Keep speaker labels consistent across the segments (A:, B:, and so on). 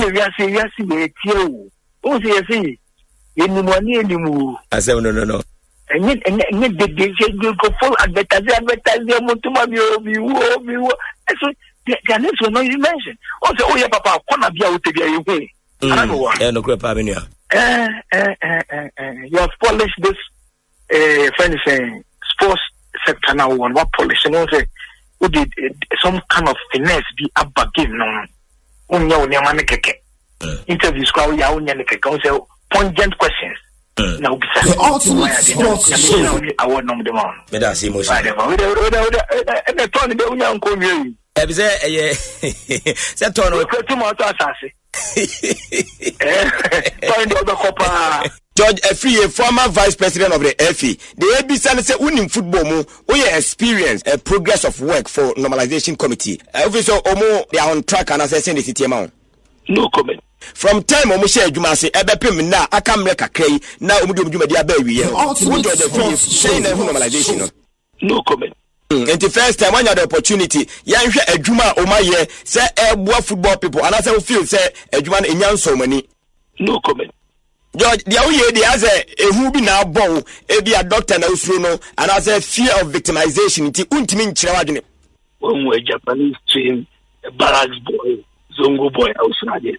A: we are saying, oh, say, in money anymore.
B: I said, no.
A: And yet, they go for advertising to my view. So, the next one you mentioned. Also, oh, yeah, Papa, come up here with the way.
B: No crap, Avenue.
A: You have polished this, friend saying, sports sector now, one what polish, and also, who did some kind of finesse be up again, no. Interviews, pungent questions. Now,
C: the ultimate sports show.
A: I want them the man.
B: That's emotion.
A: And the Tony, the young community.
B: Set on George Effie, a former vice president of the FE. The ABC say winning football mo, we experience a progress of work for normalization committee. Obviously, Omo they are on track and assessing the city amount.
A: No comment.
B: From time Omo share Juma say ebepem na aka mreka krai na omudu di aba wiye. Who George Effie saying normalization.
A: No comment.
B: And the first time when you had the opportunity, you share a Juma Omaye, say a football people, and as I feel say a Juma in young so many.
A: No comment.
B: George, the only day as a who be now born, be a doctor and also no, and as a fear of victimization, it won't mean children.
A: When we're Japanese team, a barracks boy, Zongo boy, outside.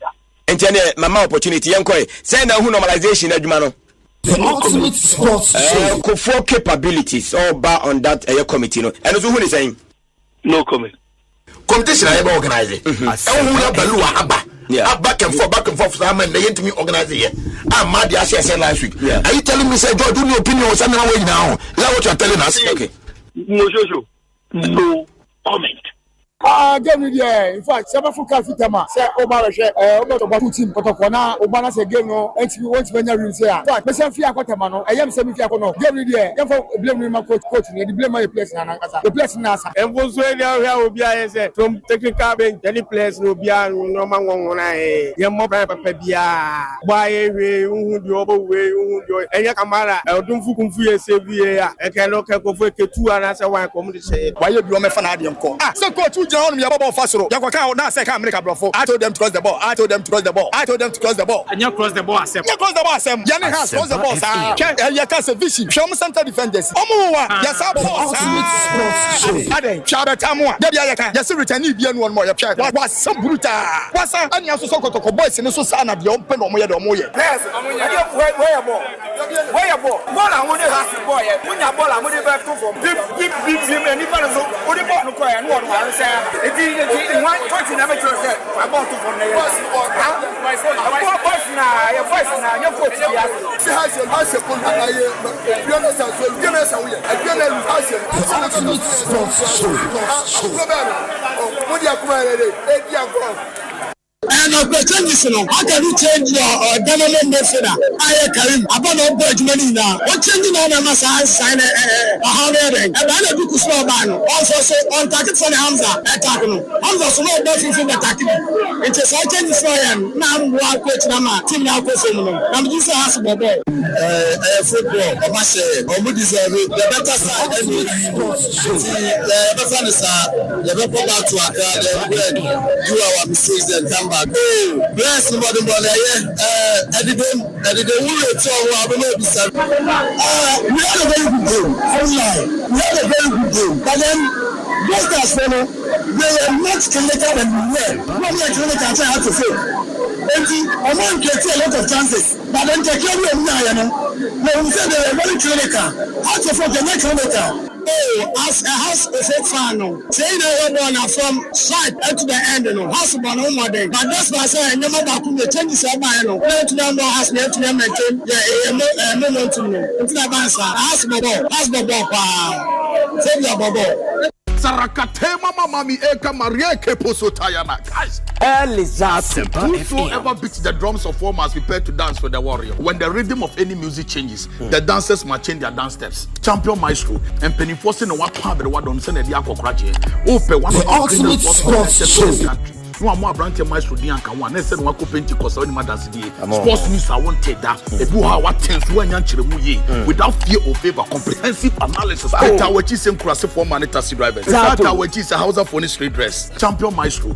B: And then, mama opportunity, young koi, send a normalization, Edmano.
C: The ultimate sports show.
B: For capabilities, all bar on that committee, no, and also who is saying,
A: no comment.
D: Competition I ever organize it. Yeah. Back and forth. So I'm to me organize it. I'm mad. I said last week. Yeah. Are you telling me, say, George, do your opinion on something away now? Is that what you're telling us?
A: Okay. No comment.
E: Get me there. In fact, several Fitama say over two team Kotokona, Obana say game no, and we want to win your say. In fact, Messi Fia Kotamano, I am semi Fia Kono. Get me there. You for blame my coach, the blame my place na the place na.
F: And was where will be I say from technical bench, any place no be no man won I. You more papa bia. Why we who do over way who do and ya Kamara, don't fukum fu save here. I can look at go for 2 and answer one come to say. Why you do me fanadium call? So coach on me about Fasoro. Yakwaka now say can make a bluff. I told them to cross the ball. I told them to cross the ball. And you cross the ball, Asem. You cross the ball, Asem. Yanni has crossed the ball, sir. You can't say vision. Show me center defenders. Omuwa. Yes, I boss. Ade. Chabe tamwa. Debi ayaka. Yes, return you one more. Was some brutal. Was and you also saw Kotoko boys in so sana the open omoye do omoye. Yes, where ball. Ball and money has the boy. When you ball and money back to from. Big him and even so. What the ball no cry and one say. It is one question never to say about to from there. My phone. Your voice now, your coach. She has a full
C: And of the changes, how can you change your government method? I Karim, about no budget money now. What changing on a massage sign a hundred and I do small ban. Also, say on target for the Hamza attacking. Hamza small buttons in attacking. It is I change this one. Now I'm coach Nama, team now coach. I'm just a hospital ball. Football, I must say, or would deserve it. The better side, the better side, the better back to do our mistakes and come back. Bless nobody, I didn't worry to our sir. We had a very good game. We had a very good game. But then, those guys, they were not connected and we were. Not yet connected, I have to say. And I want to get a lot of chances. But then, take care of them now, we said they were very clinical. How to for the next one? Oh, as a house of a fan, saying they were from side to the end, house of one more day. But that's why I say, no matter who the changes are by no, to them has to them maintain the moment to know. It's not answer. House of the ball, save your bubble.
D: Sarakatema mami eka Maria Keposo Tayana. Whosoever beats the drums of war must prepare to dance with the warrior. When the rhythm of any music changes, the dancers must change their dance steps. Champion Myxtro and penny forcing the what part of the one on send the Akokraje. Open one of the ultimate sports country. No more branch Myxtro Dianka one. Next one ko Pentecost or Madras Day. Sports news I won't take that. What tends when Yanchiremu without fear or favor. Comprehensive analysis. That which is in cross for man taxi drivers. That which is a house of phone street dress. Champion Myxtro.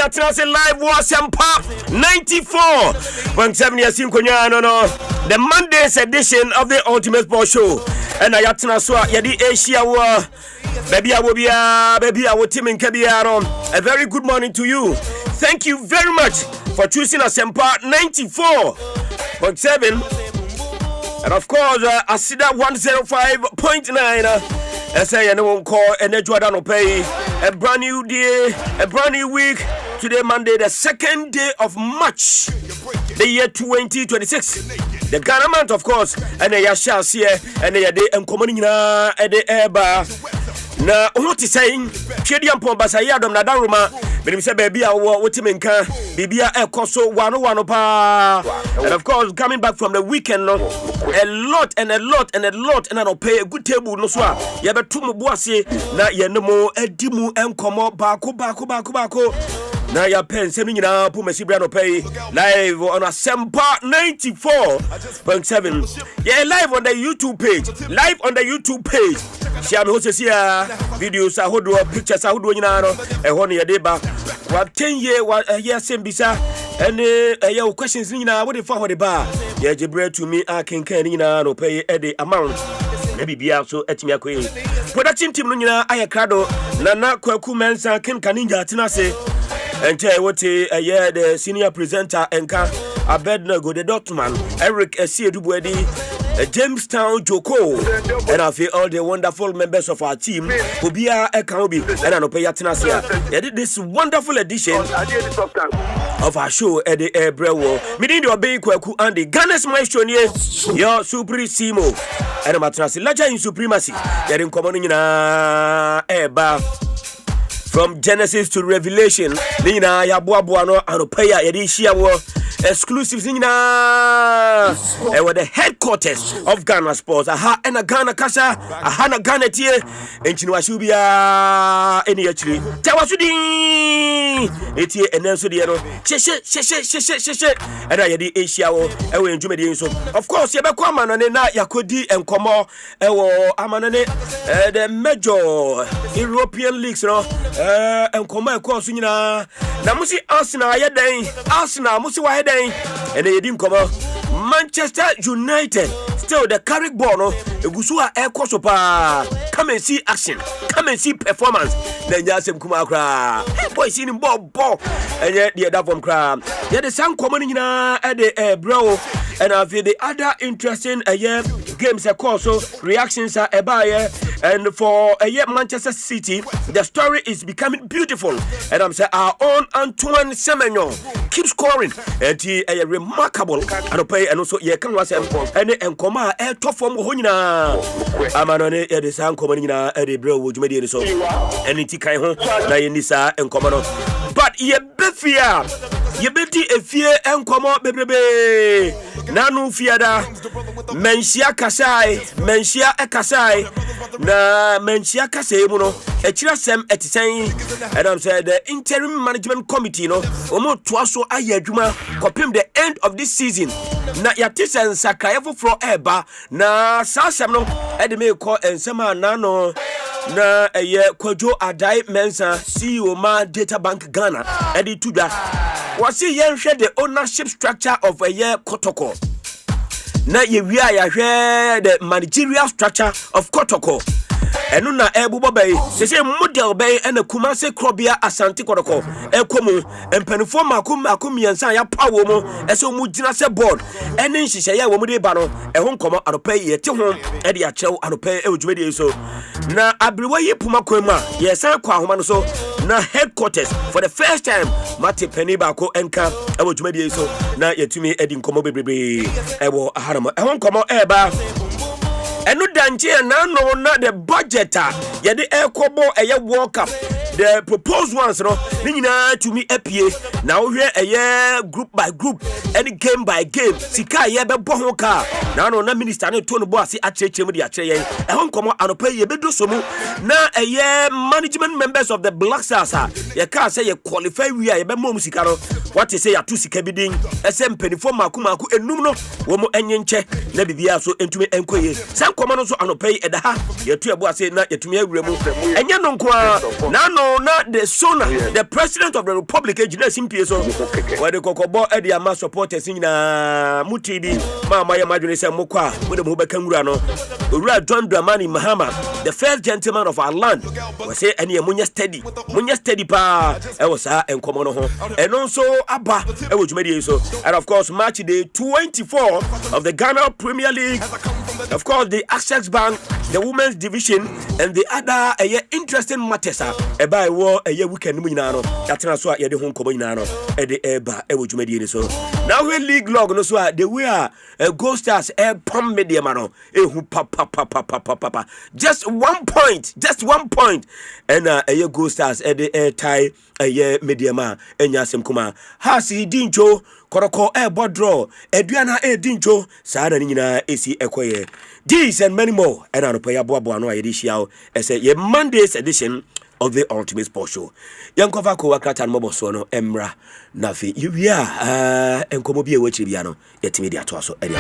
B: Yatrans live was Asempa 94.7 Yasin Konya no. The Monday's edition of the Ultimate Sports Show. And Yatrans Yadi Asia wa baby our team in Kabiaron. A very good morning to you. Thank you very much for choosing Asempa 94.7. And of course, Asida 105.9. I say anyone call and then Jordan pay a brand new day, a brand new week. Today, Monday, the 2nd day of March, the year 2026. The government, of course, and the Yasha here, and the day and coming at the air bar. Now, what is saying? Shadiam Pombasayadam Nadaruma, but him say, baby, I want to make baby, I coso 101 and of course, coming back from the weekend, a lot, and I'll pay a good table. No, so you have a two bossy, now you know more, a dimu, and come up, bako. Now your pen sending you now, Pumasibrano pay live on Asempa 94.7. Yeah, live on the YouTube page. Sham hoses here, videos, I hold pictures, I hold one a 1 year deba. What 10 year, what a year same bisa, and your questions in what if for the bar? Yeah, Jibril to me, I can no pay the amount. Maybe be also at me a queen. Production team, I crado, Nana Kwaku Mensa, Ken Kaninja, Tinase. And tell what the senior presenter and Abednego the Dotman, Eric Esiedubwedi, Jamestown Joko, and I feel all the wonderful members of our team who be a Kaubi and an Opeyatinasia. They did this wonderful edition of our show at the Air Brewo. Meaning your big Kwaku and the Ghana's Myxtro, your Supremo, and a Matrasi Laja in Supremacy. They're in common in a air bar. From Genesis to Revelation, Nina Yabuabuano and Opaya Edishia exclusives Nina and were the headquarters of Ghana Sports. Aha and a Ghana Kasha, Ahana Ghana Tier, and Chinwashubia any actually. Tawasudi Etie and Nelson Diano, Sheshe, and I did Asia or Jumedi. So, of course, Yabaquaman and Nena Yakodi and Komo, Amanane, the major European leagues, and come across na musi Arsenal musi wa heading and they didn't come out. Manchester United still the Carrick Bono Egusua Air Kosopa. Come and see action, come and see performance. Then Yasem Kumakra boy seen him ball and yet the other from crab. Yet the sun coming at the bro and I feel the other interesting games of course so reactions are a buyer. And for Manchester City, the story is becoming beautiful. And I'm saying our own Antoine Semenyo keeps scoring. And he is remarkable. And also, can was and Koma a top form Honina. Amanone, the sound coming in a bro, would you made it so? And it's Kai Nisa and Commodore. But ye befia, ye betty a fear and come up, baby. Nanu fiada, Menshia Kasai, na Menshia Kasemuno, a chirasem at saying, and I'm saying the interim management committee, no, Omo Twaso Ayajuma, copim the end of this season. Na Yatis and Sakaevo for Eba, na Sasamno, Edme call and Sama Nano. Na Kojo Adai Mensa CEO Ma Data Bank Ghana Eddie Tuda was he share the ownership structure of Kotoko. Na ye share the managerial structure of Kotoko. Enuna Ebubo Bay, they say Model Bay and the Kumase Krobia Asante Kotoko, Ekomu, and Penifoma Akumi and Saya Power, as so Mujina se board, and then she say, Womudi Bano, a home come out of pay ye to home, Eddie Acho, and pay Ujudi so. Na Abriwaye Pumakwema, yes, I quite so. Na headquarters for the first time, Mati Penibako Enka, I will Ujudi so. Na ye to me, Eddie Komo Baby, Ewo Harama, I won't come out Eba. And no danger now no not the budgeter. Yeah, the air kobo a walk up. The proposed ones, no, to me apie. Now here a year group by group, and game by game. Sika yebe bohoka. Now no minister no tone boss at chemedi at chey. I won't come out and pay ye bedo somu. Now a year management members of the Black Stars. You can't say you qualify we are mom sikaro. What you say a two sika bidding. Asempa 94.7 and numno. Womo enyenche. Nebi bia so into me enkoye. Some command also and pay at the ha. You two boss say not yet to me remove. And you know, now no, not the sooner the president of the republic ejina simpie so where the kokobo e dia ma supporters nyina mutibi ma ya madwene se mokwa wo de mo be kanwura no owura John Dramani Mahama the first gentleman of our land we say any munya steady pa e wo sa enkomo no ho eno so aba e wo dwumadi so and of course match day 24 of the Ghana Premier League, of course the Access Bank, the women's division and the other interesting matters by war a weekend no that's not so ye de hon kobo nyina no e de eba e wo dwumadi so now we league log no so the we are Gold Stars pom media mano e hu papa just 1 point and Gold Stars e de tie media ma enya asem kuma hasi dincho koroko bodro eduana dincho saada nyina esi ekoye these and many more and anopa ya boabo no ayedishia ese ye Monday's edition of the Ultimate Sports Show yankova ko wakrata no boso no emra nafi yuwia enkomo bi ewe chiri bia no yetimi dia to so enia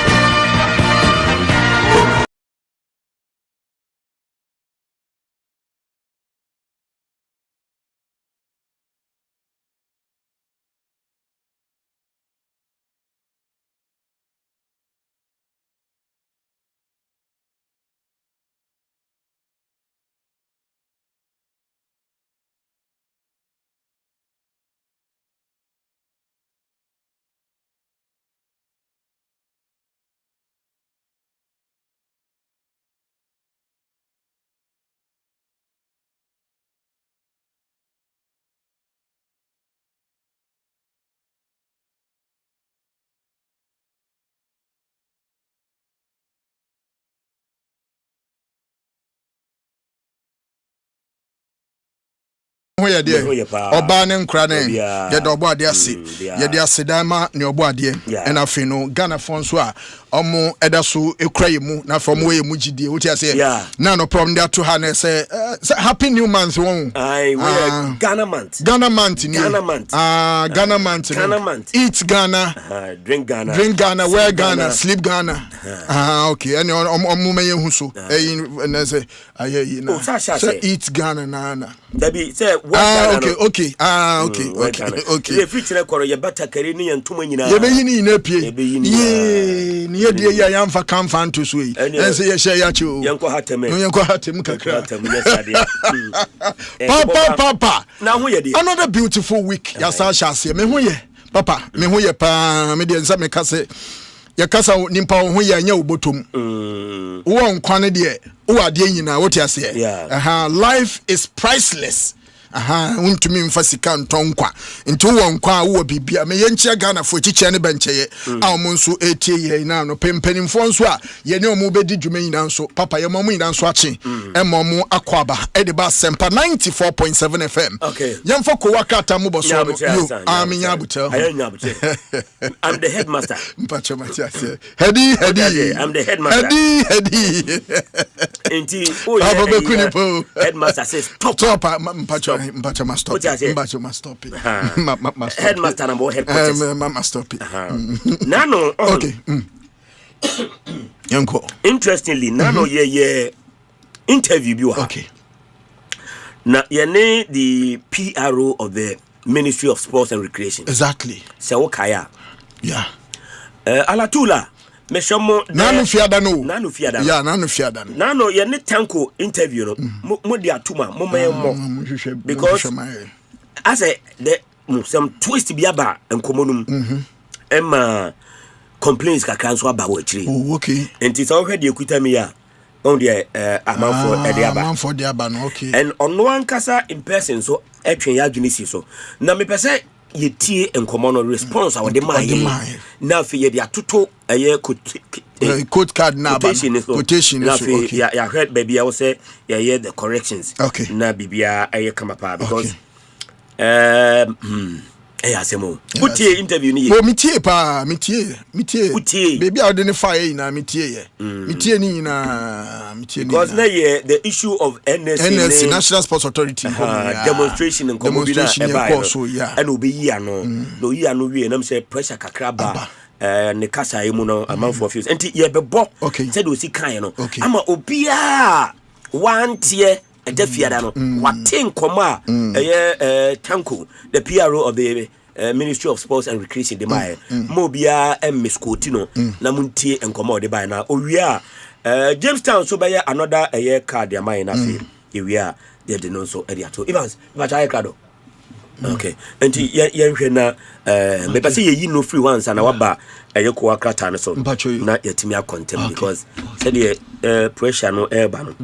E: Hoya de oba ne nkra ne ye do obo ade ase ye de ase dan ma ne obo ade e na fe no Ghana fonso a omo edaso ekura mu na from we mu gidie wuti ase na no problem there to her say happy new month won
B: we Ghana month
E: Ghana month eat Ghana
B: drink Ghana
E: wear Ghana sleep Ghana okay and omo me hu so na say ayi na say eat Ghana na
B: Dabi say
E: okay.
B: The future koro ye batakari ni ntoma nyina.
E: Ye be yini na pie. Ye ni ye die ya yamfa kan fan to so yi. Ense ye hye ya chi o.
B: Yenko hatem
E: kakra. Papa.
B: Na ho ye die.
E: Another beautiful week. Ya sa shase me ho ye. Papa, me ho ye pa me de nsa me kase. Ya kasa nimpa ho ye anya obotom. Wo nkwane de wo ade nyina wo ti ase. Life is priceless. Untumi mfasika ntonkwa nti wo nkwa wo bibia me yenchia Ghana fo chiche ne bencheye a mo nso etie ye na no pempanimfo nso a ye ne omo bedi dwuma nyina nso papa ye momo nyina nso ache emomo akwaba e de ba Asempa 94.7 FM yemfo ko wakata mo boso yo amenya butel
B: I'm the headmaster
E: mpacho matiase hedi
B: I'm the headmaster
E: enti o
B: headmaster says stop
E: mpacho must stop it.
B: Headmaster number headquarters.
E: Must stop it.
B: Nano.
E: Okay. Yanko.
B: Interestingly, Nano ye interview you.
E: Okay.
B: Now ye the PRO of the Ministry of Sports and Recreation.
E: Exactly.
B: So Kaya.
E: Yeah.
B: Alatula. Meshomo
E: nanu fiada no
B: yeah
E: nanu fiada no
B: nano ye ne tanko interview no mo dia tuma mo mo because as the some twist bi aba enkomonum emma complaints kakra so aba wo akiri
E: okay
B: enti so hwe de ekuta mi ya on the amanfo de aba
E: no okay
B: and ono ankasa in person so etwen ya adwinisi so na me pese ye tie enkomo no response our de mai na fe ye de atoto
E: code card na quotation
B: na fe ya heard baby I will say yeah the corrections
E: okay
B: na bibia kama pa because asemo utie interview ni
E: o mitie pa mitie baby I dey fire na mitie ni na
B: because na ye the issue of NSC
E: National Sports Authority
B: demonstration and and obi yi no no yi no we na say pressure kakra ba ne kasa emu no amanfo of enti ye bebo said o si kan no ama obia one tier and Defiadano, what think Koma, Tanko, the PRO of the Ministry of Sports and Recreation, the Maya, Mobia and Miss Coutinho, Namunti and Commode by now. Oh, we are Jamestown, so by another a year card, the Maya, here we are, they didn't know so Ediato. Evans, but I crado. Okay, and you na maybe say you no free ones and our bar a yoko akata so not yet me a contempt because said the pressure no air ban.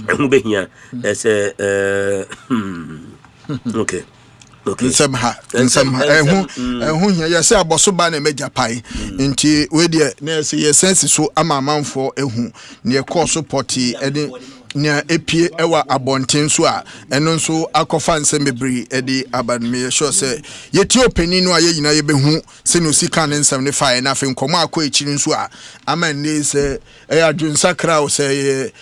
B: Who be here as okay. Okay.
G: Somehow, who here say abosoba na meja pai nti we de na say ye sense so amamanfo ehu ne course party ede nya epie ewa abonten so a eno nso akofa nsem bebri ede abanme sure say yeti opani no aye nyina ye behu se no sika ne nsem ne fa na fe nkomo akọ ekiri nso a aman ne se adwunsakra o se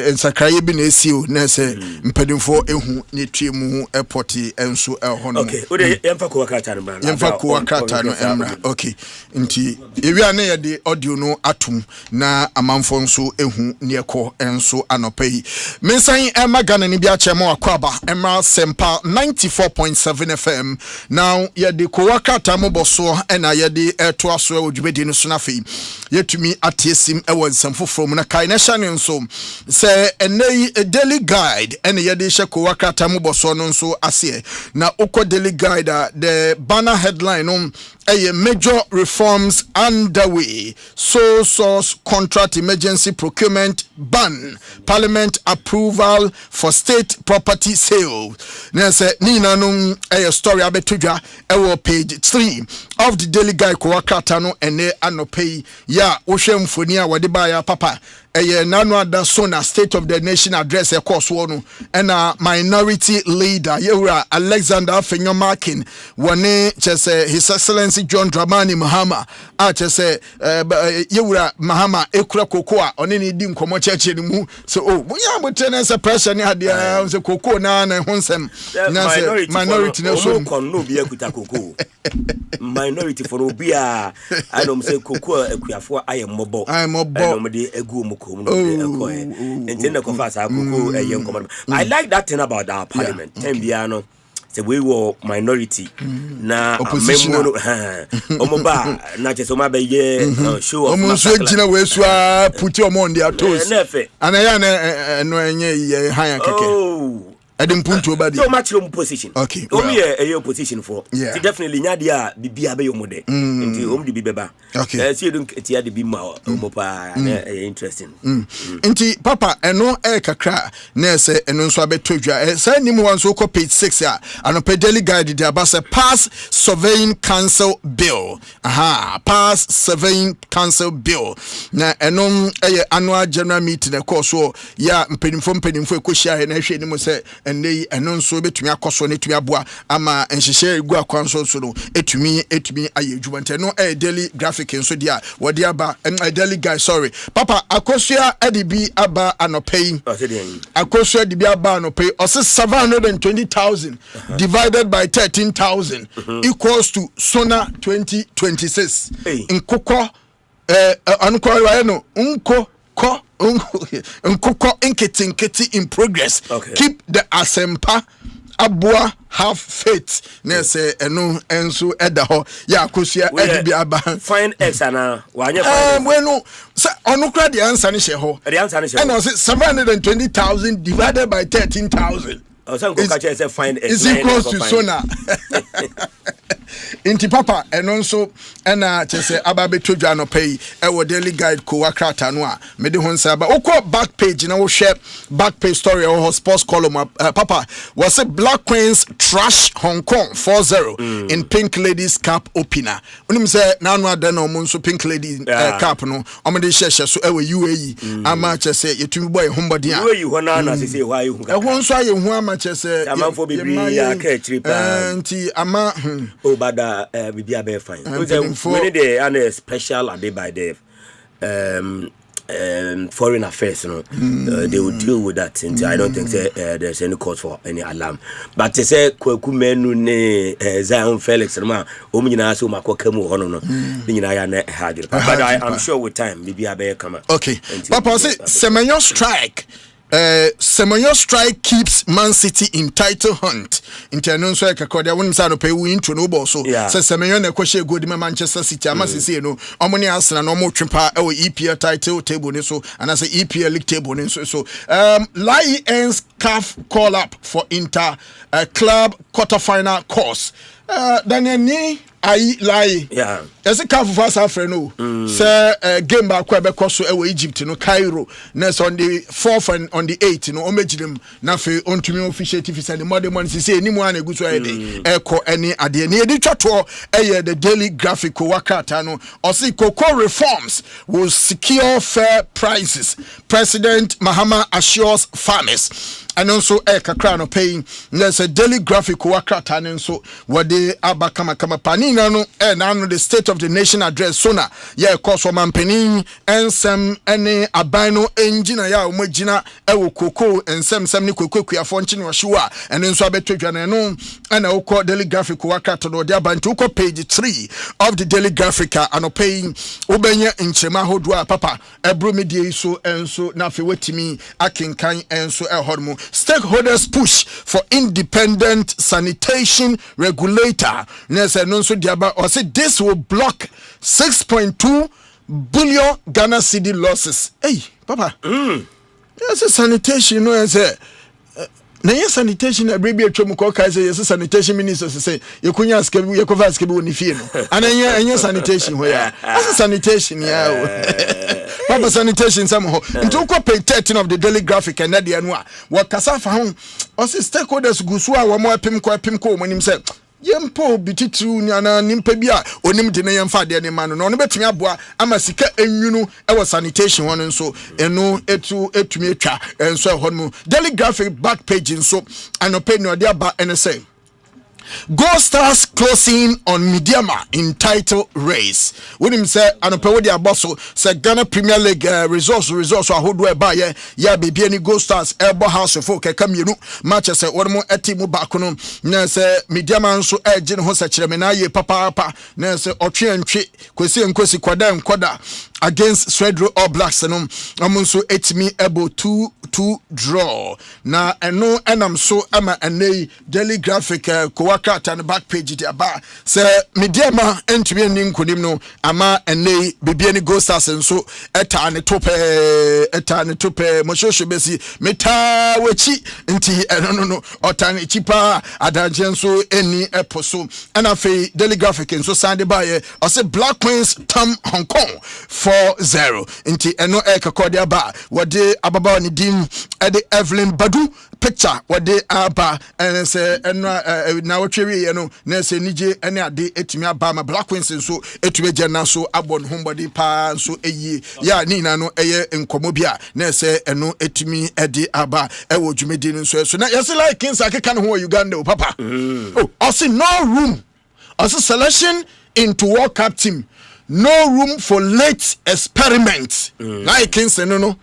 G: ensakra ye bi na esio na se mpadimfo ehu ne tuemu airport enso ho no
B: okay ode yemfa ko akata no ba
G: yemfa ko akata no emra okay nti ewia na ye de audio no atum na amanfo nso ehu ne ekọ enso anopai Mensan Emma Ghana ni bia chemo akwaba Emma Asempa 94.7 FM now ye de kowaka tamo boso na ye de to aso odwumedi no so na fe yetumi atiesim ewo nsamfofo mu na kai na hya ne nso se enei daily guide ene ye de hye kowaka tamo boso no nso ase na okọ daily guide the banner headline a major reforms underway. Sole source contract emergency procurement ban. Parliament approval for state property sale. Nese nina num a story abetuja ewo page 3 of the Daily Guide Kowakata no ene anopei ya ohwe mfoni a wode ba ya papa eye nanu ada sona state of the nation address e course wono ena minority leader yewura Alexander Afenyomakin wone chese his excellency John Dramani Mahama a chese yewura Mahama ekura kokoa one ne di nkomo cheche ni mu so bunya botene se pressure ni ade se kokoa na honsem na se minority na so
B: no bi akuta kokoa minority for obia I don't say kokoa akuafo ayemmobo no de egu mu I like that thing about our parliament. Tembiano, say we were minority. Na opposition. Omoba, na just omabe show of.
G: Omo we so put your on their toes. And I no enye higher keke.
B: Oh.
G: Adam punto badi.
B: So much position.
G: Okay.
B: Omi a position for. See definitely nyadia bibia be yomode. Nti omdi bibeba.
G: Okay.
B: See don't etia de bima omopa interesting.
G: Nti papa eno kakra na se eno nso abetodwa. Say nim wan so ko page 6 a anope daily guide dia ba se pass surveying council bill. Pass surveying council bill. Na eno annual general meeting e course so ya mpenimfo ekohia na hwe nim se ene eno nso betumi akoso ne tumi aboa ama enhyehyɛ egu akwanso so no etumi ayedwuma nteno daily graphic nso dia wodi aba daily guy sorry papa akosua edibi aba anopei akosua edibi aba anopei ose 720,000 divided by 13,000 equals to sona 2026 nkokɔ anko wa no nkokɔ nketi in progress. Okay. Keep the Asempa Abua have faith. Nese enu ensu edaho ya kusia edibi aba.
B: Fine X ana wanya
G: bueno say onukra the answer ni sheho.
B: The answer ni sheho.
G: And I say 720,000 divided by 13,000.
B: Is
G: equals to sona. Inti papa eno nso ena chese ababe todwa no pay e wo daily guide ko wakrata no a me de honsa ba okọ back page na wo share back page story or sports column papa was a Black Queens trash Hong Kong 4-0 in Pink Ladies Cup opener unim say na no ada na omo nso Pink Ladies Cup no omo de share so e wo UAE ama chese yetumi boy hombody a
B: UAE ho na say why hu
G: e ho nso aye hu ama chese
B: amafo bibiri ya ka chiri pa
G: nti ama
B: bada be a fine. We need a special day by the foreign affairs, you know. They will deal with that. And I don't think there's any cause for any alarm. But they say Kweku Menu ne Zion Felix ma omina so makokemu hono no. But I'm sure with time maybe I better come.
G: Okay. Papa say Semenyo strike Semenyo strike keeps Man City in title hunt. Internon so Kakodia won say no pay win to no ball so say Semenyo na kwahye go di Manchester City amase say no omoni Arsenal no mo twempa e EPL title table ni so and as EPL league table ni so Lai ends CAF call up for Inter club quarter-final course. Daniel ni ayi Lai ese CAF for South no say game back we be so e Egypt no Cairo next on the 4th and on the 8th no omejidem na fe ontumi officiate fi say the modern one say ni mu an egu so eko any ade ni edi twato the Daily Graphic wakata no osi cocoa reforms will secure fair prices. President Mahama assures farmers. And also kakra no paying there's a Daily Graphic wakata no so wade abakama kama panina no and the State of the Nation address sona koso mampeni ensem ene abano engine ya omagina ewo koko ensem ni koko kuafo nchi no hyewa ene nso abetodwane no na ukọ Daily Graphic wakata no de abantu ukọ page 3 of the Daily Graphic and paying ubenya nchema hodwa papa ebro media so enso na fe wetimi akenkan enso ehormo. Stakeholders push for independent sanitation regulator. Nese nonso diaba or say this will block 6.2 billion Ghana cedi losses. Hey, papa. Yes, sanitation no say. Na yes sanitation na baby atwa mu ko kai say yes sanitation minister say yekunya askabi yekova askabi woni fie no. Ana enya sanitation ho ya. As sanitation ya. Papa sanitation somehow. Into ko page 13 of the Daily Graphic and na no a wakasa fa ho. O say stakeholders gusu a wo mo apim ko mo nim say yempo bititru nyana nimpa bia onim de na yemfa de ne ma no no betumi aboa ama sika enwunu e sanitation won nso eno etumi etwa enso ehon mu. Daily Graphic back page nso anope no de aba ene say Gold Stars closing on Midiama in title race. When him say anope wo de aboso say Ghana Premier League resource ahodo e ba ya baby any Gold Stars ebo house for keka mienu match say won mo etimu back no na say Midiama nso eje ne ho sakire me na ye papa na say otwe antwe kwesi kwada nkoda against Swedro All Blacks no amunso etimi ebo 2-2 draw na eno enam so ama anei Daily Graphic kowaka and back page di aba say Midiama entumi ani nkonim no ama anei bibia ni Gold Stars nso eta ne tope moshosho besi meta wachi nti no otane chipa adanje nso eni eposo and afi Daily Graphic nso sande baye o say Black Queens tam Hong Kong 4-0 nti eno ekakode aba wode ababa ni dim ede Evelyn Badu picture wode aba and say eno na wotwe no na say nije ene ade etimi aba ma Black Queens nso etumi gena so abon hombody pa nso eyi ya ni na no eye enkomo bia na say eno etimi ede aba ewo dwumedi nso so na yes like kings akeka no ho Uganda o papa oh also no room also selection into World Cup team. No room for late experiments. Like Kings no.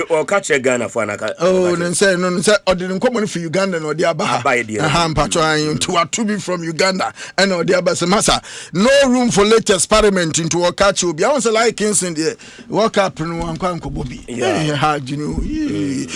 B: Or catch a Ghana for an
G: oh, then say no, or didn't come for Uganda or the Abba. To be from Uganda and or the Abba Massa. No room for late experiment into a catch will be. I was like Kings in the World Cup and one Kanko Bobby. Yeah, you know.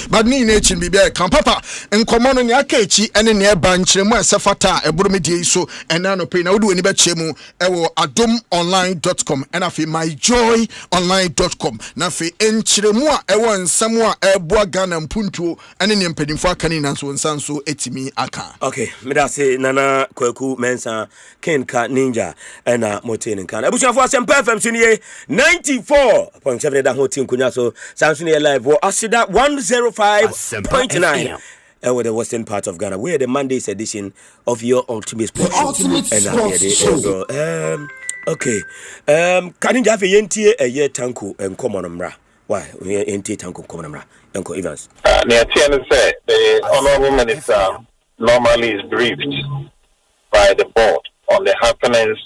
G: But me nature be back. Papa and common on Yakechi and in near bunch and my Safata, a Burmidi so and none of pain. I would do any bet chemo. adomonline.com and afi myjoyonline.com na fi enchiremua ewo nsamua eboa Ghana mpuntuo ane ne mpadimfo akane nanso nsanso etimi aka.
B: Okay, me da say nana kwaku mensa kenka ninja na motin kan abusuafo Asempa FM sunie 94.7 da hotin kunya so sansunie live wo asida 105.9 with the western part of Ghana. We're the Monday's edition of your Ultimate Sports Show. Okay. Can you have a yentie a year tanku and common mra? Why? Yentie tanku common mra. Uncle Evans.
H: The honorable minister normally is briefed by the board on the happenings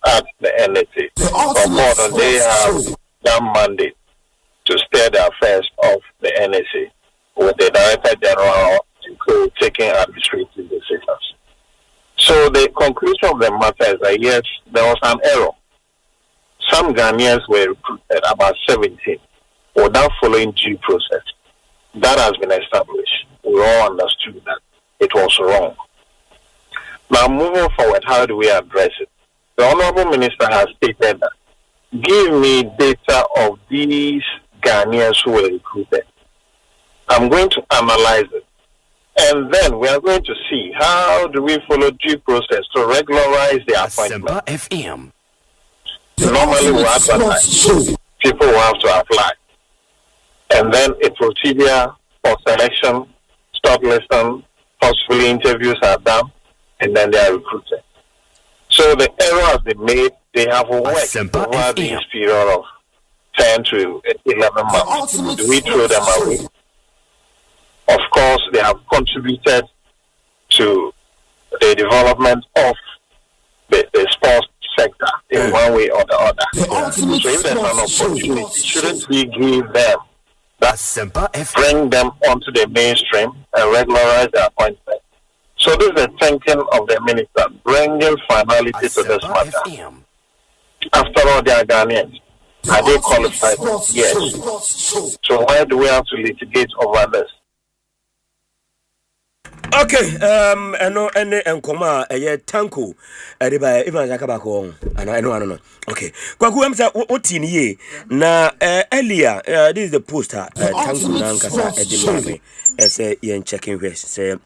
H: at the NSA. The board, they have that mandate to steer the affairs of the NSA with the Director General taking administrative decisions. So the conclusion of the matter is that yes, there was an error. Some Ghanaians were recruited, about 17, without following due process. that has been established. We all understood that it was wrong. Now, moving forward, how do we address it? The Honorable Minister has stated that, give me data of these Ghanaians who were recruited. I'm going to analyze it. And then we are going to see how do we follow due process to regularize the appointment.
I: Asempa FM.
H: Normally we advertise. People will have to apply. And then a procedure for selection, shortlisting, possibly interviews are done, and then they are recruited. So the error has been made. They have worked over this period of 10 to 11 months. Do we throw them away? Of course, they have contributed to the development of the sports sector in one way or the other. So if there's an opportunity, shouldn't we give them that, bring them onto the mainstream and regularize their appointment? So this is the thinking of the minister, bringing finality to this matter. After all, they are Ghanaians. Are they qualified? Yes. So why do we have to litigate over this?
B: Okay, and Nkoma, a tanko, Ediba, Ivan Zakabako, and I know. Okay, Kwakuamsa, what in ye? Na earlier, this is the poster, Tanko Nankasa, Edimame, as a yen checking rest, say,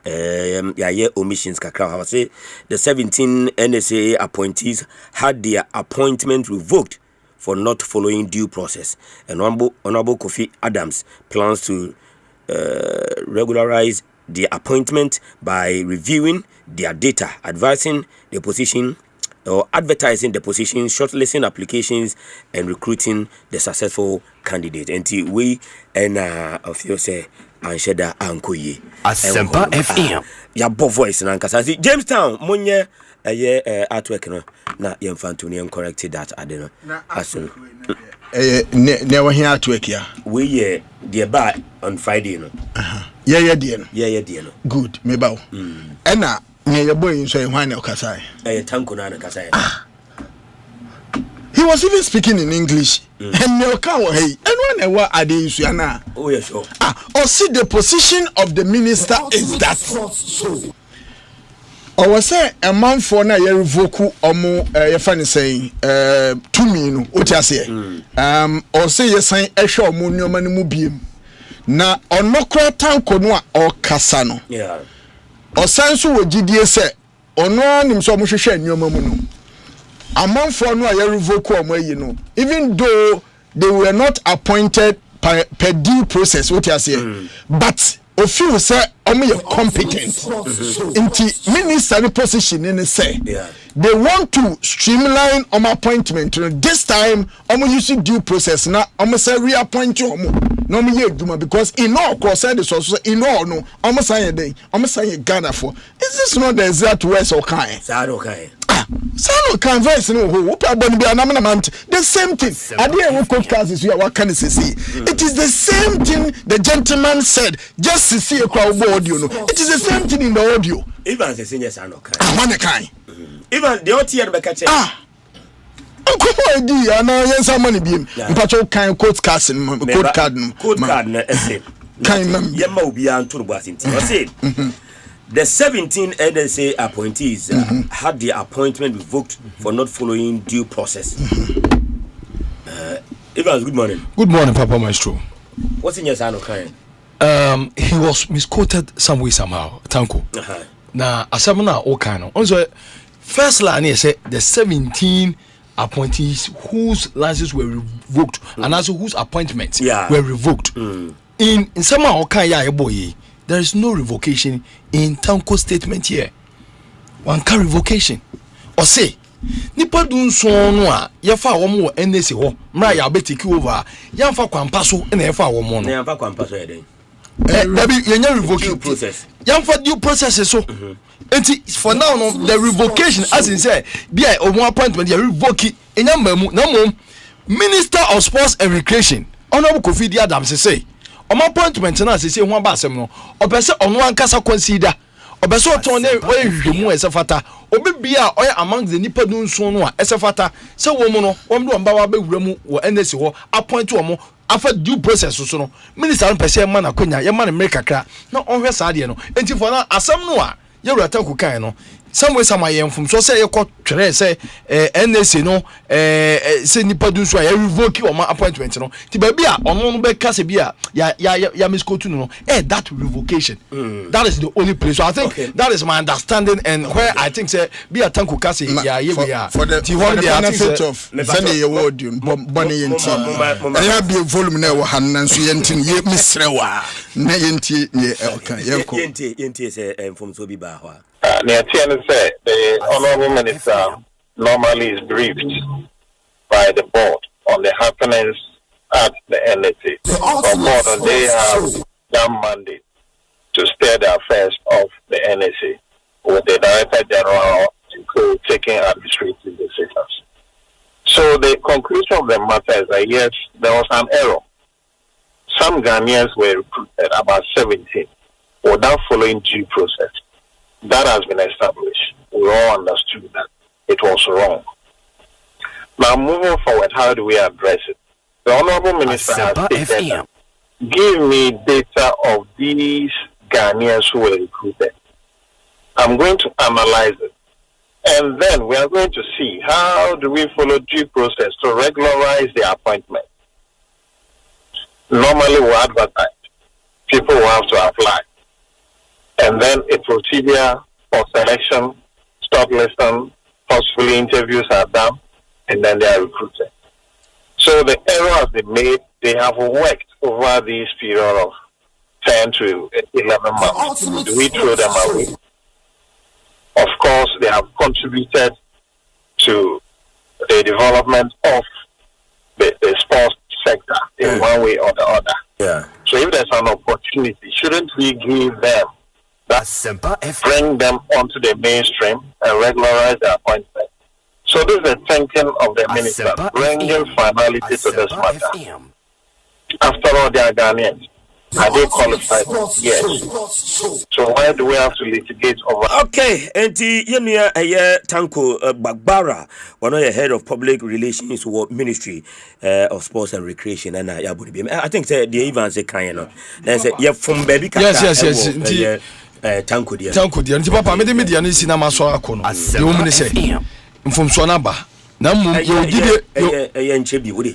B: omissions kakra. Say the 17 NSA appointees had their appointment revoked for not following due process. And Honorable Kofi Adams plans to regularize the appointment by reviewing their data, advising the position or advertising the position, shortlisting applications, and recruiting the successful candidate. And we and of you say Ansheda Ankoye
I: Asempa FM.
B: Ya bo voice na nkasa. Jamestown monye artwork no na yemfantuni and corrected that adeno. Aso
G: never hear artwork ya.
B: We the bar on Friday no.
G: Yeah, dear.
B: Yeah, dear.
G: Good, me bow. Ena, me your boy in say why no kasai.
B: Tanko na kasai.
G: He was even speaking in English. And no cow hey. And when are they Suana?
B: Oh yeah, sure.
G: Or see the position of the minister is that. Or was say a man for na ye revoke omo your friend saying 2 million what you say. Or say you saying e show omo nyoma ni mu biem. Na onokra tanko no a okasa no.
B: Yeah.
G: Osanso wogidie se ono anim so mo hwehwe anyoma mu no. Amanfo no a ye revoke omo ayi no. Even though they were not appointed per due process what you say. But if you say omo ye competent. Inti minister the position in say.
B: Yeah.
G: They want to streamline appointment. This time omo use due process na omo say reappoint omo. No me ye duma because in all cross this also in all no I'm saying day I'm saying Ghana for is this not the exact words or kind Sano can voice no who probably be another amount the same thing I didn't coach classes you what can you see it is the same thing the gentleman said just to see a crowd audio no it is the same thing in the audio
B: even the senior Sano can
G: one kind
B: even the OT back at
G: Uncle idea, I know yes, money beam. Patrol kind code card
B: no essay.
G: Kind
B: Yamo beyond to Washington. The 17 NSA appointees had their appointment revoked for not following due process. Evans, good morning.
J: Good morning, Papa Myxtro.
B: What's in your son of kind?
J: He was misquoted some way somehow. Tanko. Now, Asamana Okano. Also, first line he said the 17 appointees whose licenses were revoked and also whose appointments were revoked. In some Okaya boy, there is no revocation in Tanko statement here. One can revocation. Or say, Nipa dun so no a yefa wo mo NSA ho mra ya betiki over yamfa kwampaso na yefa wo mo no
B: yamfa kwampaso ye den
J: dabi yenya revoking process yamfa due process so for now no the revocation as in say bia omo appointment ya revoke enya mamu na mom Minister of Sports and Recreation Honorable Kofi Adams say omo appointment na say ho ba asem no opese ono ankasa consider obeso ton na oyehwemu esefata obibia oy among the nipa dunso no a esefata se wo mu no wo mdo mba wa bewura mu wo NSC ho appoint wo mu afa due process so no minister no pese ma na konya ye ma na mere kakra na onhwe saade no enti for na asam no a ye wura taku kan no somewhere samaye mfum so say ye ko twere say NSC no say nipa dunso a ye revoke o ma appointment no ti ba bia ono no be kase bia ya miskotu no that revocation that is the only place. So I think that is my understanding and where I think say bia tanku kase ya ye we are
G: for the benefit of send your word boni yenti e ha be volume na wo han nan so yenti ye misrewa na yenti ye okay
K: yenti say mfum so bi ba ho
H: the Honorable Minister normally is briefed by the board on the happenings at the NSC. The board, and they have their mandate to steer the affairs of the NSC with the Director General taking administrative decisions. So the conclusion of the matter is that yes, there was an error. Some Ghanaians were recruited, about 17, without following due process. That has been established. We all understood that it was wrong. Now, moving forward, how do we address it? The Honorable Minister has stated, give me data of these Ghanaians who were recruited. I'm going to analyze it. And then we are going to see how do we follow due process to regularize the appointment. Normally, we advertise. People will have to apply. And then a procedure for selection, shortlisting, possibly interviews are done, and then they are recruited. So the error has been made. They have worked over this period of 10 to 11 months. Do we throw them away? Of course, they have contributed to the development of the sports sector in one way or the other.
K: Yeah.
H: So if there's an opportunity, shouldn't we give them that, bring them onto the mainstream and regularize their appointment? So this is the thinking of the minister, bringing finality to this matter. After all, they are Ghanaians. Are they qualified? Yes. So why do we have to litigate over?
K: Okay, and the Tanko Bagbara, one of the head of public relations ministry of sports and recreation, and I think the Evans a kind. They say yeah from baby.
J: Yes. Tanko dear. And Papa made the media in cinema so akono. The woman say from Sonaba. Na mum you give
K: enchebi we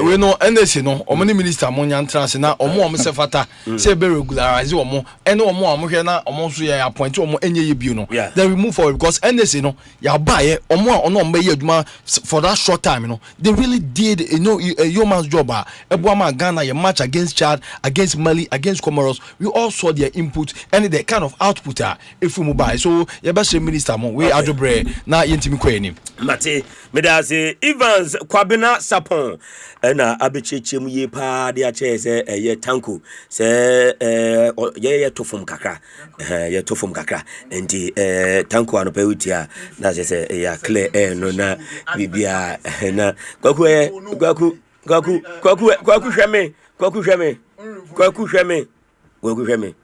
J: we no NSC no omni minister monya ntrance na omo se fata se be regularize omo ene omo amhwe na omo so ya appoint omo enye ye bio no then we move forward because NSC no ya bae omo a ono mba ye aduma for that short time no they really did a yeoman's job eboama Ghana ye match against Chad, against Mali, against Comoros. We all saw their input and the kind of output if we mobile so ye best minister mo we adobre na yentimi kwani
K: Mate, medase Evans Kwabena Sapon na abecheche mu ye pa de ache se ye Tanko se ye tofum kakra ye tofum kakra enti Tanko anopa utia na se ya clear no na bibia na kwaku hweme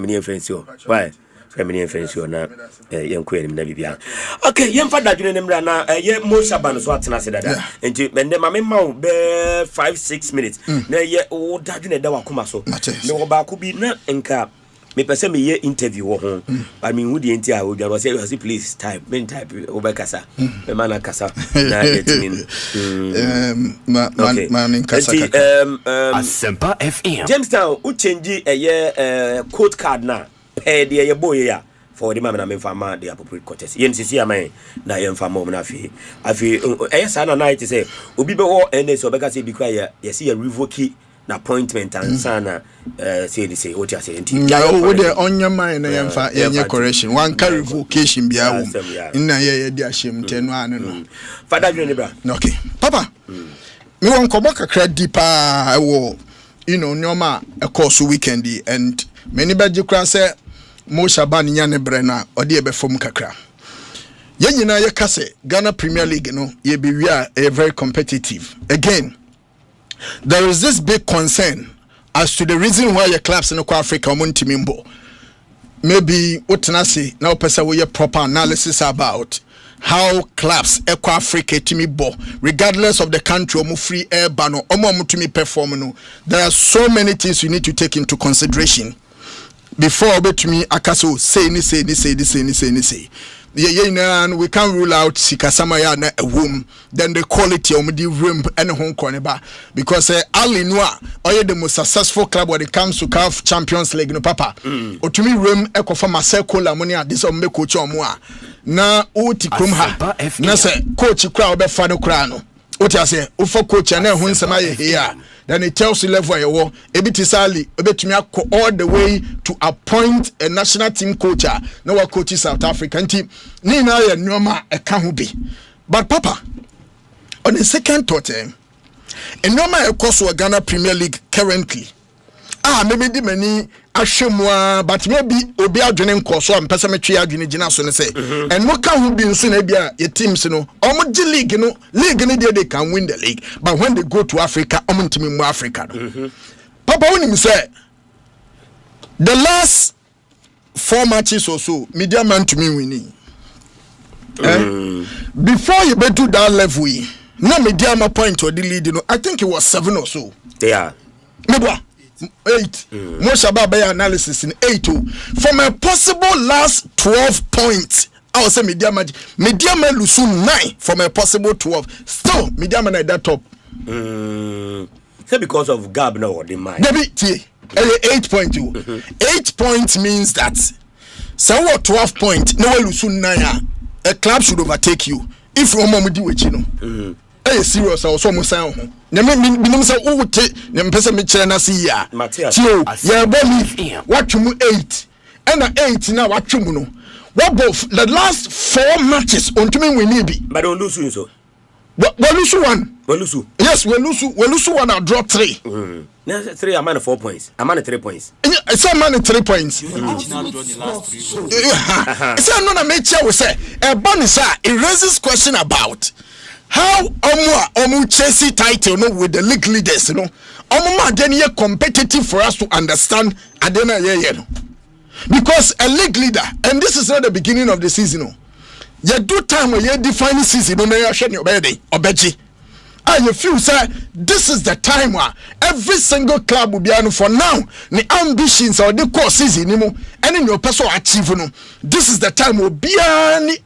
K: ni enfensio why feminine fensio na yenko enim na bibia. Okay, yemfa dadwene nemra na ye mo shaban so atena se dada enti mende ma memma wo be 5-6 minutes na ye wo dadwene da wakoma so me wo ba ko bi na enka me pese me ye interview wo ho but me hu de enti a wo dwa say please type over kasa me mana kasa na etinin
G: man kasa
K: Asempa FM Jamestown u change code card na de boy ya for the man na me fama the appropriate courtesy yen sisi amen na yen fama mo na afi sana night say obi be ho NS obeka say bikwa ya see a revoke na appointment and sana say what you say enti
G: wo de onya man na yen fa yen correction one carry revocation bia wo na ye di ahyem tenu anu no
K: father dwene bra
G: okay papa me won kobo kakra deeper wo nyoma a course weekend and many badge kra say mo shaban nya ne bre na ode e be fom kakra ye nyina ye kase Ghana Premier League no ye be we are very competitive again. There is this big concern as to the reason why your clubs in Africa are montimimbo. maybe utenasi now person we proper analysis about how clubs Eco Africa to me bo regardless of the country omo free air bano omo to me perform no. There are so many things you need to take into consideration before to me akaso say and we can't rule out Sikasamaya na a womb, then the quality of the room and home corner because Ali Noir are the most successful club when it comes to CAF Champions League no papa. Or to me room echo for Marcel Colamonia this on me coach or more. Na uti krumha na se coach crowd be fano krano. Uti ase ufo coach and then here. Then it tells you level you war ebitisali ebetumi all the way to appoint a national team coach no coach South Africa nti ni na ya nyoma e ka ho bi but papa on the second thought nyoma e koso Ghana Premier League currently maybe di mani ahwemua but maybe obi adwene nkoso am pese metwe adwene gina so ne say and no ka ho bi nso na bia your teams no omo league no they can win the league but when they go to Africa omo ntimi mu Africa no papa woni mi say the last 4 matches or so media man to me winning before you be to that level no media man point or the lead no I think it was 7 or so
K: yeah
G: maybe 8 most about analysis in 8 from a possible last 12 points I would say media man lose 9 from a possible 12 still media man at that top
K: say because of gab no the mind
G: David 8.2 8 points means that so what 12 points no lose 9 a club should overtake you if you want to with you know serious or so much minimum say who would take them person me chena see ya yeah bomi what you 8 and 8 now what you know what both the last 4 matches on to me we need be
K: but don't lose so
G: we lose one yes we lose one and draw 3
K: now 3 I'm on 4 points I'm on 3 points
G: it's a man 3 points it's not a major we say a bonus it raises question about how omu Chelsea title no with the league leaders no omu then ye competitive for us to understand adena ye no because a league leader and this is not the beginning of the season no ye do time when ye define season no ye hwe ne obede obeji you feel say this is the time where every single club will be on for now the ambitions or the course season ni mo any your person achieve no this is the time will be any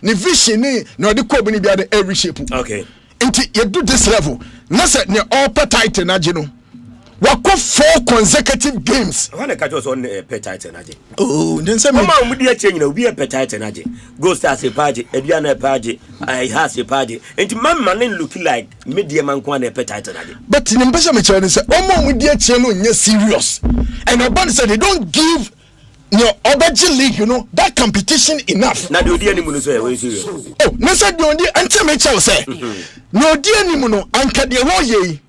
G: ni vision ni no the club ni be the every shape
K: okay
G: until you do this level na say ne upper title na je no wako 4 consecutive games
K: when the catch was on per title na je
G: then say
K: mama mu dia change na obi per title na je go start a page eduana page I has a page and man look like media man kwa na per title na je
G: but in mpesa me chere say omo mu dia change no nya serious and about say they don't give Obaji league you know that competition enough
K: na do dia ni mu no so we serious
G: na say do dia ante me chere say no dia ni mu no anka de wo ye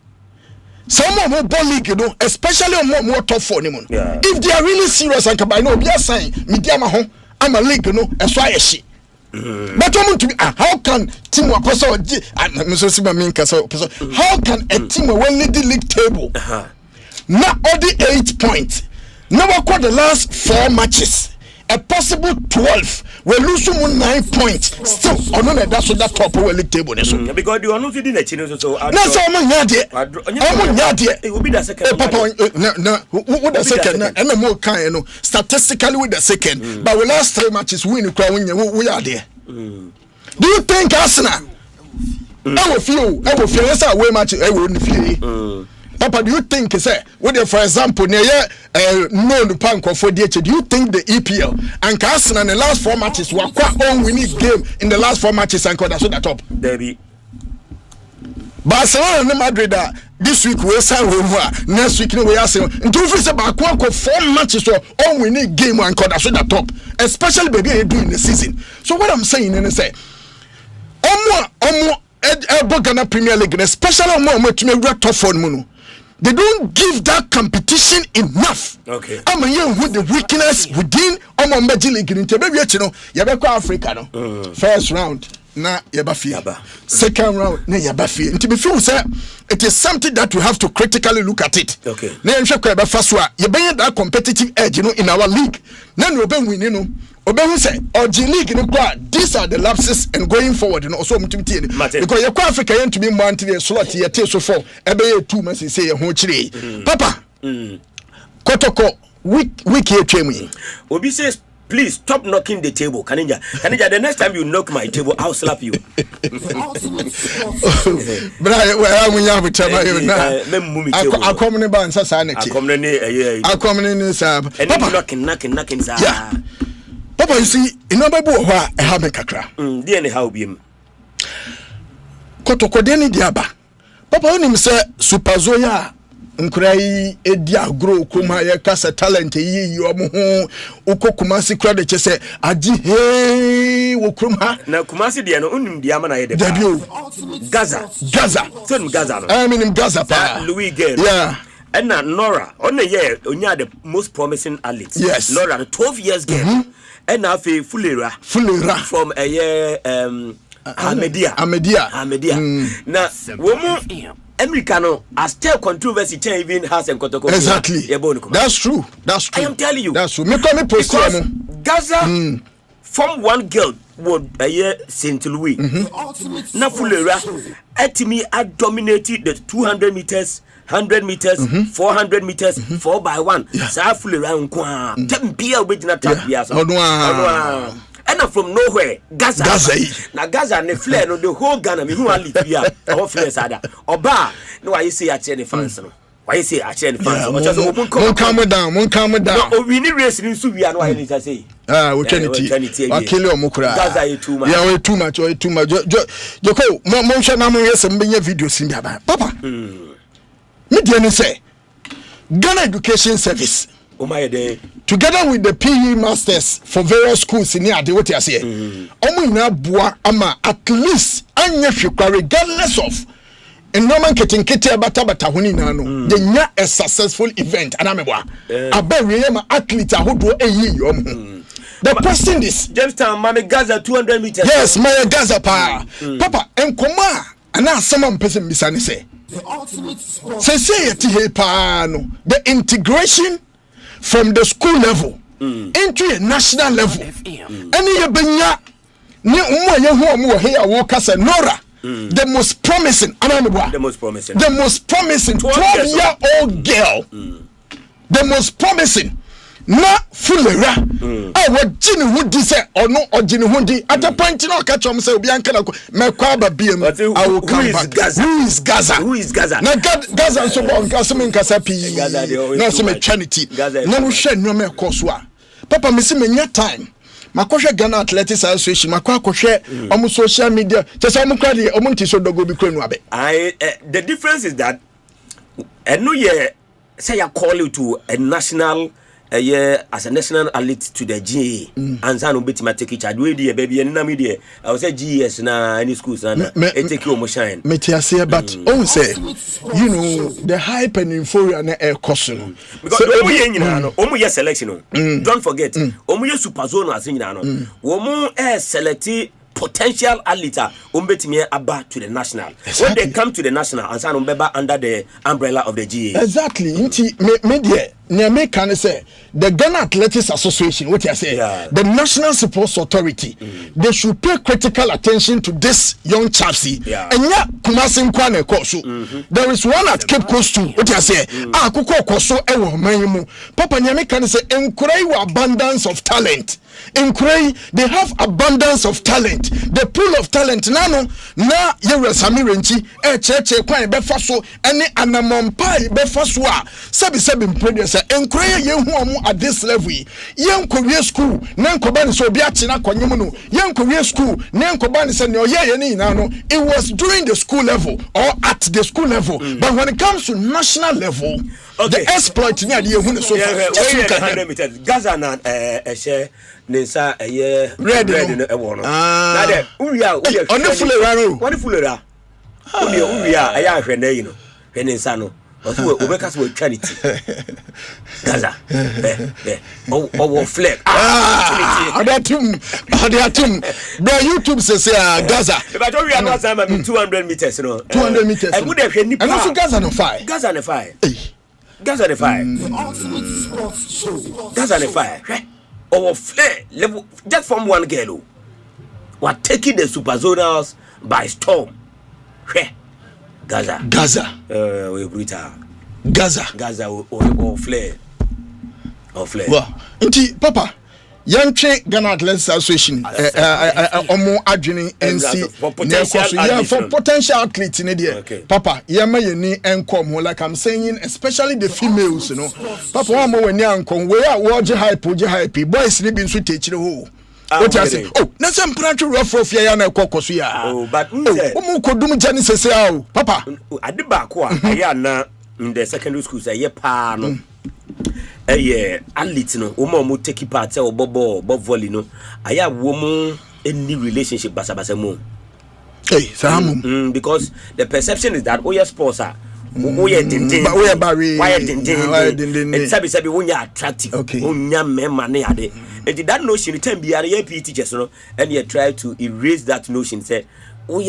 G: some of more league you know especially more top 4 anymore if they are really serious and by no be a sign media ma ho am a league you know and so I she but to be how can team wa person how can a team win the league table not all the 8 points now what the last 4 matches a possible 12 we lose 9 points still on that top of league table
K: because you are not doing the so
G: no so
K: it will be the second
G: papa no with the second and more kind statistically with the second but we last 3 matches we are there do you think Arsenal I will feel say away match I will feel papa do you think say what for example near no panko for DH do you think the EPL and Arsenal in the last 4 matches were quite on winning game in the last 4 matches and that's the top
K: Debbie
G: Barcelona and Madrid this week we say next week we are saying don't feel say back 4 matches on winning game and that's the top especially baby during the season so what I'm saying is say Ghana Premier League especially more to top 4 mono they don't give that competition enough.
K: Okay.
G: I'm here with the weakness within Major League in Africa no. First round. na yabafie. Second round na yabafie. Nti me feel say it is something that we have to critically look at it.
K: Okay.
G: Na nhwe kwa yaba so a yebenya that competitive edge in our league. Na no be win no. Obehu say Oji league no kwa these are the lapses and going forward no so mutimtie ni. Because ye kwa Africa yen to be man to the slot ye take so for ebe 2 months say ye ho kire. Papa. Kotoko week here twemu.
K: Obi says please stop knocking the table. Kanija, the next time you knock my table, I'll slap you.
G: Bra, where am we now? I come in ban sasa
K: I come
G: in sab.
K: Knocking sir.
G: Yeah. Papa, you see, in no Bible wa e ha me kakra.
K: Dey how be him.
G: Kotoko dey ni diaba. Papa onim say superzoya nkrai edia grow kuma ye kasa talent yi omo ho ukokumasi kra de chese agi he wo kruma
K: na kumasi de no unim dia ma na ye de Gaza so Gaza no
G: I mean Gaza pa
K: Louis Gale
G: yeah
K: and na Nora on the onya the most promising athlete.
G: Yes.
K: Nora the 12 years girl and na fe Fulera from a year Amedia na womu Americano as tell controversy chain even has and Kotoko.
G: Exactly. That's true. I
K: am telling you.
G: That's true. Because
K: Gaza from one girl would a year St. Louis. Na Fulera etimi had dominated the 200 meters, 100 meters, 400 meters, 4x1. Sa Fulera nkwa. Tempia original tapia. And from nowhere, Gaza. Now Gaza and the flare no the whole Ghana me who are live here. All flare sada. Oba no why you say at any fans no. Why you say at any fans? Won
G: calm down.
K: No we need race in Subia no I need to say.
G: We Trinity. I kill you mukura.
K: Gaza you too much.
G: Yeah, we too much. Joko mo sha na mo yesem benye video sin bia ba. Papa. Me dey say Ghana Education Service together with the PE masters for various schools in here, what you say? Ama at least anya hwekwa regardless of normal ketinkete bata huni nano. Yenya a successful event anamebwa. Abe ma athlete ahodo eyi yom. The person is
K: just Mama Gaza 200 meters.
G: Yes, my Gaza pa. Papa enkoma ana some person misane say. The integration from the school level into a national level. Any yebenya ni umwa yehu omu here wokasa Nora. The most promising 12-year-old girl. The most promising. Na Fulera wajini hudi se ono ojini hudi at a point no catch am say obi anka na mekwa ba biem I will come back. Who is Gaza na Gaza so bon kasa men kasa pi na so me Trinity na no hwe no me koso a papa me se menya time makohwe Ghana Athletics Association makohwe omo social media just omo kwade omo ntiso dogo bi kwanu abe
K: the difference is that no ye say you call you to a national as a national athlete to the GA and san obeti ma take charge we dey baby na me dey I will say GS na any schools na e take you shine
G: me tia say but say you know the hype and euphoria na e cost no
K: because omo ye nyina no omo ye selection no don't forget omo ye super zone as nyina no omo select potential athlete umbetimi aba to the national. When they come to the national and san umbeba under the umbrella of the GA.
G: Exactly. Inti media me can say the Ghana Athletics Association, what you say, the National Sports Authority, they should pay critical attention to this young chapsy. And yeah, Kumasin Kwane Kosu. There is one at Cape Coast too. What you say? Kuko Koso ewo mayimu. Papa Nyame can say encourage abundance of talent. Encourage, they have abundance of talent. The pool of talent nano na yere samirenchi cheche kwan be faso ene anamompai be faso a sebi mpredesa encourage ye hu omo at this level yen kowie school na nkoba ne so obi achi na kwanyem no yen kowie school na nkoba ne se ne oyeye ne ina no it was during the school level or at the school level but when it comes to national level the exploit ni ade ye hu ne so
K: 100 meters Gaza na share Nisa red no e wo no na de uria
G: on Fulera
K: aya hwe na yi no hwe Nisa no Also Obeka's with charity. Gaza. Oh flag.
G: Other team. Bro, YouTube says Gaza.
K: If I told you I'm not 200 meters,
G: 200 meters.
K: And would have any.
G: And also Gaza on fire.
K: Gaza on fire. Gaza on fire. Gaza on fire. Our flare level just from one girl. We're taking the super zonals by storm. Gaza. We brutal. Gaza or flare.
G: Well, inti Papa. Yantwe Ghana Athletics Association omo adwene NC for potential athletes in there. Papa, yema yeni enkom like I'm saying, especially the females, you know. Papa one more when yankom we are watch hype boys ni bin so teach the whole. What you say? Oh, na some practical rough ya na kokoso ya.
K: Oh, but
G: omo kodum jani sese ah. Papa,
K: adiba ko aya na in the secondary school say pa no. Athlete no woman take part or bobo volley no aya woman any relationship basa mo because the perception is that sports are dindin and sabi when you attractive onya mema na ade and that notion time be area PE teachers no and you try to erase that notion say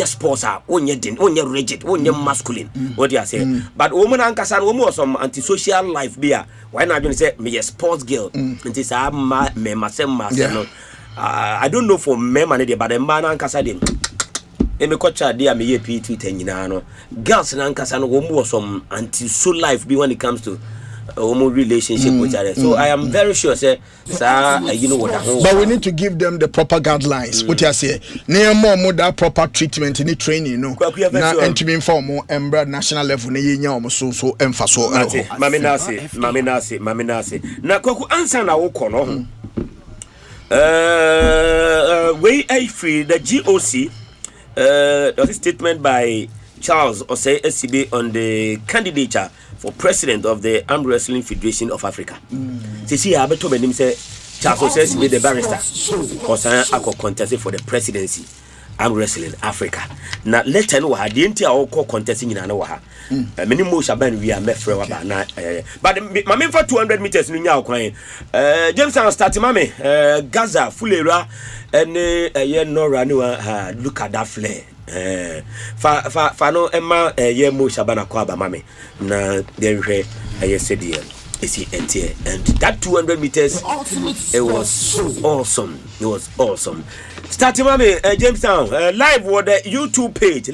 K: sports are rigid, masculine. What you are saying? But woman and Kassan, woman some antisocial life beer. Why not? You say me a sports girl. And this I don't know for men man but a man and Kassadin. Me kocha dia me ye PE 10 no. Girls and Kassan woman some antisocial life be when it comes to relationship with other. So I am very sure say you know what but
G: we need to give them the proper guidelines. What you say near more that proper treatment in the training, you know. Now and to be informed more national level na yenya so emphasis
K: mami nasi na kwaku answer na wo kono we free the GOC the statement by Charles Osei SCB on the candidature for president of the Arm Wrestling Federation of Africa. See, I beto benim say Charles Osei SCB the barrister concern ako contest for the presidency Arm Wrestling Africa. Na later no ha the ntia o contest nyina no ha. Many mo shaban we are mefre wa ba na but mame for 200 meters no nya kwan. Jameson start mame Gaza Fulera ene Nora no look at that flare. Fa no Emma ye mo shabana kwaba mame na there said and that 200 meters it was awesome. Starting mame Jamestown live on the YouTube page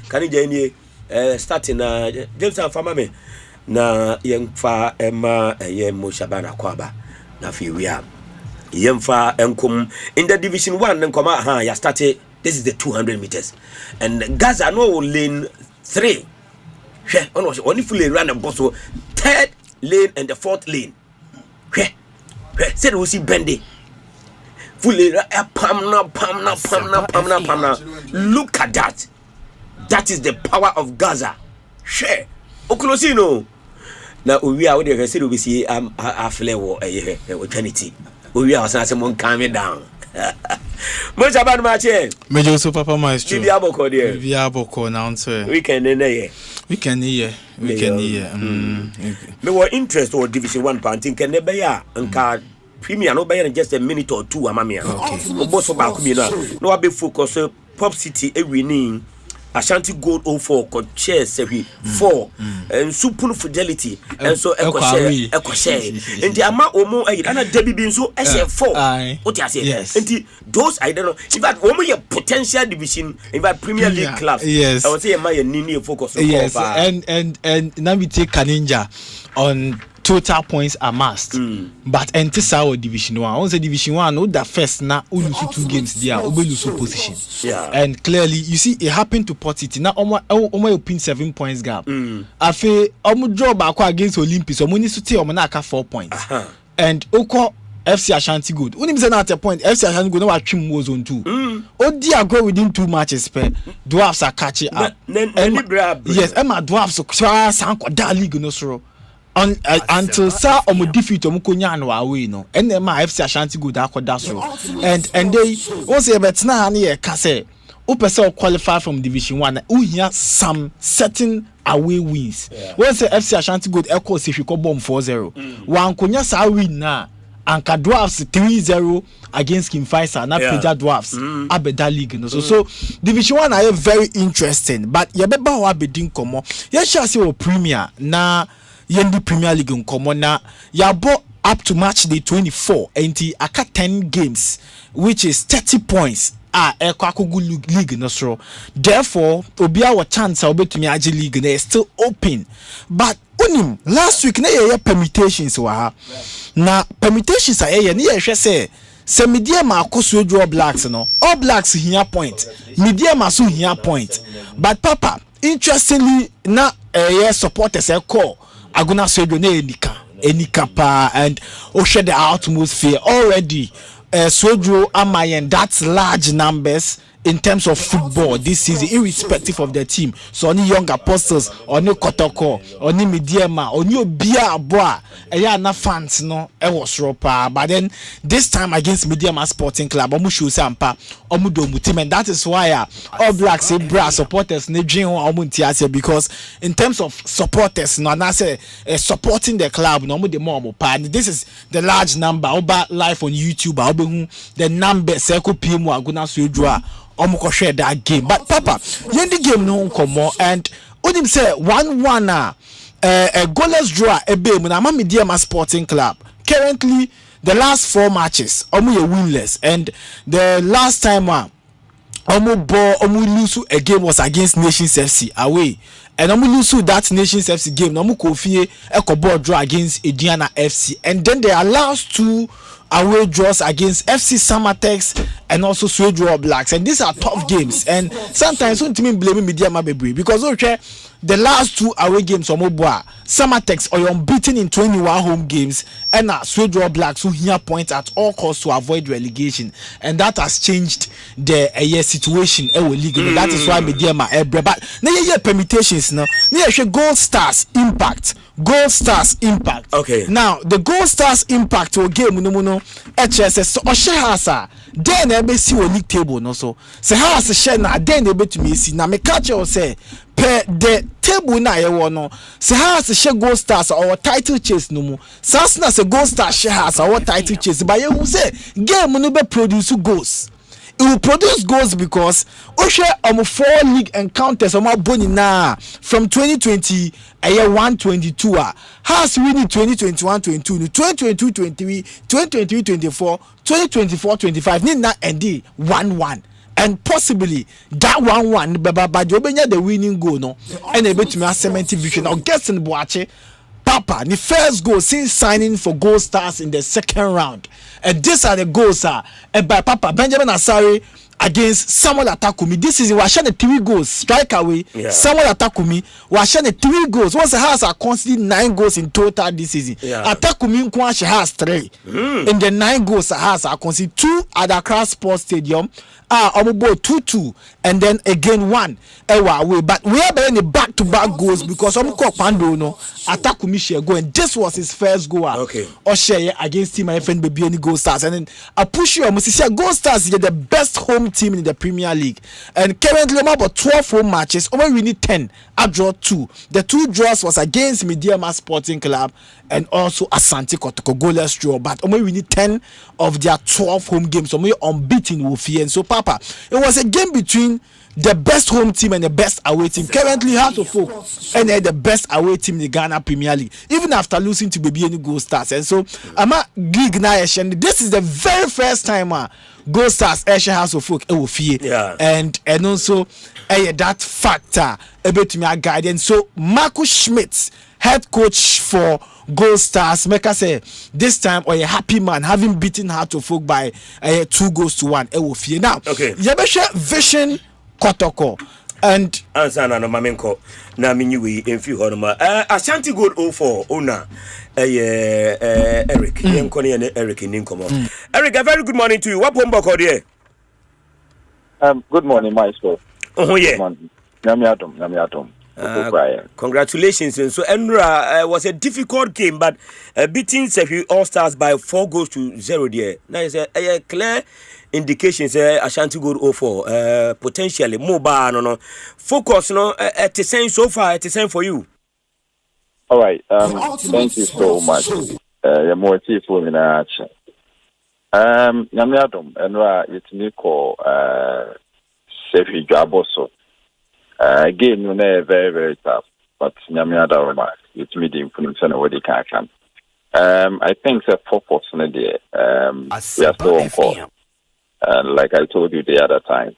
K: can you starting Jamestown fa mame na yen fa Emma ye mo shabana kwaba na fi we are yemfa enkum in the division 1 nkoma ya started. This is the 200 meters and Gaza no lane 3 only fully run and boss third lane and the fourth lane said we see bendy fully pamna. Look at that is the power of Gaza okulosino now we are there said we see aflewo eternity we are saying calm down. Much about my chair.
L: Major Super Papa Myxtro.
K: Viaboko there.
L: Viaboko now answer.
K: We can hear. Me were interest or Division 1 panting can never ya and card premier no buy just a minute or two amamia. Okay. Boss of Bakumina. No be focus Pop City a winning. Ashanti Gold 04 could share 4 and super fidelity and so echo share and the amount omo and Debbie being so SF4 what you say yes and those I don't know in fact only a potential division in fact Premier League clubs
L: yes
K: I would say my nini focus
L: yes and now we take Kaninja on total points amassed but enter our Division 1 on the Division 1 no that first now only 2 games there we lose position and clearly you see it happened to Port City now almost pin 7 points gap afi omo draw back against Olympics omo ni suti omo na aka 4 points and oko FC Ashanti Gold only say na at a point FC Ashanti Gold na watchim was on 2 odi go within 2 matches per dwarfs are catching up yes Emma dwarfs so sanko da league no soro until sa omo defeat omo konya no away no and ma FC Ashanti Gold akoda so and they won say betina na ye ka say o person qualify from Division 1 who here some certain away wins. When say FC Ashanti Gold echo say Shiko bomb 4-0. One konya sa win na Anka Dwarfs 3-0 against Kim Faisal na Peja Dwarfs abeda league no. So Division 1 are very interesting, but yebeba ho abedin komo. Ye sure say o Premier na yendi Premier League nkomo na yabo up to match day 24 and aka 10 games which is 30 points ekwakogu league no so. Therefore obia wa chance obetumi age league na is still open, but unim last week na ye permutations wa ha na permutations na ye hwe se media ma akoso All Blacks no All Blacks here point media ma so here point, but papa interestingly na supporters call aguna so do na enika pa and share the atmosphere already. Swedro Amayen, that's large numbers in terms of football this season, irrespective of the team. So any young apostles, or no Kotoko, or ni Mediama, or new Bia Boa, na fans no, was ropa. But then this time against Mediama Sporting Club, Omushu Sampa, Omudo Mutim, and that is why All Blacks bra supporters Nejin Omuntiase, because in terms of supporters, no, I say supporting the club, no more the more. And this is the large number. Oba live on YouTube, the number Seko Pimu Aguna Swedro. Share that game, but papa yendi game no komo and onim say 1-1 a goalless draw ebe mu na Media Sporting Club. Currently the last 4 matches omu ye winless, and the last time omu lose a game was against Nations FC away, and omu lose that Nations FC game no mu kofie ekoball draw against Ediana FC, and then they allows 2 away draws against FC Samatex and also Swedro All Blacks, and these are tough games. And sometimes when team blame Media Mabebri because the last 2 away games on Moboa Samatex are unbeaten in 21 home games, and Swedro All Blacks who here point at all costs to avoid relegation, and that has changed the situation in league. That is why Media Mabebri, but now permutations now Gold Stars impact. Okay. Now the Gold Stars impact will game no HSS Oshehasa then e be see o league table no so se house share na then e betumi see na me catch you say per the table na ye wo no se house share Gold Stars or title chase no mu sas na se Gold Stars share house or title chase, but you say game no be produce goals. It will produce goals because Osha 4 league encounters boni na from 2020 122 has winning 2021-22 2022-23 2023-24 2024-25 need na end 1-1, and possibly that 1-1 but you benya the winning goal no and a bit to 70 vision or guessing Boache Papa, the first goal since signing for Gold Stars in the second round. And these are the goals and by Papa Benjamin Asari against Samuel Atakumi. This is was sharing 3 goals strike away. Samuel Atakumi was sharing 3 goals. Once the house are constantly 9 goals in total this season. Atakumi Nkwashi has 3. In the 9 goals has are constantly 2 at the Accra Sports Stadium. Omobo 2-2 and then again 1 away, but we are in the back-to-back goals because Omko Pando no Atakumi share go, and this was his first goal. Okay. Or share against Team FN Baby any Gold Stars, and then I push you Musisia Gold Stars is the best home team in the Premier League, and currently about 12 home matches, over we need 10. I draw 2. The 2 draws was against Media Sporting Club and also Asante Kotoko goalless draw, but we need 10 of their 12 home games. So we unbeaten with and so Papa, it was a game between the best home team and the best away team. Currently Heart of Folk and the best away team in the Ghana Premier League, even after losing to Baby any Gold Stars. And so I'm a gig Nash, and this is the very first time Gold Stars House of Folk and also that factor a bit to me a guidance. So Marcus Schmidt, head coach for Gold Stars, make us say this time or a happy man having beaten Heart of Folk by 2-1. Now, okay, Yabesha Vision Kotoko and
K: Ansana no Mamenko na minyi in few honoma Ashanti Gold 04 owner Eric Yenkoni and Eric in Ninkomo. Eric, a very good morning to you. What bomba called here?
H: Good morning, Myxtro.
K: Oh yeah.
H: Namiatum.
K: Congratulations. And so Enra was a difficult game, but beating Sefi All Stars by 4-0 there. Now it's a clear indication say Ashanti Gold 04 potentially mobile no focus no at the same so far at the same for you.
H: All right, thank you so much. You're more tearful in action. Nyamiadom Enra yetimi ko Sefi Jaboso. Again, you know, very, very tough. But Nyamiadom yetimi di influence na wadi can come. I think the focus na there. We are so on course. Like I told you the other time,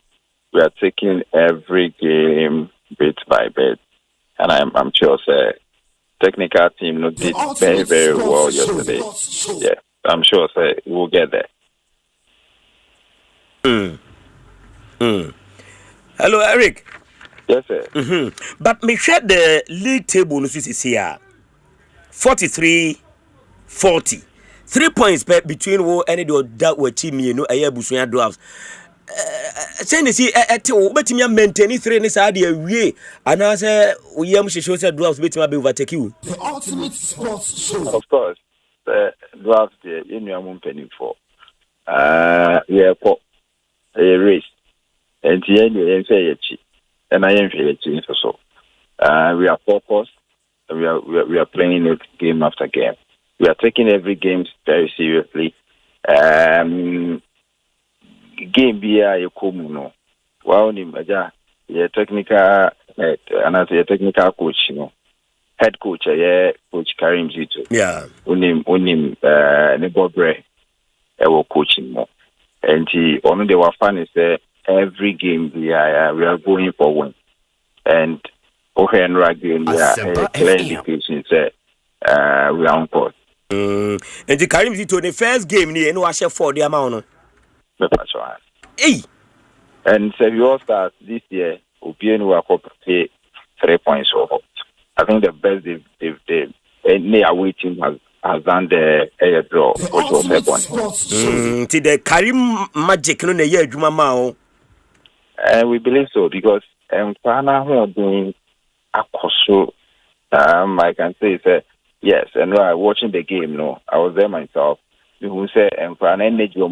H: we are taking every game bit by bit, and I'm sure say technical team did very, very well yesterday. Yeah, I'm sure say we'll get there.
K: Hello, Eric.
H: Yes, sir.
K: But me share the league table. No, is here 43-40. 3 points between wo any that were team you know aye busuya drafts. Say ni see betimi maintain 3 ni sa de awie ana say oyam hwehwe say drafts betimi be overtake you.
C: The ultimate sports show.
H: Of course, the drafts the enu penny for. Yeah, for a race. And the end you say and I am feeling so. We are focused. We are playing it game after game. We are taking every game very seriously. Game bia yekomuno. Wow ni maja ye technical head and as a technical coach, you know. Head coach coach Karim Zito.
K: Yeah.
H: Unim Nebobre ewo coaching mo. And he only they were fun is every game we are going for win. And and rugby we are clear indication say we are on course.
K: And the Karim Zito the first game ni eno ahye for the amount no. Hey.
H: And so you all start this year Obienu will pay 3 points over. I think the best they any away team has done the air draw which was 3 points.
K: To the Karim magic no na year adwuma ma o.
H: And we believe so because Ghana who are doing akoso I can say yes, and while watching the game, no, I was there myself. You say and energy was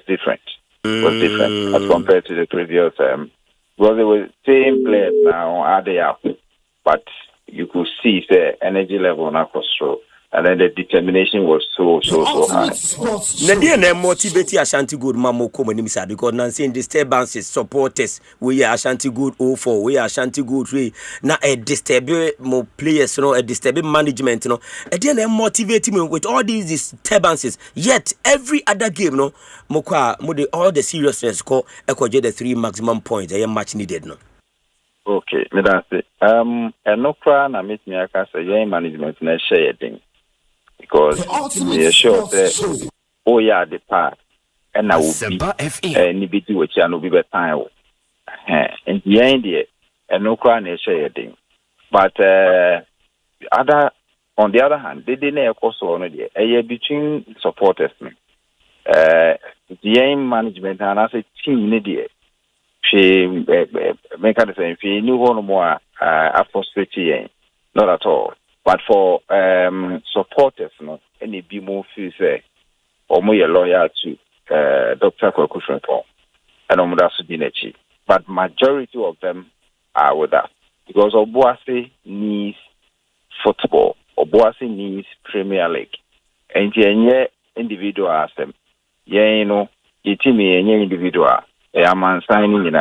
H: different. Was different as compared to the previous because they were same players now are they up. But you could see the energy level on Akostro. And then the determination was so high.
K: Nadia na motivate Ashanti Good Mamo Komonimisa because Nancy disturbances supporters we are Ashanti Good 04 we are Ashanti Good 3 na a disturb more players you know a disturbing management you know and then motivate me with all these disturbances yet every other game no mokwa mode all the seriousness call ekoje the 3 maximum points a match needed no.
H: Okay, me that's it. And no cry na meet me aka say your management na share thing. Because they are sure that the part and I will be any bit which I know be time and the end and no crown is sharing. But on the other hand, they didn't also on a year between supporters. The aim management and as a team media, she make her the same. She knew one more frustrating, not at all. But for supporters, no, any be more feel say, or more loyal to Dr. Kwaku and Omudasu Dinechi. But majority of them are with us because Obuasi needs football. Obuasi needs Premier League, and the individual as them. You know, individual. I'm signing in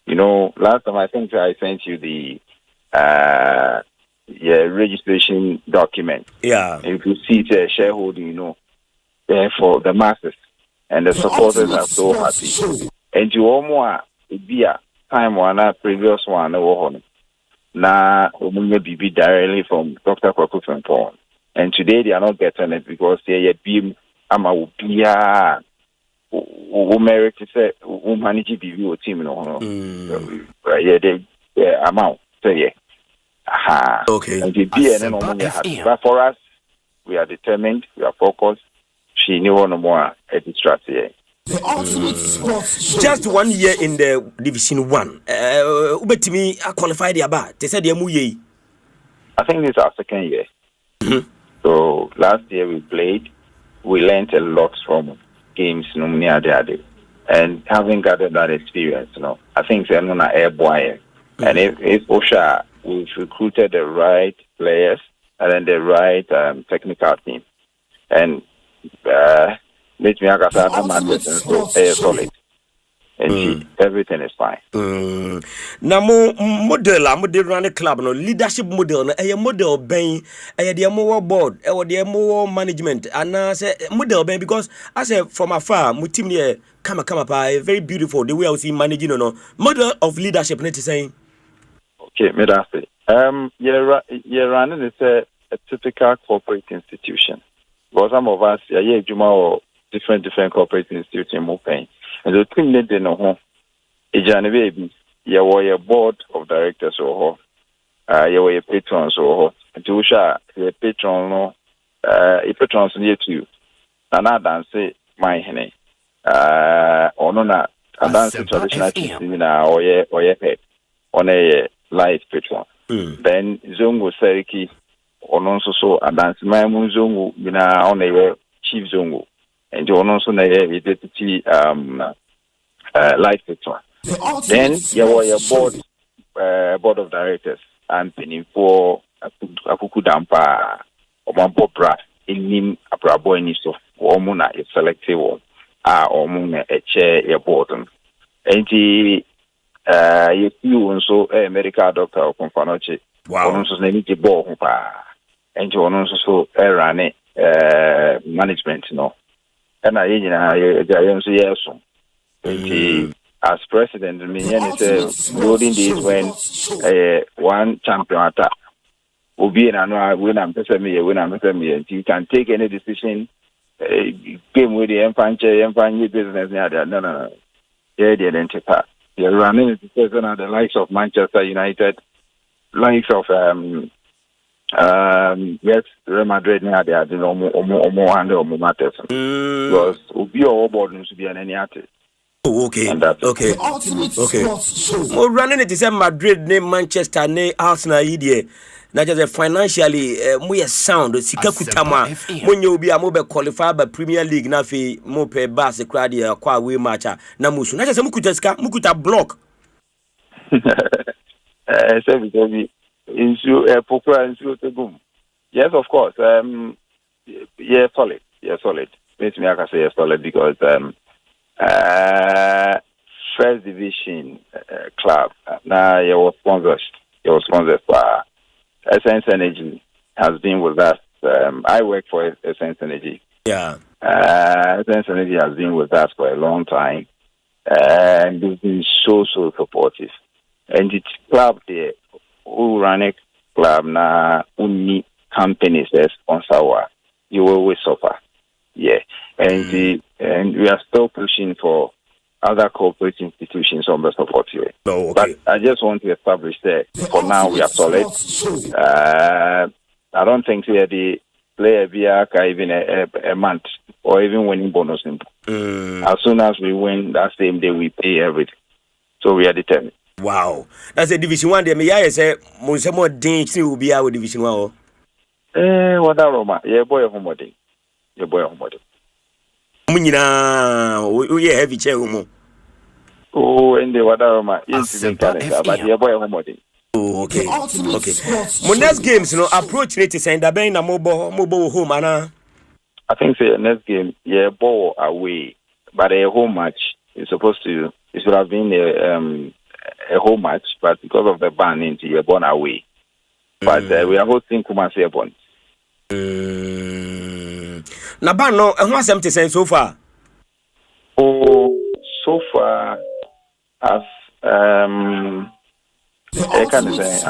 H: you know, last time I think I sent you the registration document.
K: Yeah.
H: If you see the shareholding, you know, for the masses and the supporters are so happy. And you almost be a time one previous one now be directly from Dr. Kwaku. And today they are not getting it because they beam Amawubia who merit to say who manage BVO team no. The amount. So yeah.
K: Okay.
H: And but for us, we are determined, we are focused. She knew no more a distract here.
C: The ultimate sports show.
K: Just 1 year in the Division 1. Ubetimi qualified the aba. They said they muye.
H: I think this is our second year. So last year we played. We learned a lot from games and having gathered that experience, I think they're not air boy. And if Osha, we've recruited the right players and then the right technical team. And let me ask solid. And everything is fine.
K: Now, model run a club, no leadership model, a model being a more board, or the more management, and I say model being because I said from afar, Mutim here, come up, very beautiful. The way I see managing, model of leadership. Let's say,
H: okay, Medasi. You're running is a typical corporate institution. But some of us, or different corporate institutions, more paying. And the thing that they know, baby, you were a board of directors or you were a patrons or Tusha, a patron, a patrons near to you. And I dance my henny, or no, I dance traditional or your head on a live patron. Then Zongo Seriki, or non so, I dance my moon Zongo, on a chief Zongo. And you also know a deputy life picture. Then you were your board of directors and penny for Akuku Dampa or Mambobra in Nim Abrabo in so Omuna is selective or Omuna a chair your board. And you also a medical doctor of Confanoche. Wow, also name the board and you also run management, And I yes. As president, loading this when one champion attack will be an win and you can take any decision. Game with the empire business. No. Yeah, they didn't take part. You're running into the likes of Manchester United, likes of yes, Real Madrid now they are more matters because we are all board to be an any artist.
K: Okay. More running it is Madrid, name Manchester, name Arsenal, idea. Not just financially, more sound. Sikakutama when you be a mobile qualified by Premier League, Nafi, Mope, Bass, Cradia, Kwawe matcha, Namusu. Not just a Mukuta block.
H: Yes, of course. Yeah, solid. Makes me I can say solid because first division club now you was sponsored by Essence Energy has been with us. I work for Essence Energy.
K: Yeah.
H: Essence Energy has been with us for a long time and they've been so supportive. And it's club there who run a club now only companies that sponsor you always suffer. Yeah. And we are still pushing for other corporate institutions on the support here.
K: Oh,
H: But
K: okay.
H: I just want to establish that for now we are solid. I don't think the player via even a month or even winning bonus. As soon as we win that same day we pay everything. So we are determined.
K: Wow. That's a Division 1 there. May I say more dance will be our Division 1?
H: What that Roma? Yeah, boy of homody.
K: We heavy chair.
H: Oh, and the what Roma is but yeah, boy of homody.
K: Oh, okay. My next games, approach rate is saying that being a mobile home, Anna.
H: I think the next game, yeah, ball away, but a home match is supposed to. It should have been a home match, but because of the ban into you're born away. But we are hosting Kumasi Airborne.
K: Nabano, and what's empty saying so far?
H: Oh, so far, as I can say,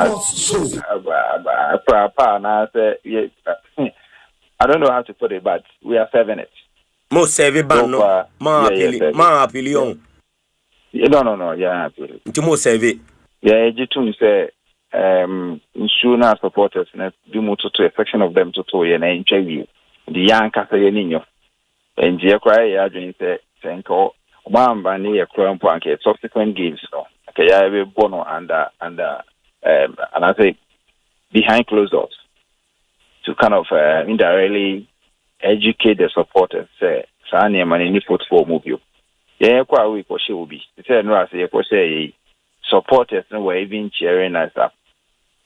H: I don't know how to put it, but we are serving it.
K: Most serving ban, ma appeal.
H: No, yeah,
K: to more service.
H: Yeah, you say, insurance supporters, and do more to a section of them to toy and interview the young Casayanino. And Jacquay, I say,
M: Senko, Mamba near Chrome Punk, subsequent games, no. Okay, I will bono under, and I think behind closed doors to kind of indirectly educate the supporters. Say, Sanya Manini football mobile. Yeah, quite a week or she will be. It's a supporters no were even cheering us up.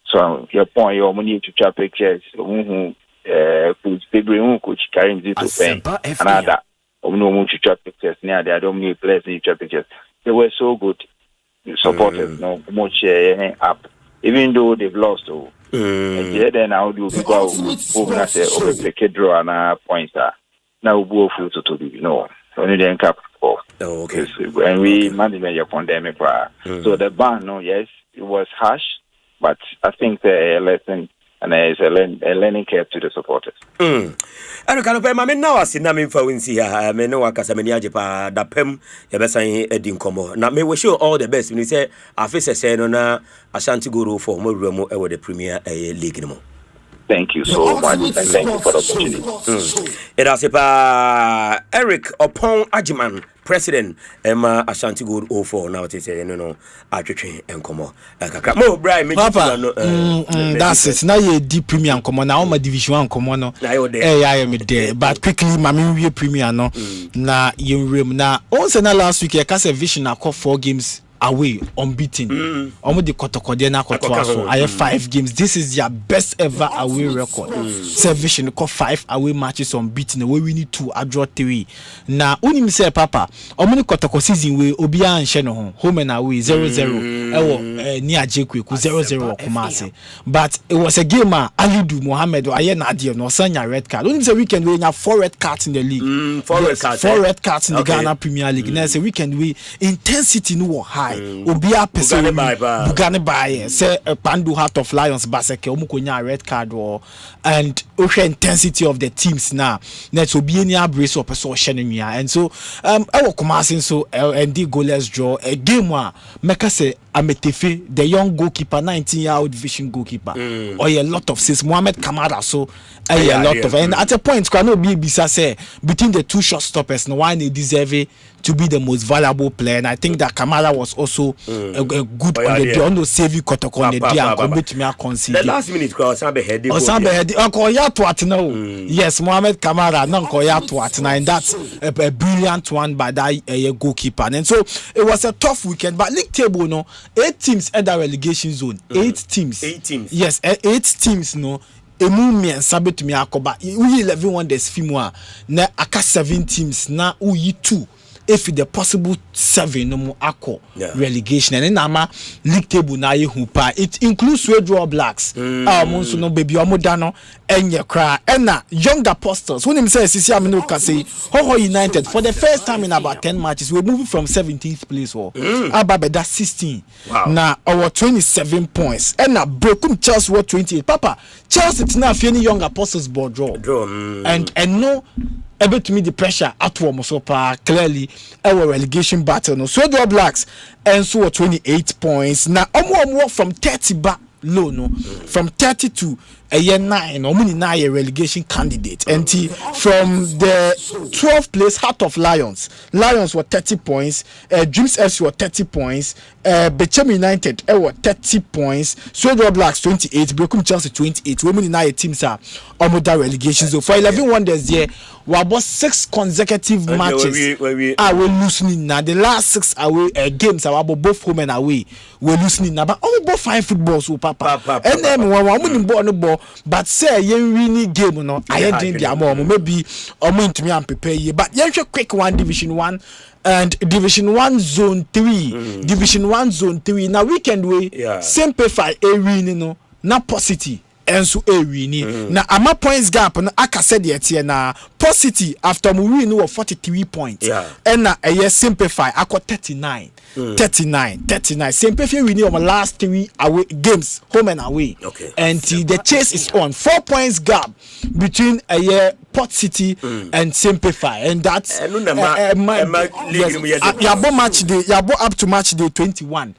M: So your point, your money to try pictures, coach February, coach carrying this to pay another. No to try pictures near the don't need players to try pictures. They were so good. Supporters no much up, even though they've lost. And then I do people who say the draw and points are now go through to be only the cap.
K: Okay.
M: When we managed your pandemic, so the ban, yes, it was harsh, but I think the lesson and it's a learning curve to the supporters.
K: I don't know, my now I see Namin for Winsia. I may know what Casamania, the Pem, Yabasan, Edin Como. Now, may wish you all the best when you say, I face a say, no, Ashanti Guru for more room over the Premier League.
M: Thank you so much, and thank you for the opportunity.
K: It has a Eric upon Ajiman, President Emma Ashanti Good 04. Now it is Atri and Como. Mo Brian,
L: Papa, that's it. Now you deep premium Como. Now my Division 1 Como. No, I am there. But quickly, Mammy Premier. No, na you room now. Also, last week I cast a vision. I caught 4 games away unbeaten. Almost the Kotokodena Kotwaso. I have 5 games. This is their best ever away record. Vision caught 5 away matches unbeaten. Away we need 2, I draw 3. Now, only say Papa. Omuni Kotoko season we Obia and Sheno home and away 0-0. Near Jekwe 0-0 Kumasi. But it was a game. Alidu Mohammed or Ayen Adia no Sanya red card. Only the weekend we have 4 red cards in the league. 4 red cards in the Ghana Premier League. Next weekend we intensity no high. Obia person Bugane by say Pandu Heart of Lions Baseke Omukonya red card or and intensity of the teams now. Next Obiania brace up so Shenemia and so I will come so and the goalless draw a game where Meka say Ametefe the young goalkeeper 19-year-old vision goalkeeper or a lot of says Mohamed Kamara so a lot of and at a point Kwano Bisa say between the 2 shot stoppers no one they deserve to be the most valuable player and I think that Kamara was also a good on the day on the save Kotoko on the day and commit me a concede.
K: The last minute Osambe head
L: yes Mohamed Kamara non Koya and that's a brilliant one by that goalkeeper and so it was a tough weekend but league table no 8 teams at the relegation zone 8 teams yes 8 teams no emu me sabet me akoba we 11 wonders fimwa na aka 7 teams na uyi 2 if the possible 7 no mo akọ relegation and na league table na ye hupa it includes Draw Blacks monso no baby omoda no enye kra na Young Apostles when him say sisi amino ka say Hoho United for the first time in about 10 matches we moving from 17th place or ababeda 16 na our 27 points and na broken Chelsea were 28 Papa Chelsea tina fi any Young Apostles board draw and no able to meet the pressure at home so clearly our relegation battle no so Draw Blacks and so 28 points now more from 30 back low no from 30 to a year 9 or many 9 relegation candidate and from the 12th place Heart of Lions were 30 points Dreams FC were 30 points Bechem United were 30 points Draw Blacks 28 Broken Chelsea 28 women in 9 teams are almost that relegation so for 11 wonders there we about 6 consecutive matches we losing now the last 6 away games are about both home and away we're losing now but only both 5 footballs so Papa and then one ball but say yen winning game no I didn't be more maybe to me and prepare you but yen quick one Division 1 and Division 1 Zone 3 Division 1 Zone 3 now weekend we simplify a winning no na positive and so a winning now ama points gap na aka said yet na positive after we win no 43 points and na a simplify I got 39 simplify we need our last 3 away games home and away and the chase is on 4 points gap between a Port City and Simplify, and that's yabo match day, yabo up to match day 21.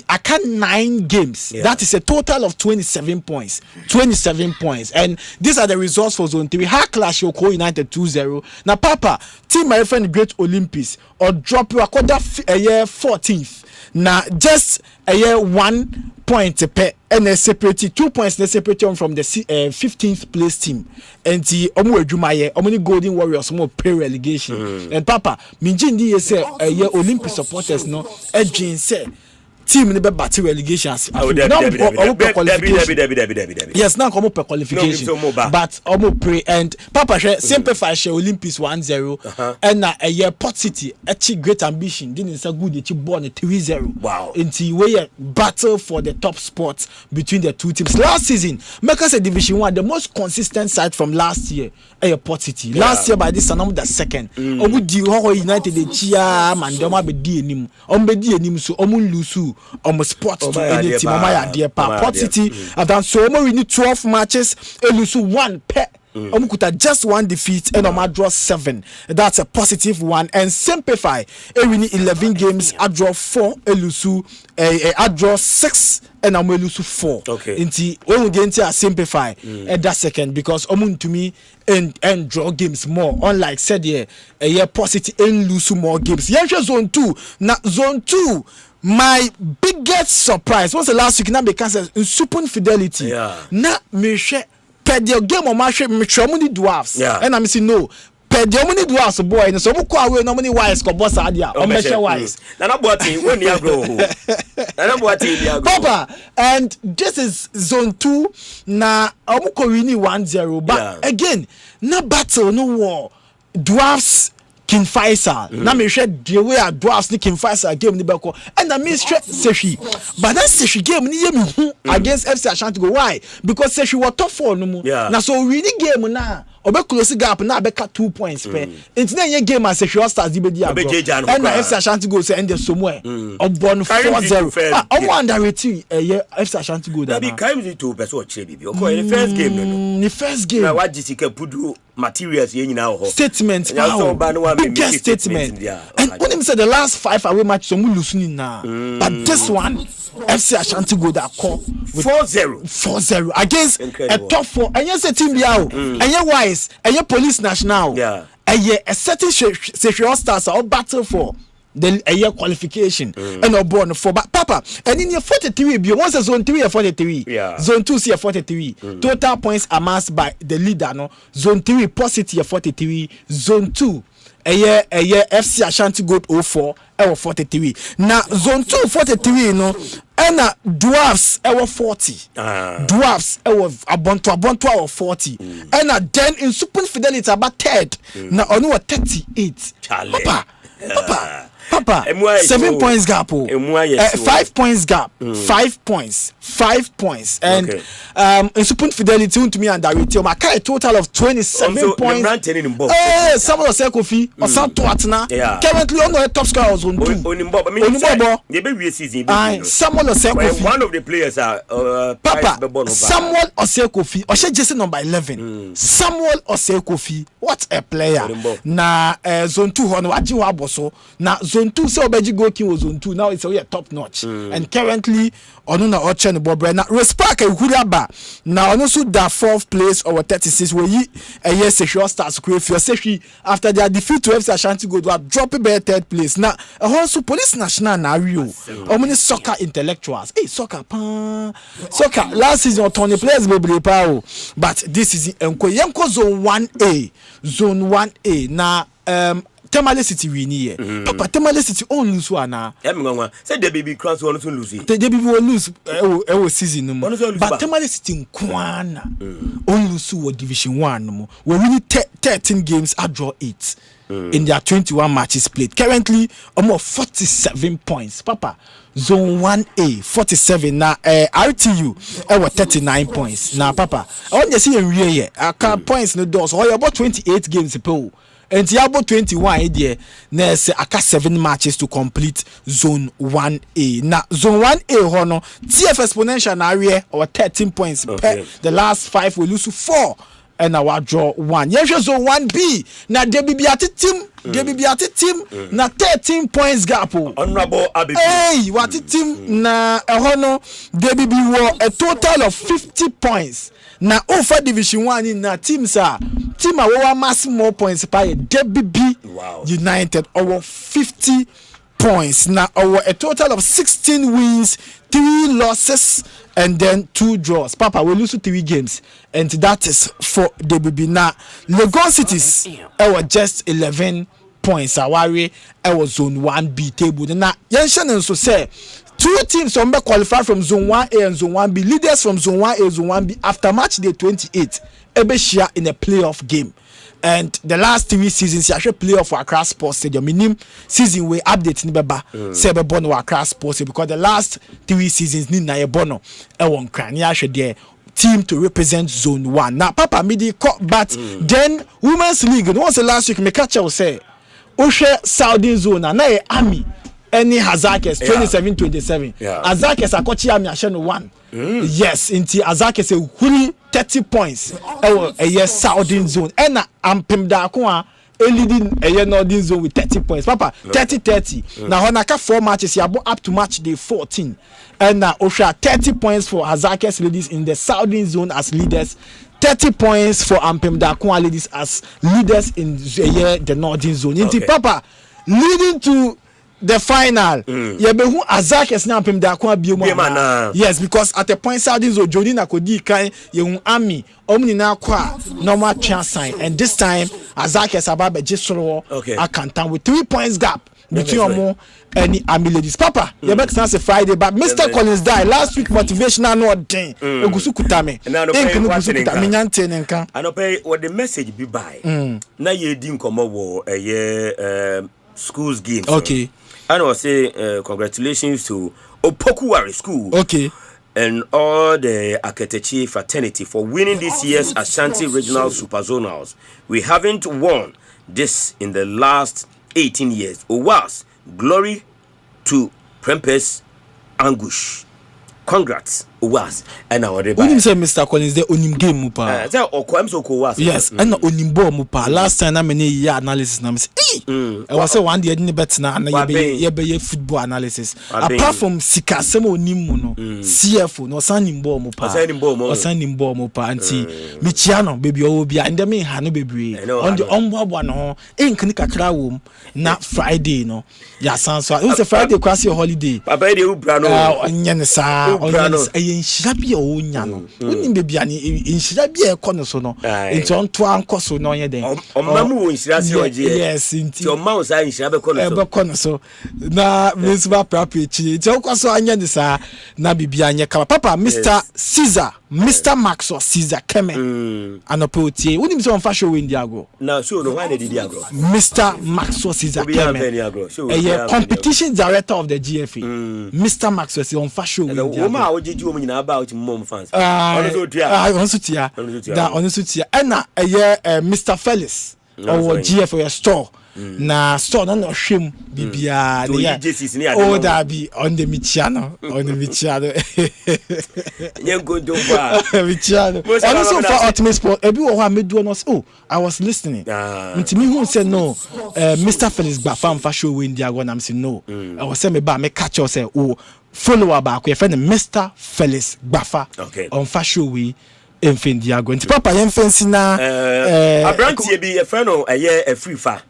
L: I can 9 games. That is a total of 27 points. 27 points, and these are the results for Zone 3. High Clash Yoko United 2-0. Now, Papa, team my friend Great Olympics or drop you a quarter a year 14th. Now, just a year 1 point per and a separate 2 points they separate from the 15th place team. And the Omni Golden Warriors more pay relegation. And Papa, Minjindi say a year Olympic supporters no Edgin say team in the battle relegations. Yes, now come up per qualification. But almost pray and Papa Simplify share Olympics 1-0 and a year Port City achieve great ambition. Didn't say good that you born a 3-0. Wow. Into way battle for the top spots between the two teams. Last season, make us a Division 1, the most consistent side from last year. A Port City. Last year by this time the second. Omu di United the chia man doma be di enim. Ombe di enim so omu lusu. Sport to any team. Dear Port City have done so we need 12 matches. Lose 1 per. Just 1 defeat and draw 7. That's a positive one. And Simplify. We need 11 games. I draw 4. I draw 6. And I'm lose 4. Okay. Inti when we get into Simplify at that second because to me and draw games more. Unlike said a year positive and lose more games. Zone 2. Now Zone 2. My biggest surprise was the last week now because in super fidelity. Na me share per the game of my share me many dwarfs. And I'm saying no. Per the many dwarfs boy and so we call away no many wise ko boss adia. O me share wise. Na no boati when you grow. Na no boati you grow. Papa, and this is Zone 2 na omuko wini 1-0 but again na battle no war dwarfs King Faisal. Na me share the way a dwarfs ni King Faisal game ni beko. And I me straight Seshi. But that Seshi game ni yemi against FC Ashanti go. Why? Because Seshi was top 4 no more. Na so really game na obe close gap na beka 2 points per. It's na game as Seshi Stars di be dia. And na FC Ashanti go say end somewhere. Obon 4-0. I wonder wetin FC Ashanti go da.
K: Be kind to person che bibi. Okay, the first game no.
L: The first game.
K: Na wa jisike pudu materials ye nyina ho.
L: Statement. Biggest statement. And when him said the last 5 away match so lose na. But this one FC Ashanti go that call 4-0 against a top 4. And yes a team biao. And ye wise, and ye police national. Yeah. And ye a certain Seychelles Stars are battle for the a year qualification and not born for but Papa and in your 43 be once Zone 3 or 43 Zone 2 see 43 total points amassed by the leader no Zone 3 positive 43 Zone 2 a year FC Ashanti Gold 04 or 43 now Zone 2 43 no and dwarfs 40 dwarfs abonto or 40 and then in super fidelity about third now on 38 Papa, 7 points gap. 5 points gap. 5 points. And in super fidelity to me and Darity, I carry a total of 27 points. Samuel Osekofi or Santo Atna. Currently on the top scorer was on 2. Samuel Osekofi.
K: One of the players are
L: Papa. Samuel Osekofi. Oshe Jesse number 11. Samuel Osekofi. What a player. Na Zone 2 hono aji wa boso. Na Zone 2 so Obeji Goki was Zone 2. Now it's a top notch. And currently Onuna Ochen Bobre. Na Respect Huraba. Now ono so da 4th place or 36 where ye a year Seychelles Stars create for Seshi after their defeat to FC Ashanti go to drop it by 3rd place. Now also police national na Rio. Omni soccer intellectuals. Hey soccer last season Tony players be pa but this season enko Zone 1A. Zone 1A na Tamale City win here. Papa Tamale City on lose one na.
K: Say the baby cross one to lose.
L: The baby will lose season no more. But Tamale City kwana on lose Division 1 no more. We win 13 games I draw 8 in their 21 matches played. Currently almost 47 points. Papa Zone 1A 47 na RTU 39 points. Now Papa I want to see in real here. Points no doors. Or about 28 games per. And the about 21 there, there's 7 matches to complete Zone 1A. Now, Zone 1A, TF Exponential area or 13 points per. The last 5 will lose to 4. and our draw 1. Yes, so 1B. Now they be at team. They be at team. Now 13 points gap.
K: Honorable Abi.
L: Hey, what it team na hono they be a total of 50 points. Now over Division 1 in na teams are team our maximum points by DBB United over 50 points. Now our a total of 16 wins, 3 losses, and then 2 draws. Papa, we lose 3 games, and that is for DBB. Now Legon Cities our just 11 points. Awari our zone 1B table. Now Yenshan and so say 2 teams from qualify from zone 1A and zone 1B. Leaders from zone 1A, zone 1B after match day 28 ebe share in a playoff game. And the last 3 seasons, you actually playoff for Accra Sports Stadium. Minim season we update ni beba sebe bono Accra Sports because the last 3 seasons ni na ye bono e won kran ya hwe there team to represent zone 1. Now Papa midi but then Women's League no was the last week me catch you say Oshe Saudi zone na ye Army any Hazakes 27-27. Hazakes akochi Army ahye no 1. Yes, inti Hazakes e huri 30 points. A year Southern zone. And Ampem Dakwa leading a year Northern zone with 30 points. Papa, 30-30. Now Honaka 4 matches, you up to match day 14. And now Osha 30 points for Hazakes ladies in the Southern zone as leaders. 30 points for Ampem Dakwa ladies as leaders in the Northern zone. Inti Papa leading to the final. Yebehu Azakes na Ampem Dakwa bioma. Yes, because at the point Saudi zo Joni na kodi kan yehun Army omni na kwa normal chance sign, and this time Azakes ababe jesoro akantan with 3 points gap between omo any Army ladies. Papa, you make sense Friday, but Mr. Collins died last week. Motivational no den. Ogusu kutame.
K: And pay what the message be by. Na ye din komo wo schools games.
L: Okay.
K: And I say congratulations to Opokuwari School.
L: Okay.
K: And all the Aketechi fraternity for winning this year's Ashanti Regional Super Zonals. We haven't won this in the last 18 years. Owas, glory to Prempes Anguish. Congrats, Owas. And our
L: when you say Mr. Collins, the onim game mupa. Yes, and onimbo mupa. Last time I made a analysis. I was one day didn't bet na ye football analysis. Apart from Sika Semo Nimuno, CFO, no sanimbo mupa. Sanimbo mupa. Anti Michiano, baby, obi, and the me hano baby. On the one no, in Kanika Krawum, not Friday, no. Yeah, sounds so. It was a Friday, class your holiday.
K: Papa, you brano,
L: Yansa, in Shirabi or Yano. Wouldn't be in Shirabi a corner so no. It's on to Uncle so no, yes.
K: Your mouse I
L: shall so na Miss Papichi. It's anya disa na bibianya kama Papa Mr. Caesar, Mr. Max or Caesar Keme. Anopotie. Wouldn't be on fashion win Diago.
K: Now, so no one did Diago.
L: Mr. Max or Caesar Keme. A competition director of the GFA. Mr. Max was on fashion win Diago.
K: What did you mean about mom fans?
L: Honestly, and Mr. Felix. Or GFA store. Na store no shame bibia oh that be on the Michiano Michiano also for Ultimate Sport everyone made do us. Oh, I was listening me who said no Mr. Felix Bafam for show win dia go am say no I was say me ba me catch us say oh follower back we friend Mr. Felix Bafa on fashion we enfin dia go nti papa yen fancy na
K: abrantie bi e friend no a free fa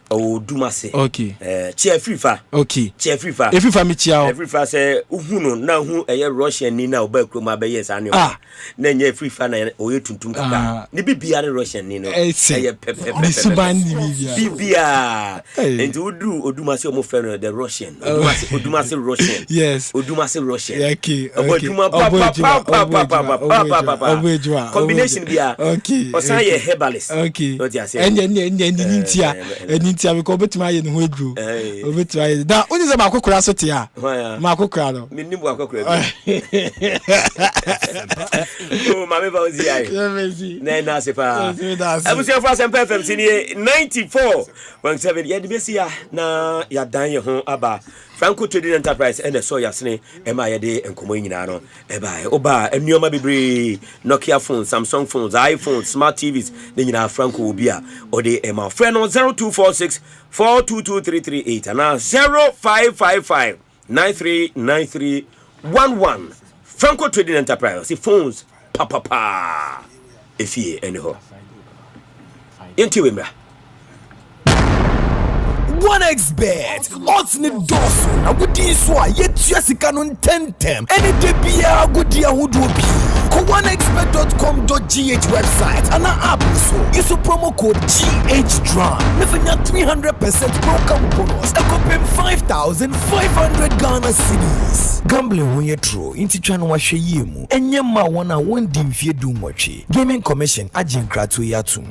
K: o dumase
L: okay
K: chia free fa
L: okay
K: chia free fa
L: free fa me chia
K: free fa say uhunu na hu Russian ni na oba kroma be yes anu na nya free fa na o yetuntum kaka ni bibia ne Russian ni no pepe
L: suban ni
K: bibia enti odumase o mo friend the Russian odumase Russian
L: yes
K: odumase Russian
L: okay
K: combination bia
L: okay
K: osan ye herbalist
L: okay
K: what you say
L: and we go bet my in wedru bet my da only say makokura so te a makokura no
K: minnim akokura oh mama ba ozi ai na na se pa abusia for Asempa FM sini 94.7 ye de besia na ya dan ye ho aba Franco Trading Enterprise and the Soya Sne, Emma Day and Comoinano, Eba, Oba, and Nioma Bibri, Nokia phones, Samsung phones, iPhones, smart TVs, then you have Franco Ubia, or the Emma friend on 0246 422338 and now 0555 939311. Franco Trading Enterprise, the phones, papa, if ye anyhow. Into him.
N: 1xbet odds-ne doso na wodi so a yetua sika no tentem ene de bia godi ahodo bi ko 1xbet.com.gh website ana app so use promo code GHDRAM nefanya 300% welcome bonus na kopem 5,500 Ghana cedis. Gambling when you true inti twa no wahwe yemu enye ma wona wondi mfie du nwotwe. Gaming Commission agent krato yatum.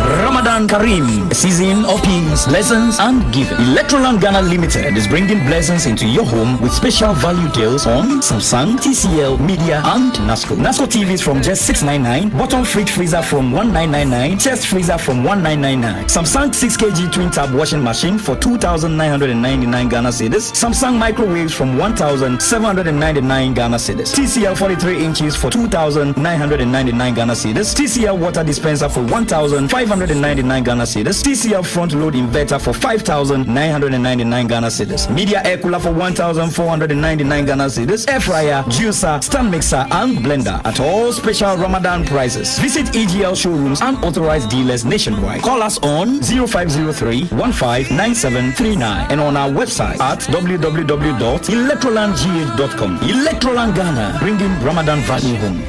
O: Ramadan Kareem, a season of peace, lessons, and giving. Electroland Ghana Limited is bringing blessings into your home with special value deals on Samsung, TCL, Media, and NASCO. NASCO TVs from just $699, bottom fridge freezer from $1,999, chest freezer from $1,999, Samsung 6kg twin tab washing machine for 2,999 Ghana cedis, Samsung microwaves from 1,799 Ghana cedis, TCL 43 inches for 2,999 Ghana cedis, TCL water dispenser for 1,599 Ghana cedis, TCL front load inverter for 5,999 Ghana cedis, Media air cooler for 1,499 Ghana cedis, air fryer, juicer, stand mixer, and blender at all special Ramadan prices. Visit EGL showrooms and authorized dealers nationwide. Call us on 0503-159739 and on our website at www.electrolandgh.com. Electroland Ghana, bringing Ramadan value home.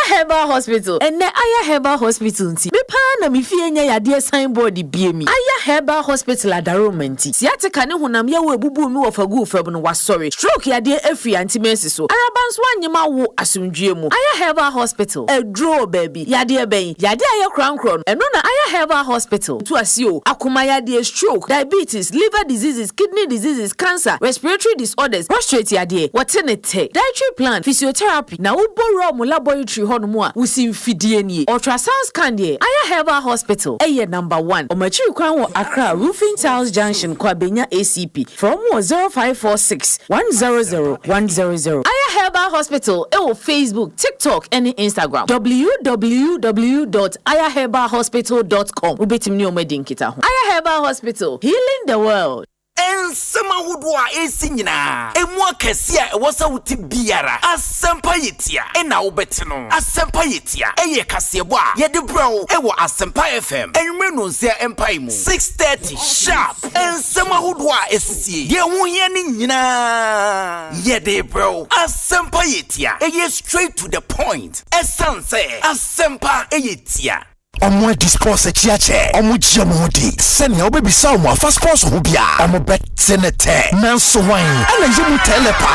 P: Herbal Hospital and Aya Herbal Hospital nti me pa na me fie nya yade signboard bie mi Aya Herbal Hospital adaromenti siateka ne honam ya wo ebubu mi wo fagu fab no wasori stroke yade afri antimensi so araban so anyema wo asomdwie mu Aya Herbal Hospital edro baby yade ben yade aye krankron eno na Aya Herbal Hospital to asio akoma yade stroke diabetes liver diseases kidney diseases cancer respiratory disorders prostate yade watenete dietary plan physiotherapy na wo boro mu laboratory Honmua usim fidie nie ultrasound scan die Aya Herbal Hospital eye number 1 Omachiri kwan wo Accra Roofing Tiles Junction Kwabenya ACP from 0546 100 100 Aya Herbal Hospital ewo Facebook TikTok and Instagram www.ayaherbalhospital.com ubetimni omedinkita ho Aya Herbal Hospital healing the world.
N: Ensema hudwa esinyina emwa kesia ewosa wuti biara Asempa yetia ena ubetino Asempa yetia eye kasiebo a yede bro ewo Asempa FM enwe no nsia empire mu 6:30 sharp ensema hudwa esisie ye huhie ni nyina yede bro Asempa yetia eye straight to the point essence Asempa yetia Omo dispose chiache omo chiamodi senia obebisa omo fast course ho bia omo betenete nanso wan ana yimu telepa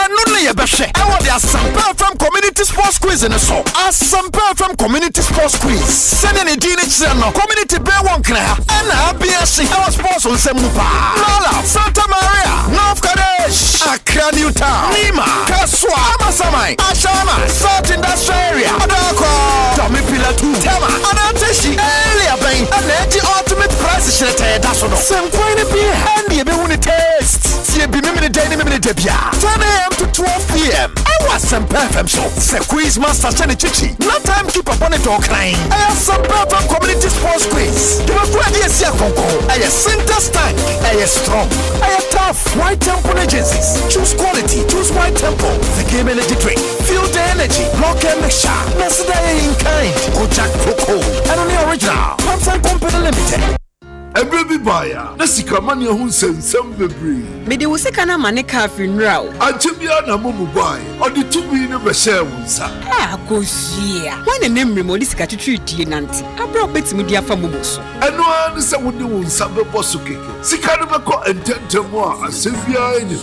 N: enu ne ye behwe e wo the Asempa FM community sports quiz ne so Asempa FM community sports quiz senia ne di ne kire no community be won kra ana abia shi e sports on semu pa Lola Santa Maria North Kadesh Accra New Town Nima Kaswa Amasamai Ashama South Industrial Area Adako Tommy Pilatu Tema Anateshi earlier bang the ultimate price shete that's no some point be and be won taste see be me day me debia 10 a.m. to 12 p.m. I was some FM show se quiz master chane chichi no time keep up on it all crying I have some perfect community sports quiz you know where the sia konko I center stank I strong I tough white temple agencies choose quality choose white temple the game energy drink feel the energy block and mixture nasda in kind go jack coco and on the original Samsung Company Limited.
Q: Every buyer, na sikamani ho nsensem bebre.
R: Me de wusika na mane ka funeral.
Q: Achibia na mumu buy, odi tubi ne be share wonsa.
R: Akosia. Wane ne mmremo di sika twetwe die nanti. Abra obetimi di afa mumu so.
Q: Eno an se wodi wonsa be boso keke. Sika no be ko ententem a asebia enyi.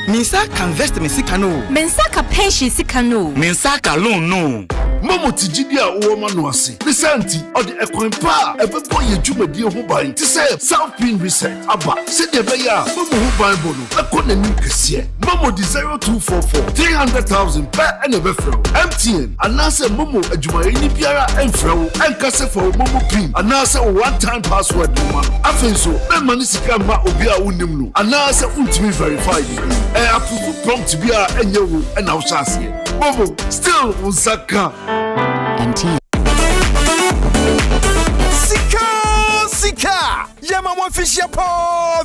N: Minsa can invest me sika no.
R: Mensa ka pension sika no.
N: Mensa ka loan no.
Q: Momo tijidi a uoma no ase. Lisanti odi ekwenpa ebebo ye dwumadi ho ban. Ti say South Pin Reset aba. Se de be ya momo ho ban bono. Ekone ni kese. Momo di 0244 300,000 per ene be fro. MTN anase momo adwumaye ni biara enfro. Enkase for momo pin. Anase one time password no ma. Afenso be mani sika ma obi a unim no. Anase untimi verify you. Approve prompt bi a enye wo na wo chase. Momo still unsaka.
N: MTN. Sika yama mo official pa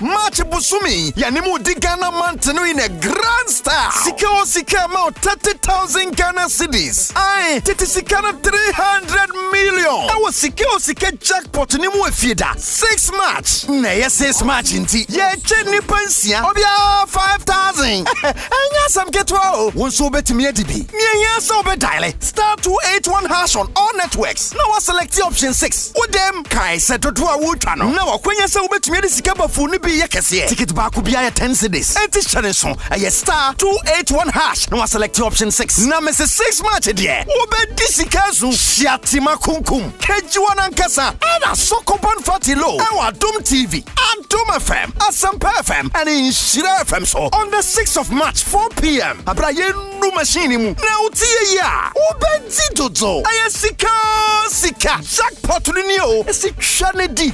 N: match busumi yanemu di Ghana mantenu in a grand star. Sika ma 30,000 Ghana cedis. Aye, titi sika na 300 million. Awo sika jackpot ni mu efieda 6 match. Na ye 6 match nti ye cheni pensia obia 5,000. Enya sam ketwa o wonso betimi edibi. Mienya so be dial *281# on all networks. Now I select option 6. With them kai se to a wutwa no. Na wakwenya se obetimi edi sika bafu ni bi ye kese. Ticket ba ku bia 10 cedis. Enti chane so aye *281#. Now I select option 6. Na me se 6 match there. Obedi sika zo shiatima kunkum. Kejuwa nankasa. Ana sokopon 40 low. Ewa Dum TV, Dum FM, Asempa FM, and Inshira FM so on the 6th of March 4 p.m. Abra ye nu machine mu. Na utie ya. Obedi dodo. Aye sika jackpot ni o. Esi chanedi.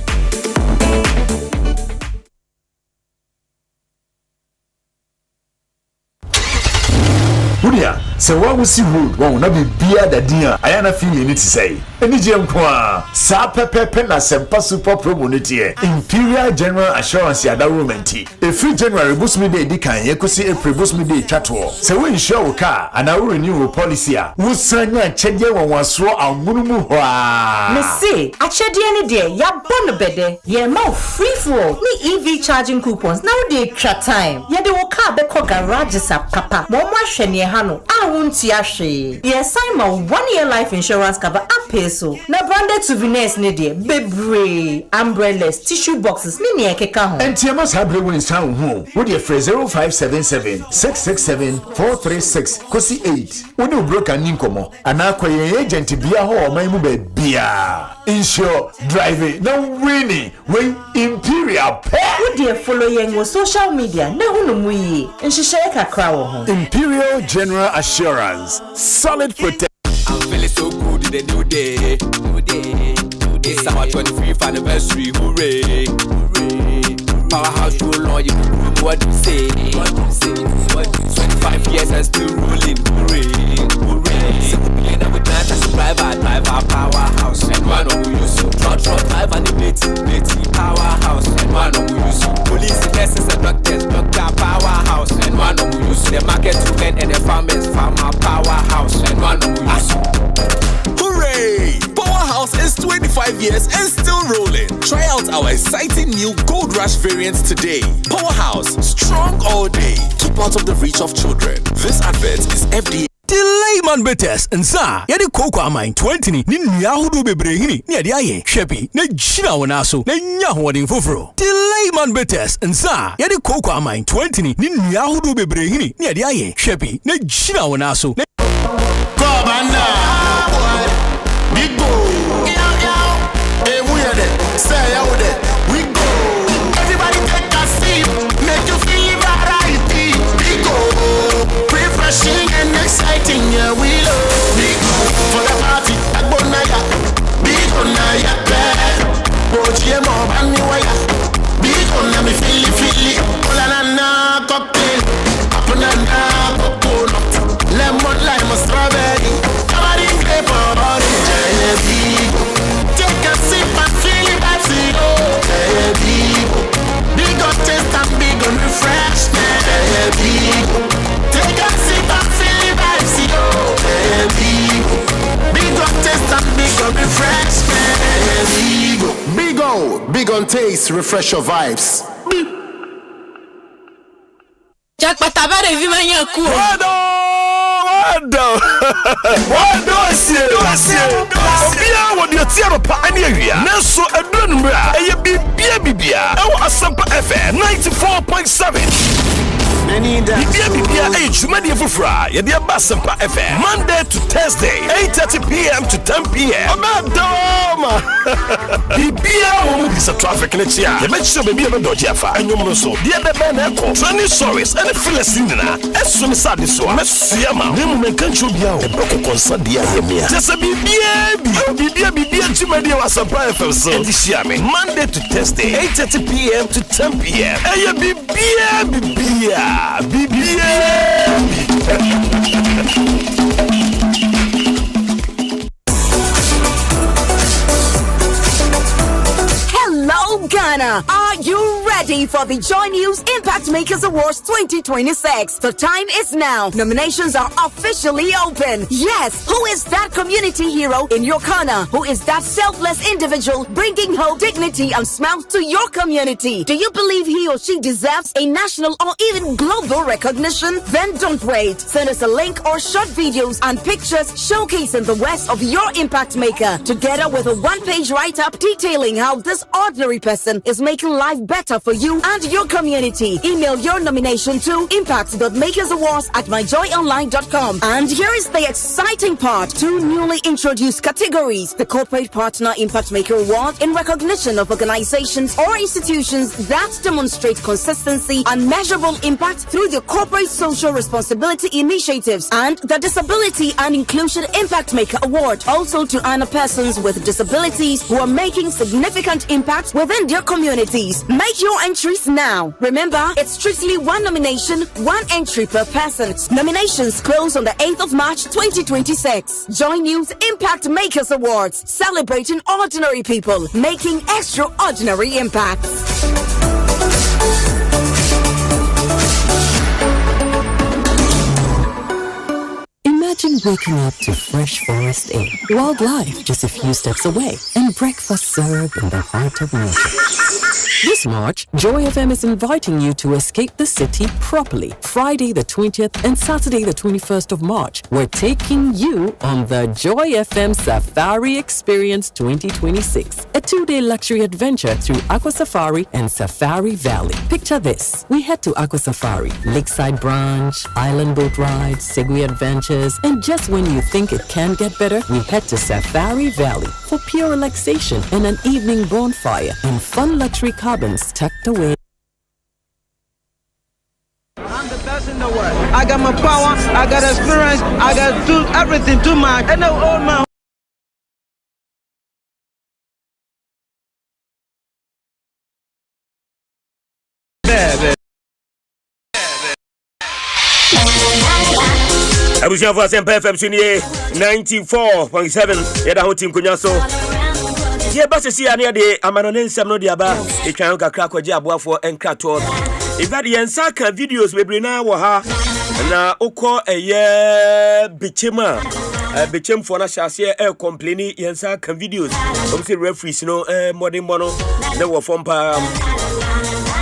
S: Unia, se wa wusi road wa na be bia da dia ayana fi ye ni ti say. Eni je nko sa pepepe na Asempa super promo ni tie. Imperial General Assurance ya da romenti. Every January busmi day di kan ye kosi April busmi day twato. Se we insure wo car ana we renew policy a. Wo sanya chede wonwaso amunumu ho a.
T: Me say, achede ni de ya bon bede. Ye ma free for ni EV charging coupons. Now dey try time. Ye de wo car be ko garage sa papa. Mo mo ahwe ne hano a wonti ahwe. Ye sign ma 1 year life insurance cover up so. Na branded souvenirs ne de bebre, umbrellas, tissue boxes ni ne ekeka ho.
S: Entiamas habre won sound ho. Wo de 0577 667 436 kosi 8. Wo de broker ni nkomo. Ana kwaye agent bia ho o man mu ba bia. Insure drive na winning when Imperial pay.
T: Wo de follow yen wo social media na hunu mu yi. Nhihye kakra wo ho.
S: Imperial General Assurance, solid protection.
U: I'm feeling so good in the new day. It's our 25th anniversary, hooray! Powerhouse roll on, you can what you say. 25 years and still rolling, hooray! So we end up with night as a driver powerhouse. And one of we use truck drive and the powerhouse. And one of we use police, nurses and doctors, doctor powerhouse. And one of we use the market women and the farmers, farmer powerhouse. And one of we use hooray! Powerhouse is 25 years and still rolling. Try out our exciting new Gold Rush variants today. Powerhouse, strong all day. Keep out of the reach of children. This advert is FDA.
V: Delay man betes nsa yedi koko amine 20 ni nua hudu bebrehini ni ade aye hwepi na gina wona so na nya hoden foforo. Delay man betes nsa yedi koko amine 20 ni nua hudu bebrehini ni ade aye hwepi na gina wona so.
W: Kobana big go hey we are there say out there we go everybody take a seat make you feel right big go refreshing and exciting yeah we love big go for the party agbonaya big on ya bad oje mo bani waya big on me feel ola cocktail apana coconut lemon lime strawberry somebody grape orange take a sip and feel it as it big on taste and big on refreshment take a sip and feel it as it big on taste and big on refreshment big on taste refresh your vibes
P: Jack patabare vimanya ku
U: Wado
V: Obia wodi atiaro pa ani awia. Nanso aduru numra eye bibia. Ewo Asempa FM 94.7. Bibia chumani fufra. Yedi Asempa FM Monday to Thursday 8:30 p.m. to 10 p.m. Amadoma. Bibia wo bisa traffic ne chia. Ye make sure baby no doji afa. Anyom no so. Dia beba na ko. Training stories and Philistine na. Eso me sad so. Mesia ma. Nemu me kancho bia o. Ebeko konsa dia ye mia. Just bibia chumani wa Asempa FM so. Edishia me Monday to Thursday 8:30 p.m. to 10 p.m. Eye bibia.
A: Hello, Ghana. Are you ready for the Joy News Impact Makers Awards 2026? The time is now. Nominations are officially open. Yes, who is that community hero in your corner? Who is that selfless individual bringing hope, dignity, and smiles to your community? Do you believe he or she deserves a national or even global recognition? Then don't wait. Send us a link or short videos and pictures showcasing the works of your impact maker, together with a one-page write-up detailing how this ordinary person is making life better for you and your community. Email your nomination to impact.makersawards@myjoyonline.com. And here is the exciting part. 2 newly introduced categories. The Corporate Partner Impact Maker Award in recognition of organizations or institutions that demonstrate consistency and measurable impact through their corporate social responsibility initiatives, and the Disability and Inclusion Impact Maker Award, also to honor persons with disabilities who are making significant impact within their communities. Make your entries now. Remember, it's strictly one nomination, one entry per person. Nominations close on the 8th of March 2026. Joy News Impact Makers Awards, celebrating ordinary people making extraordinary impacts.
D: Imagine waking up to fresh forest air, wildlife just a few steps away, and breakfast served in the heart of nature. This March, Joy FM is inviting you to escape the city properly. Friday the 20th and Saturday the 21st of March, we're taking you on the Joy FM Safari Experience 2026, a 2-day luxury adventure through Aqua Safari and Safari Valley. Picture this. We head to Aqua Safari, Lakeside Branch, Island Boat Rides, Segway Adventures, and just when you think it can get better, we head to Safari Valley for pure relaxation and an evening bonfire and fun luxury cabins tucked away.
F: I'm the best in the world. I got my power, I got experience, I got do everything too much. I know all my
K: Abusia for Asempa FM Sunie 94.7. Yeda ho team konya so. Ye ba sesi ane de amanonen nsem no de aba. Etwan kakra kwaje aboafo enkrato. Ifade yensa ka videos bebre na wo ha. Na ukọ eye bichema. Bichemfo na hyase complaini yensa ka videos. Obse referees no modern mono na wo fompa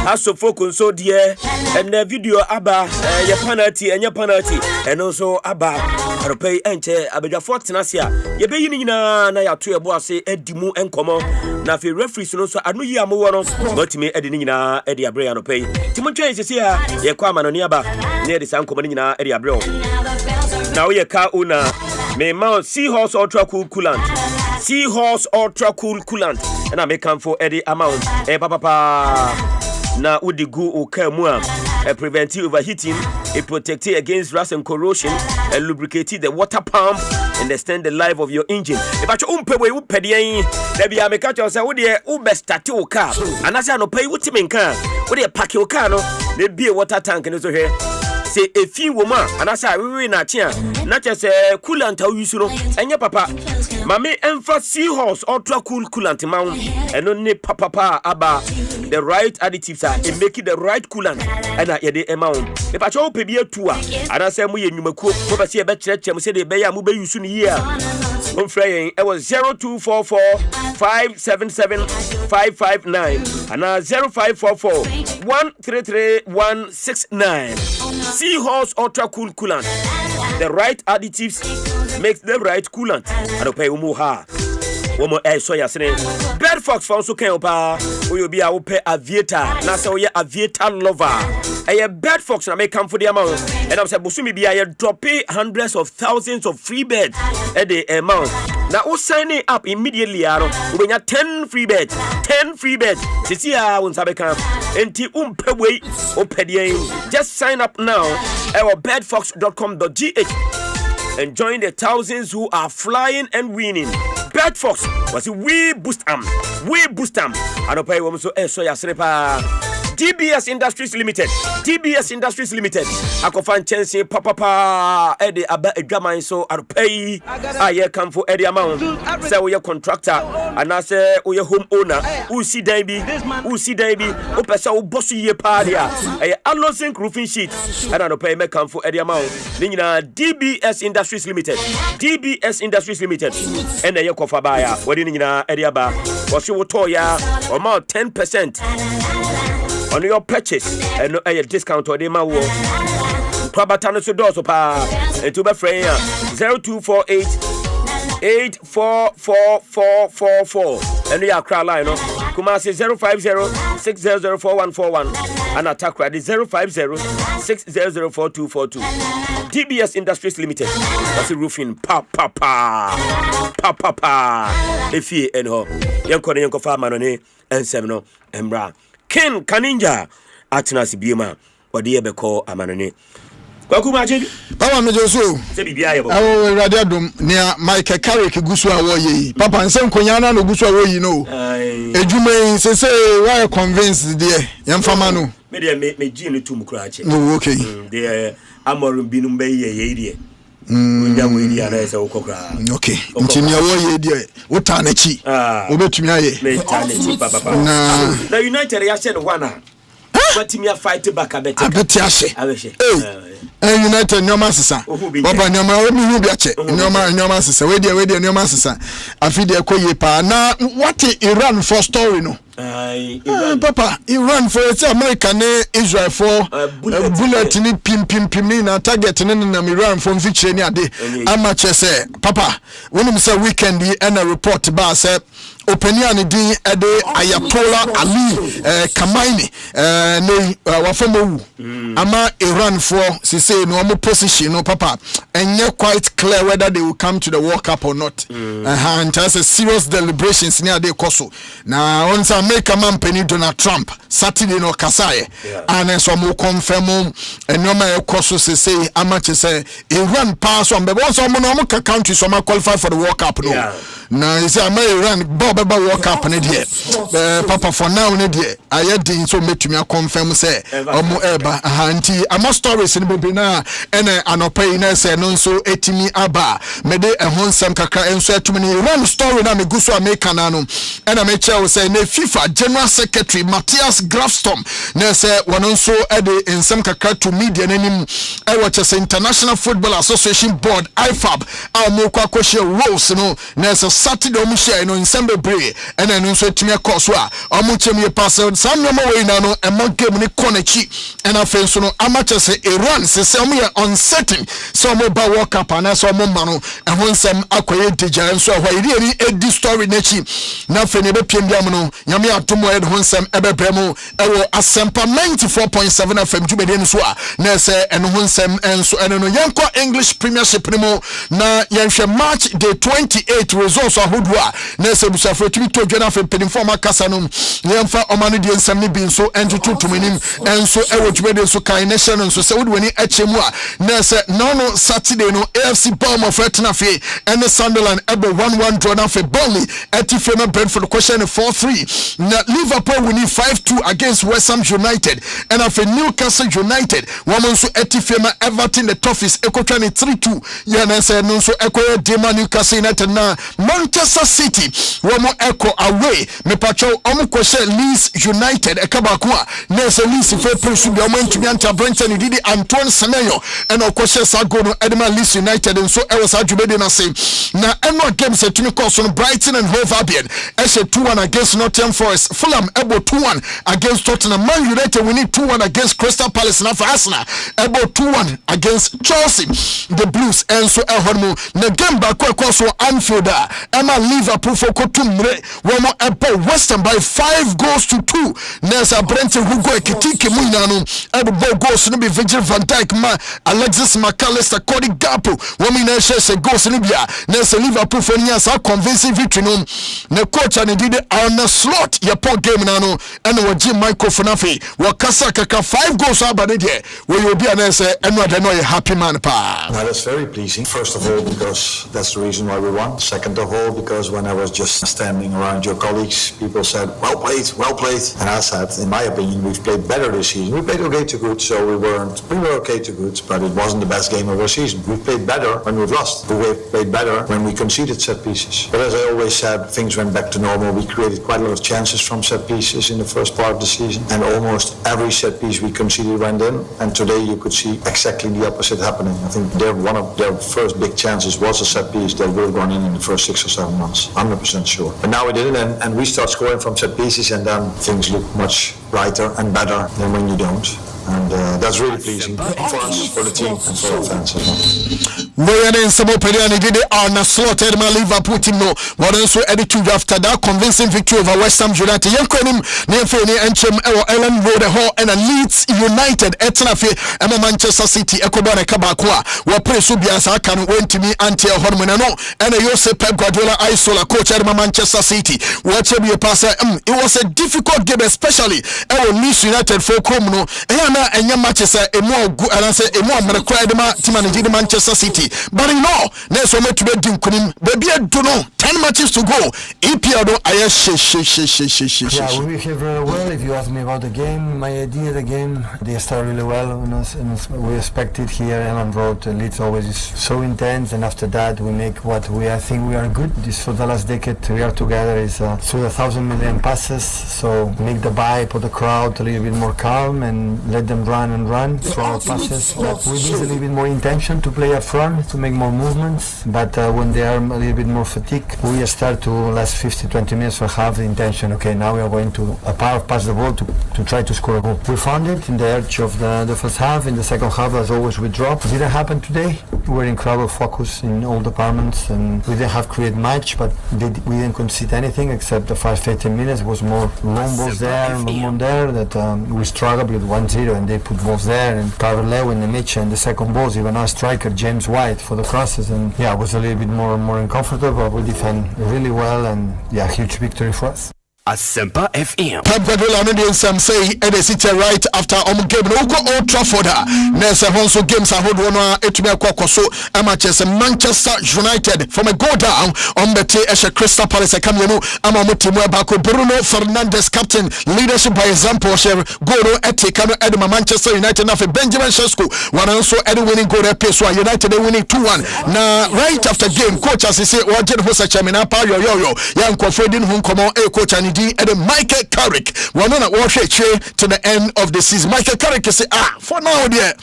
K: aso focus so dear and the video aba your penalty and your penalty and also aba pay enche abedwa fortnasia ye be yini nyina na ya to ebo ase edimu enkomo na fe referees no so anu yi amowo no but me edi nyina edi abre ya no pay timotwen sese ya ye kwa manoni aba na edi sankomo nyina edi abre na we ka una me ma Seahorse Ultra Cool Coolant Seahorse Ultra Cool Coolant and I make come for Eddie amount papa na udigu okamu prevent overheating, it protects against rust and corrosion, and lubricate the water pump and extend the life of your engine. If I umpe we upedi there be a mekacho say wo de ube start your car and as I no pay what you car wo de pack your car no there be a water tank and so here say a few woman and as I we na chia not just coolant use no enye papa mame emfa Seahorse Ultra Cool Coolant mount and only papa aba the right additives are in making the right coolant and the amount. If I show pay a tour and I say we numaku over see a better chem say the beya mube use in here. On Friday it was 0244 577 559 and 0544 133 169. Seahorse Ultra Cool Coolant. The right additives makes the right coolant. I don't pay umuha. womo so yasene Bedfox for so kan pa we be a wope aviator na say we aviator lover Bedfox na make come for the amount and I'm say bosumi bia ye drop hundreds of thousands of free beds at the amount now who sign it up immediately when you 10 free beds sisi a won sabe kan enti umpewe opedie just sign up now at bedfox.com.gh and join the thousands who are flying and winning. Bedfox was we boost am and opay wo so so ya srepa DBS Industries Limited akofan chense papa ede aba adwaman so arpay aye come for ede amount say we contractor and say we home owner who see dan bi o pesa wo boss ye pa dia aye allowing roofing sheet and arpay make come for ede amount nyina DBS Industries Limited and aye kofa ba ya wodi nyina ede aba wo se wo to ya about 10% on your purchase and a discount or the mawo Prabatano so doso pa and to be friend 0248 844444 and we are cry line Kumasi 050-600-4141 and attack credit 050-600-4242 DBS Industries Limited that's a roofing papa if you and ho yanko farmer no and semno embra Ken Kaninja Atnas Biema or the Ebeko Amanone. Kwakumaji,
G: Papa Mejoso, Radiadum near Mike Carrick Guswa Woye, Papa and Sam Konyana no Guswa Woye, no. Ejume say, why convinced dear Yamfamano?
K: Maybe me Gino Tumcrachi.
G: No, okay.
K: There Amorum Binumbe ye.
G: Okay. Ntimia wo ye die wotanechi obetumia ye
K: metanechi papa na United ya said one watimia fight back
G: abeti ahye United nyoma sesa baba nyoma o mi hu bia che nyoma sesa we die nyoma sesa afide ekoye pa na what Iran for story no Papa, Iran for it's America ne Israel for bullet ni pim ni na target ni na Iran for victory ni ade amache say Papa when him say weekend and a report ba say opinion din ede Ayatollah Ali Khamenei ne wafomo ama Iran for say no mo position no Papa enye quite clear whether they will come to the World Cup or not and has a serious deliberations ni ade koso na on America man penny Donald Trump Saturday no kasaye and so mo confirm and no ma koso say amache say Iran pass on be so mo no country so ma qualify for the World Cup no na you say Iran Baba World Cup ne there Papa for now ne there aye din so metumi confirm say omo eba anti ama stories ne be na ene anopai na say no so etimi aba me de ehonsam kakra enso etumi ne Iran story na me guso America na no ena me che say ne FIFA General Secretary Matthias Grafstorm na say wono so ede ensam kakra to media nanim e watch say International Football Association Board IFAB mo kwa kwehye rules no na say Saturday omo share no ensam bebre ena no so etimi course a omo chemie pass sam no we na no e mo game ni konachi ena fe so no amache say Iran say omo ye uncertain so omo ba World Cup na so omo ma no ehonsam akoye deja so hwa iri ni edi story na chi na fe ne be piem biam no nyame atomo ed honsam ebebremu ewo Asempa 94.7 FM jumede nso a na se eno honsam enso eno no yenko English Premiership nimo na yenhwe March day 28 results ahodo a na se busafo timi to dwana fe pedinfo makasa no yemfa omanu die nsam ne bi nso entutu tumenim enso ewo jumede nso kan nation nso se wodi wani achemu a na se no Saturday no AFC Bournemouth fetna fe ene Sunderland ebe 1-1 draw na fe Burnley etife na Brentford question 4-3 na Liverpool winning 5-2 against West Ham United and after Newcastle United woman so etifema Everton the Toffees ekotwane 3-2 yana say no so ekoye Dema Newcastle United na Manchester City woman eko away me pacho omo kwese Leeds United ekabakwa na say Leeds fe presu bi omo ntumi anta Brenton didi Antoine Semenyo and okwese sago no Edema Leeds United and so e was adwumede na say na eno game se tumi course no Brighton and Hove Albion e 2-1 against Nottingham Forest. Fulham able 2-1 against Tottenham. Man United winning 2-1 against Crystal Palace. Now for Arsenal able 2-1 against Chelsea. The Blues and so Elhormo. The game back across Anfield. Emma Liverpool for Kotumre Womo Epo Western by 5-2. Nessa Brenton Hugo Kitiki Munano Ebo goals no be Virgil van Dijk ma Alexis McAllister Cody Gakpo Womina Shese goals no bia Nessa Liverpool for Nyasa convincing victory no ne coach and did on the slot your point game nano and Jim Michael Funafi Wakasa Kaka 5 goals abade there where you be an answer and what I know a happy man pa.
B: Well, that's very pleasing. First of all, because that's the reason why we won. Second of all, because when I was just standing around your colleagues, people said, well played. And I said, in my opinion, we've played better this season. We played okay to good, so we were okay to good, but it wasn't the best game of our season. We played better when we've lost. We played better when we conceded set pieces. But as I always said, things went back to normal. We created quite a lot of chances from set pieces in the first part of the season, and almost every set piece we conceded went in, and today you could see exactly the opposite happening. I think one of their first big chances was a set piece that would have gone in the first 6 or 7 months. 100% sure. But now we did it, and we start scoring from set pieces, and then things look much brighter and better than when you don't. And that's really pleasing for us, for the team, and for our fans as well.
G: Moyane Nsamo Periani did it on a slaughter my Liverpool team no. What also attitude after that convincing victory over West Ham United. Yankonim Nefeni Enchem Ellen Road Hall and Leeds United Etnafe and Manchester City Ekobane Kabakwa. What praise Subiasa can went to me anti Hormonano and a Jose Pep Guardiola Isola coach at Manchester City. What be a passer? It was a difficult game, especially Leeds United for Comno. And your matches are a more good and I say a more Mercredema team and Manchester City. But in all, next one to be doing baby, I don't know 10 matches to go. EPL, I
E: yeah, we behaved really well. If you ask me about the game, my idea of the game, they start really well. And we expected here. Ellen Road, Leeds always is so intense, and after that we make what I think we are good. This for the last decade we are together is through 1,000 million passes. So make the buy, put the crowd a little bit more calm, and let them run through our passes. But we need a little bit more intention to play up front, to make more movements. But when they are a little bit more fatigued, we start to last 50-20 minutes for half the intention. Okay, now we are going to pass the ball to try to score a goal. We found it in the edge of the first half. In the second half, as always, we dropped. It didn't happen today. We were incredible focus in all departments, and we didn't have create much, but we didn't concede anything except the first 15 minutes. It was more long balls there and long there that we struggled with 1-0, and they put balls there, and Carver Lewin and Mitch, and the second balls, even our striker James White for the crosses, and yeah, it was a little bit more uncomfortable, but we defend really well, and yeah, huge victory for us.
V: Asempa FM.
G: Pep Guardiola no dey some say e dey sit right after game no go Old Trafford. Nessa Honso games ahodo no etumi akokoso Manchester United from a goal down on the Crystal Palace Kamienu ama motimu abako Bruno Fernandes captain leadership by example share goal no etika no edema Manchester United na Benjamin Sesko one also winning goal there so United winning 2-1 na right after game coach as say waje ho sa chamina pa yo yan kofedin hu komo coach and Michael Carrick one on to the end of the season. Michael Carrick say for now there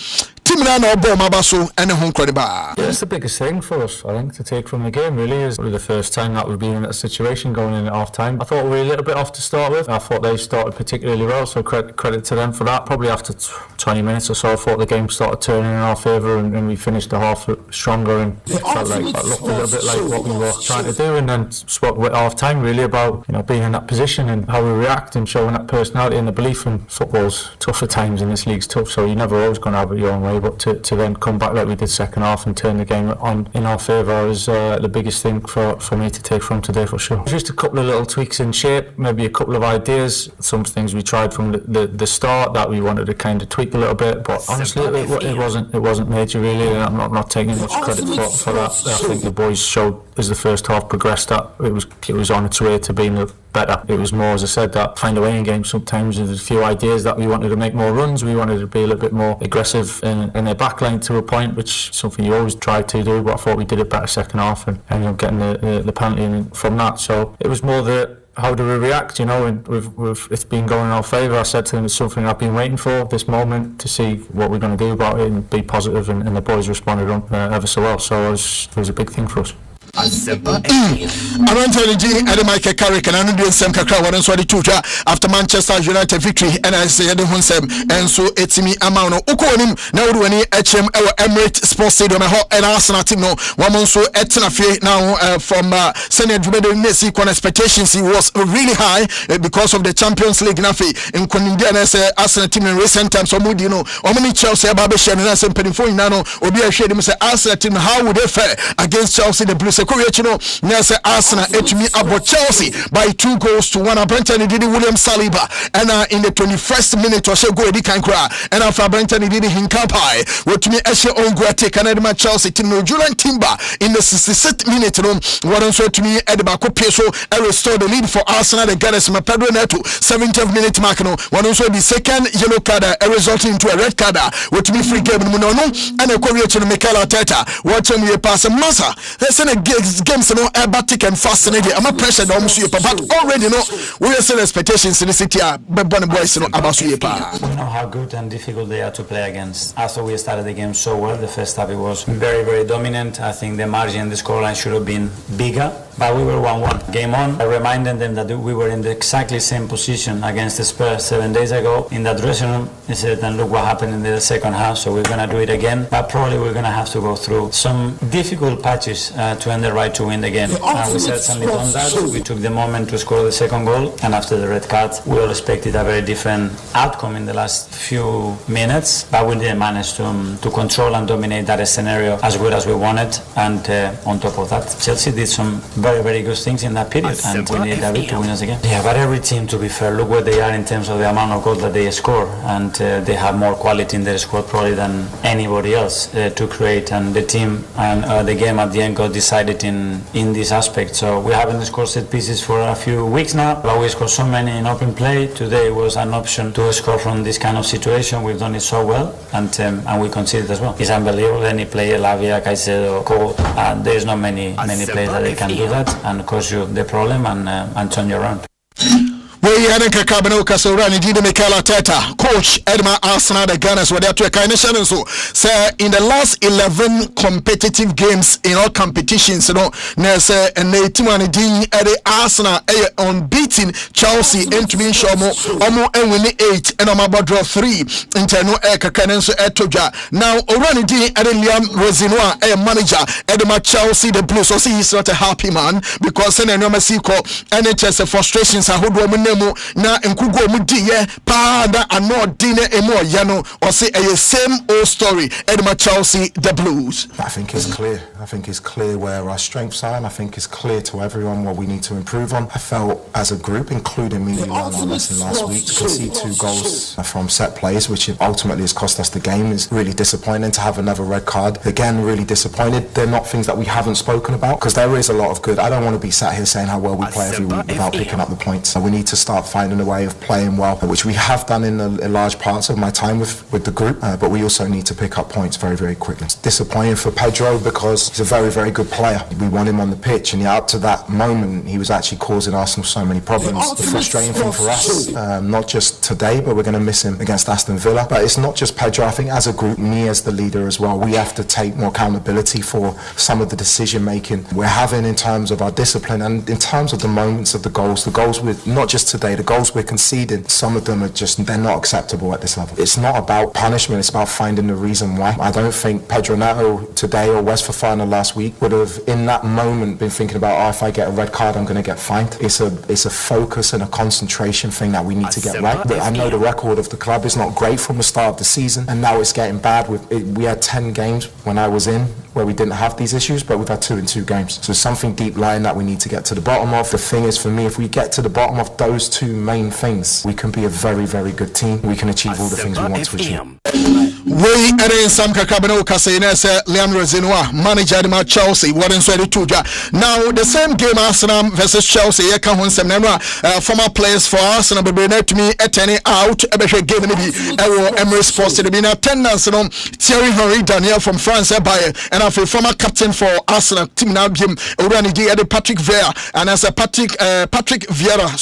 G: team na obo mabaso and home credible.
I: Yeah, it's the biggest thing for us, I think, to take from the game. Really, is probably the first time that we've been in that situation going in at half time. I thought we were a little bit off to start with. I thought they started particularly well, so credit to them for that. Probably after 20 minutes or so, I thought the game started turning in our favour, and we finished the half stronger, and felt like it looked a little bit like what we were trying to do. And then spoke at half time really about being in that position and how we react and showing that personality and the belief. And football's tough at times, and this league's tough, so you're never always going to have it your own way. But to then come back like we did second half and turn the game on in our favour is the biggest thing for me to take from today for sure. Just a couple of little tweaks in shape, maybe a couple of ideas, some things we tried from the start that we wanted to kind of tweak a little bit, but honestly it wasn't major really, and I'm not taking much credit for that. I think the boys showed as the first half progressed that it was on its way to being better. It was more, as I said, that find a way in games sometimes. There's a few ideas that we wanted to make more runs, we wanted to be a little bit more aggressive in their backline to a point, which is something you always try to do, but I thought we did it better second half and ended up getting the penalty from that. So it was more how do we react, and it's been going in our favour. I said to them it's something I've been waiting for, this moment, to see what we're going to do about it and be positive, and the boys responded ever so well, so it was a big thing for us.
V: Asempa
G: Arantoni G and Michael Carrick and I do some kakra one so the tuja after Manchester United victory and I say the Hunsem and so etimi amount ukonim na wo wani HM Emirates Sports Stadium and Arsenal team no one so etnafe now from Senate Nesi con expectations he was really high because of the Champions League nafi in Konindia na say Arsenal team in recent times so mudi no omni Chelsea ba be share na say penifo na no obi a hwe dem say Arsenal team how would they fare against Chelsea the Blues Koreachi no na say Arsenal etumi abo Chelsea by 2-1 Brenton did William Saliba and in the 21st minute or so go di kan kra and after Brenton did Hinkapai wotumi ehye on go take Canada Chelsea team no Julian Timber in the 66th minute no waron so tumi edeba ko peso restore the lead for Arsenal the Gunners Pedro Neto 70th minute mark no waron so the second yellow card resulting into a red card wotumi free game no no and a Koreachi no Mikel Arteta watch him pass a massa let's in a games no abatic and fascinating I'm a pressure no musu but already no we are set expectations in the city but boys no about so
C: we know how good and difficult they are to play against. After we started the game so well, the first half it was very, very dominant. I think the margin, the scoreline should have been bigger, but we were 1-1. Game on, I reminded them that we were in the exactly same position against the Spurs 7 days ago in that dressing room. They said, and look what happened in the second half, so we're going to do it again, but probably we're going to have to go through some difficult patches to earn the right to win the game. We certainly done that. We took the moment to score the second goal, and after the red card, we all expected a very different outcome in the last few minutes, but we didn't manage to control and dominate that scenario as good as we wanted. And on top of that, Chelsea did some very, very good things in that period, and we needed a bit to win us again. Yeah, but every team, to be fair, look where they are in terms of the amount of goals that they score, and they have more quality in their squad probably than anybody else to create. And the team and the game at the end got decided in this aspect. So we haven't scored set pieces for a few weeks now, but we scored so many in open play. Today was an option to score from this kind of situation. We've done it so well, and we conceded as well. It's unbelievable. Any player, Lavia, Caicedo, Cole, there's not many players that they can do that and cause you the problem and turn you around.
G: We had a Cabano Casorani, Didi Mikel Arteta, coach Edma Arsenal, the Gunners were there to a kind of challenge. So, sir, in the last 11 competitive games in all competitions, you know, Nessa and Natimani Ding at the Arsenal unbeaten Chelsea into being Shomo, Omo and winning 8 and Omaba draw 3 into no Eka Canenso Etoja. Now, Orani Ding at the Liam Rosinoa, a manager, Edma Chelsea, the Blues. So, see, he's not a happy man because in a normal sequel, NHS frustrations are who na nkugo mu diye pa da ano dine emo yano or say a same old story Edma Chelsea the Blues.
H: I think it's clear. I think it's clear where our strengths are, and I think it's clear to everyone what we need to improve on. I felt as a group, including me, learned our lesson last week. To concede 2 goals from set plays, which ultimately has cost us the game, is really disappointing. To have another red card, again, really disappointed. They're not things that we haven't spoken about, because there is a lot of good. I don't want to be sat here saying how well we play every week without picking up the points. So we need to start finding a way of playing well, which we have done in large parts of my time with the group, but we also need to pick up points very, very quickly. It's disappointing for Pedro because he's a very, very good player. We want him on the pitch, and up to that moment he was actually causing Arsenal so many problems. The frustrating thing for us, not just today, but we're going to miss him against Aston Villa. But it's not just Pedro. I think as a group, me as the leader as well, we have to take more accountability for some of the decision making we're having in terms of our discipline and in terms of the moments of the goals with not just today, the goals we're conceding, some of them are just, they're not acceptable at this level. It's not about punishment, it's about finding the reason why. I don't think Pedro Neto today or West Fofana last week would have in that moment been thinking about, if I get a red card I'm going to get fined. It's a focus and a concentration thing that we need to get right. I know the record of the club is not great from the start of the season, and now it's getting bad. We had 10 games when I was in where we didn't have these issues, but we've had 2 in 2 games. So something deep lying that we need to get to the bottom of. The thing is, for me, if we get to the bottom of those 2 main things, we can be a very, very good team. We can achieve all the things we want to achieve.
G: We are in some Kakabano Casaines, Liam Rosinoa, manager at Chelsea, what is ready to now the same game Arsenal versus Chelsea, former players for Arsenal, but bring to me at any out, a better game maybe Emirates Sports to be in attendance. Thierry Henry Daniel from France, and a former captain for Arsenal team now game already at Patrick Vieira, and as a Patrick Vieira,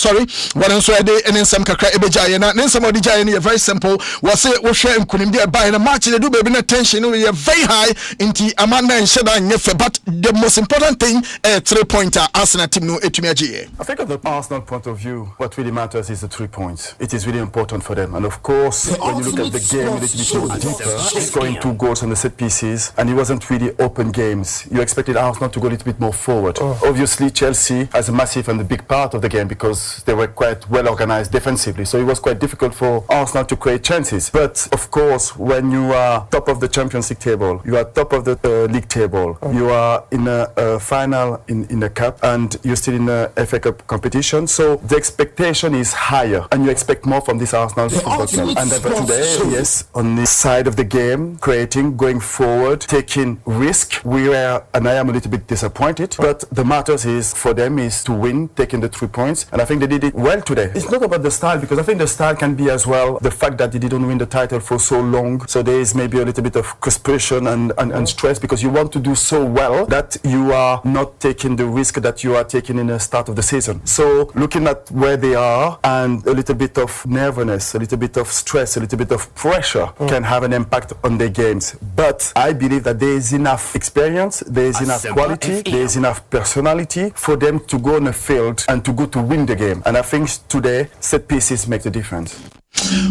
G: What else I did and then some kakra ebejayena then some of the jayena very simple was say we share nkunim dey buy na match they do baby na tension we very high inti amanda and sheda nyefe but the most important thing 3-pointer Arsenal team no etumi agye.
J: I think at the Arsenal point of view what really matters is the 3 points. It is really important for them, and of course when you look at the game a little bit deeper, scoring 2 goals on the set pieces, and it wasn't really open games. You expected Arsenal to go a little bit more forward. Obviously Chelsea has a massive and a big part of the game because they were quite well organized defensively, so it was quite difficult for Arsenal to create chances. But of course when you are top of the Champions League table, you are top of the league table, you are in a final in the cup, and you're still in the FA Cup competition, so the expectation is higher and you expect more from this Arsenal football club. And today, yes, on the side of the game, creating, going forward, taking risk, we were, and I am a little bit disappointed, but the matters is for them is to win, taking the 3 points, and I think they did it well today. It's not about the style, because I think the style can be as well the fact that they didn't win the title for so long, so there is maybe a little bit of frustration and stress because you want to do so well that you are not taking the risk that you are taking in the start of the season. So looking at where they are and a little bit of nervousness, a little bit of stress, a little bit of pressure can have an impact on their games. But I believe that there is enough experience, there is enough quality, there is enough personality for them to go on the field and to go to win the game. And I think today set pieces make the difference.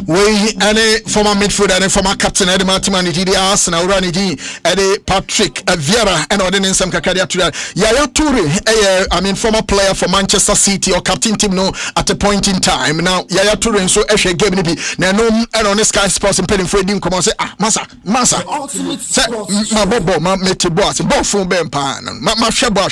G: We any former midfielder and former captain Eddie Martiman the Arsenal Urani Eddie Patrick Vieira and ordinance some kakadia to that Yaya Toure I mean former player for Manchester City or captain team no at a point in time. Now Yaya Toure and so Eshe game be na no and on Sky Sports and pending for him come on say massa say my bobo my mete boss bo phone ben pa ma shebo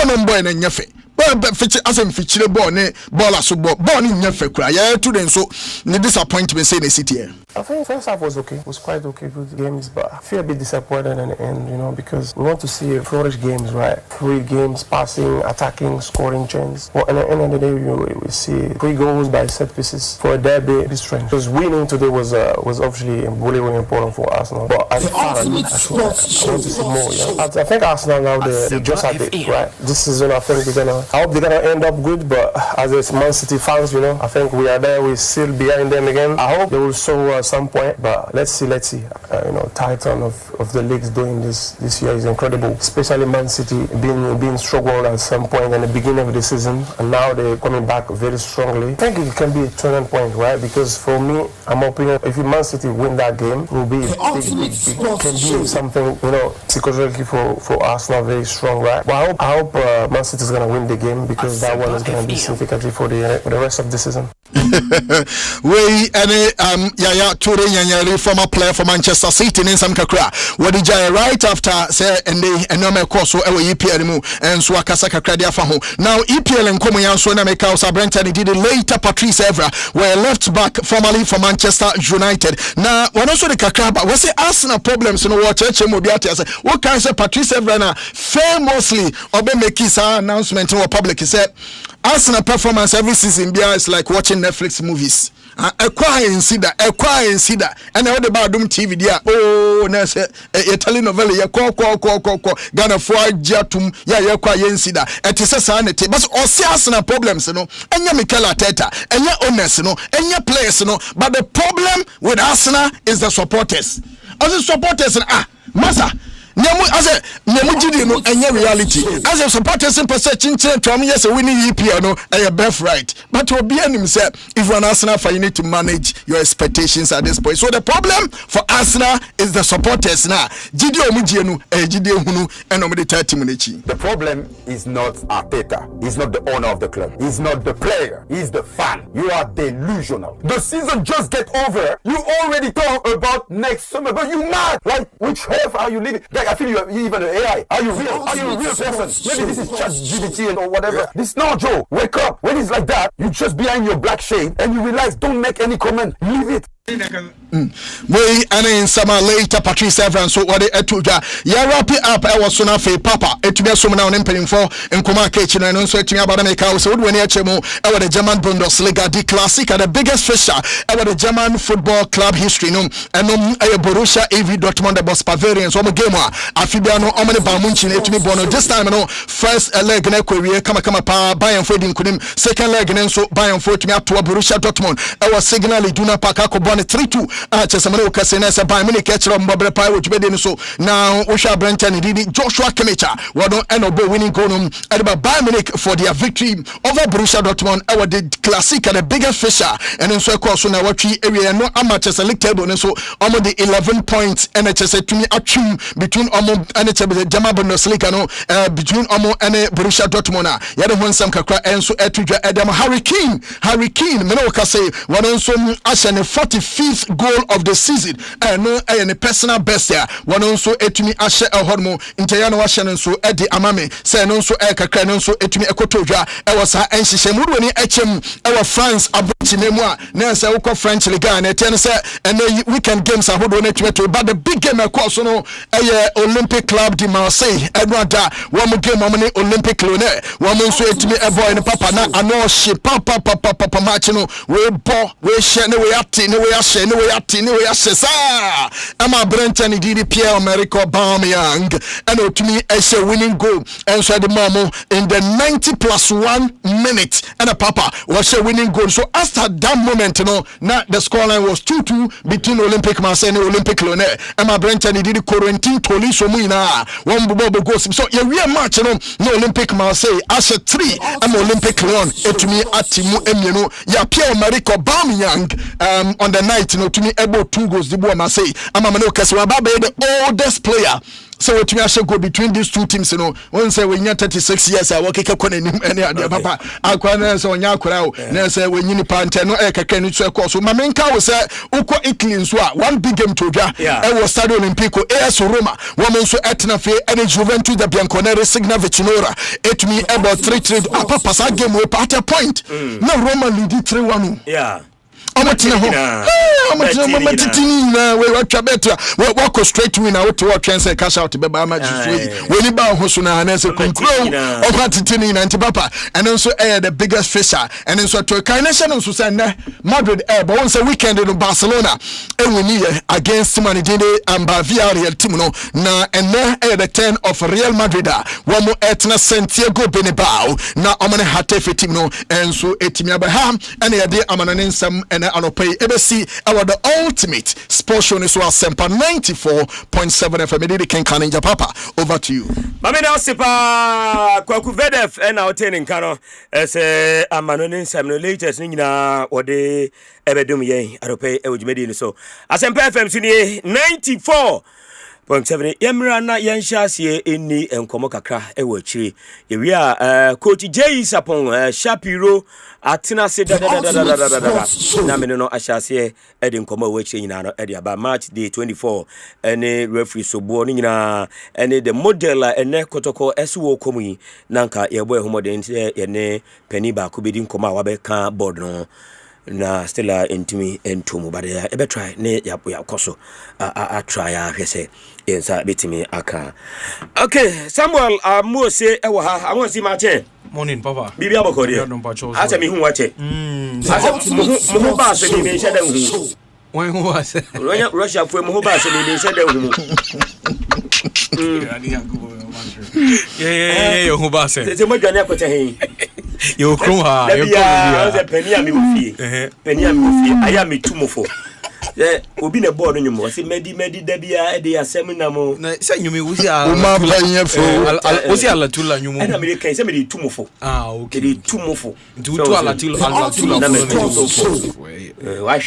G: no boy na nyefe but asem fichire ball ne ball aso ball ni nyefe kura Yaya Toure so the disappointment say in the city here.
L: I think first half was okay. It was quite okay, good games, but I feel a bit disappointed in the end, you know, because we want to see flourish games, right? 3 games, passing, attacking, scoring chance. Well, at the end of the day, we see 3 goals by set pieces for a derby this trend. Because winning today was obviously really, really important for Arsenal. But as far as I want to see more. Yeah? I think Arsenal now they just had it, right? This season, I think I hope they're gonna end up good. But as a Man City fans, you know, I think we are there. We still behind them again. I hope they will show some point, but let's see. You know, title of the leagues doing this year is incredible, especially Man City being struggled at some point in the beginning of the season, and now they're coming back very strongly. I think it can be a turning point, right? Because for me, I'm hoping if Man City win that game, it will be big, can be something, you know, psychologically for Arsenal very strong, right? But I hope Man City is going to win the game because that one is going to be significantly for the rest of the season.
G: We any Yaya Toure Nyanyari former player for Manchester City in some kakra what did you right after say and they no course so EPL mu and so akasa kakra dia fa ho now EPL and komo yan so na make house Brentford did later Patrice Evra were left back formerly for Manchester United now one also the kakra but we say Arsenal problems no watch mo bi ati say what can say Patrice Evra na famously obe make his announcement in public he said Arsenal performance every season is like watching Netflix movies. A cry and see that, and all the badum TV there. Oh, na say a telenovela ya call Ghana for Jatum ya cry and see that. It is a sanity, but all Arsenal problems, you know, and ya Mikel Arteta, and ya owners, you know, and ya players, you know. But the problem with Arsenal is the supporters. As the supporters, Masa. No reality. As a supporter, simple searching to yes, winning EPL no a birthright. But to be himself, if you're an Arsenal fan, you need to manage your expectations at this point. So the problem for Arsenal is the supporters now.
M: The problem is not Arteta. He's not the owner of the club. He's not the player. He's the fan. You are delusional. The season just get over. You already talk about next summer, but you mad. Like which half are you living? Like I feel you're even an AI. Are you real? Are you a real person? Maybe this is ChatGPT or whatever. Yeah. This no Joe. Wake up. When it's like that, you just behind your black shade and you realize don't make any comment. Leave it.
G: We and in summer later Patrice Evans so what they toja ya wrap it up I was so na fe papa etumi so na on paying for nkoma kechi no so etumi abada make house so when echemu e the German Bundesliga the classic and the biggest fixture e the German football club history no enom e Borussia AV Dortmund the boss Bavarians so game a afibia no omane ba munchi etumi bono this time no first leg na kwawie kama pa Bayern for din kunim second leg na so Bayern for etumi ato Borussia Dortmund e was signal Iduna Park akobone 3-2 Chesamane okasena se Bayern Munich echero mbobere pa wo tubede so now Usha Brenton didi Joshua Kimmich wadon enobo winning goal at Bayern Munich for their victory over Borussia Dortmund our the classic and the biggest fixture and then so of course na watchi area no Manchester League table so almost the 11 points and HSA to me achum between almost and the German Bundesliga no between almost and Borussia Dortmund ya the one some kakra and so etudwa Adam Harry Kane me no ka say wadon so asha 45th goal of the season and no a personal best here one also etumi ashe ehormo intaya no ashe nso edi amame say no nso kakra no nso etumi ekotodwa e was ha enhihye mudu ni echem e France abuchi nemu a na say wo French Ligue na ten say and weekend games ahodo na etumi to but the big game across no Olympic Club de Marseille edwada one game on the Olympic Lyonnais one nso etumi eboy ne papa na ano she papa match no we ball we share no we ati no we ashe no we ati no we ashe sa ama Brenton didi Pierre-Emerick Aubameyang and otumi a winning goal and so the mamo in the 90+1 minute and a papa was a winning goal so after that moment now the scoreline was 2-2 between Olympic Marseille and Olympic Lyonnais and my Brenton didi quarantine toli so muina one bobo goals so yeah we are match no Olympic Marseille as a 3 and Olympic Lyon etumi atimu emyeno ya Pierre-Emerick Aubameyang on the night to me about 2 goals the boy Marseille amamano kase the oldest player so what we actually go between these two teams one say when you're 36 years I work any other papa akwana so nya akura na say when you pante no e kaka ni so course ma menka wo say uko Italy so one big game to dwa e was Stadio Olimpico AS Roma woman so etna fe any Juventus the Bianconeri Signa Vicinora it me about 3-3 papa sa game we at a point no Roma lead 3-1 amatina we watch better we walk straight to win out to what chance cash out be ba match we ni ba ho so na na say conclude over titini na papa and also the biggest fisher and so to nation so say Madrid but once a weekend in Barcelona and we need against Man United and Villarreal team no na and the 10 of Real Madrid one more etna Santiago Bernabeu na amane hatefe team no and so etimi Abraham and the amananensam and anopay ebesi our the ultimate sports show is Asempa 94.7 FM Didi Ken Kaninja papa over to you
K: mame na Osepa Kwaku Vedef and our training kano as amanonensam no latest nyina ode ebedum yen anopay ewujumedi so Asempa FM suni 94.7 yemra na yenhyasie eni enkomo kakra ewo akiri yewi a coach Jay Sapon Shapiro atina se da na me no ahyase e de nkomo ewo akiri nyina no e de aba March day 24 ene referee sobo no nyina ene the model ene kotoko esuwo komu nanka yebo ehomode ene pani ba ko bedi nkomo a wabeka board no na stella intimi entumu but ebe try ne ya koso a try a hwese yensa betimi aka okay Samuel mo se ewo ha awon si ma che
O: morning papa
K: bibi abokori asa mi hu wache asa mo ba se ni me sheda hu
O: wen hu asa
K: Russia fu mo ba se ni me sheda hu
O: yeah hu ba se
K: se mo dwane akote hen
O: yo krum ha yo
K: krum penia mi ufie aya mi tumofo obi na board nyumo se medi da bia e de asem na mo
O: na se nyumi wusi a
G: ma planye fo
O: wusi ala tula nyumo
K: na me kan se me de tumofo
O: okay
K: de tumofo
O: tu ala tula
K: na me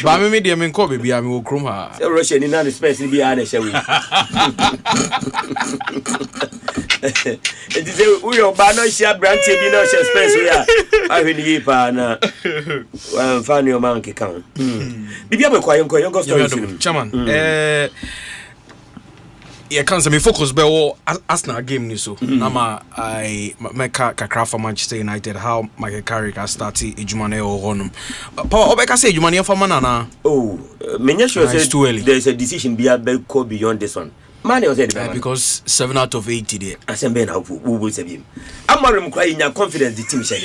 O: ba me de me nko be bia me wo krum ha
K: se Russia ni na space bia na shewe it is we your banner share branch bi na share space we a ahweni pa na fan your man ke kan bibia be kwaye nko story
O: chairman Yeah, can't say me focus be Arsenal game ni so. Nama I make kakra for Manchester United how Michael Carrick has started ejumane o honum. Papa obeka say ejumane for manana.
K: Oh, menya sure say there's a decision be go beyond this one. Man was said
O: because 7 out of 80 there.
K: Asempa na who will say him. Amarim cry in your confidence the team share.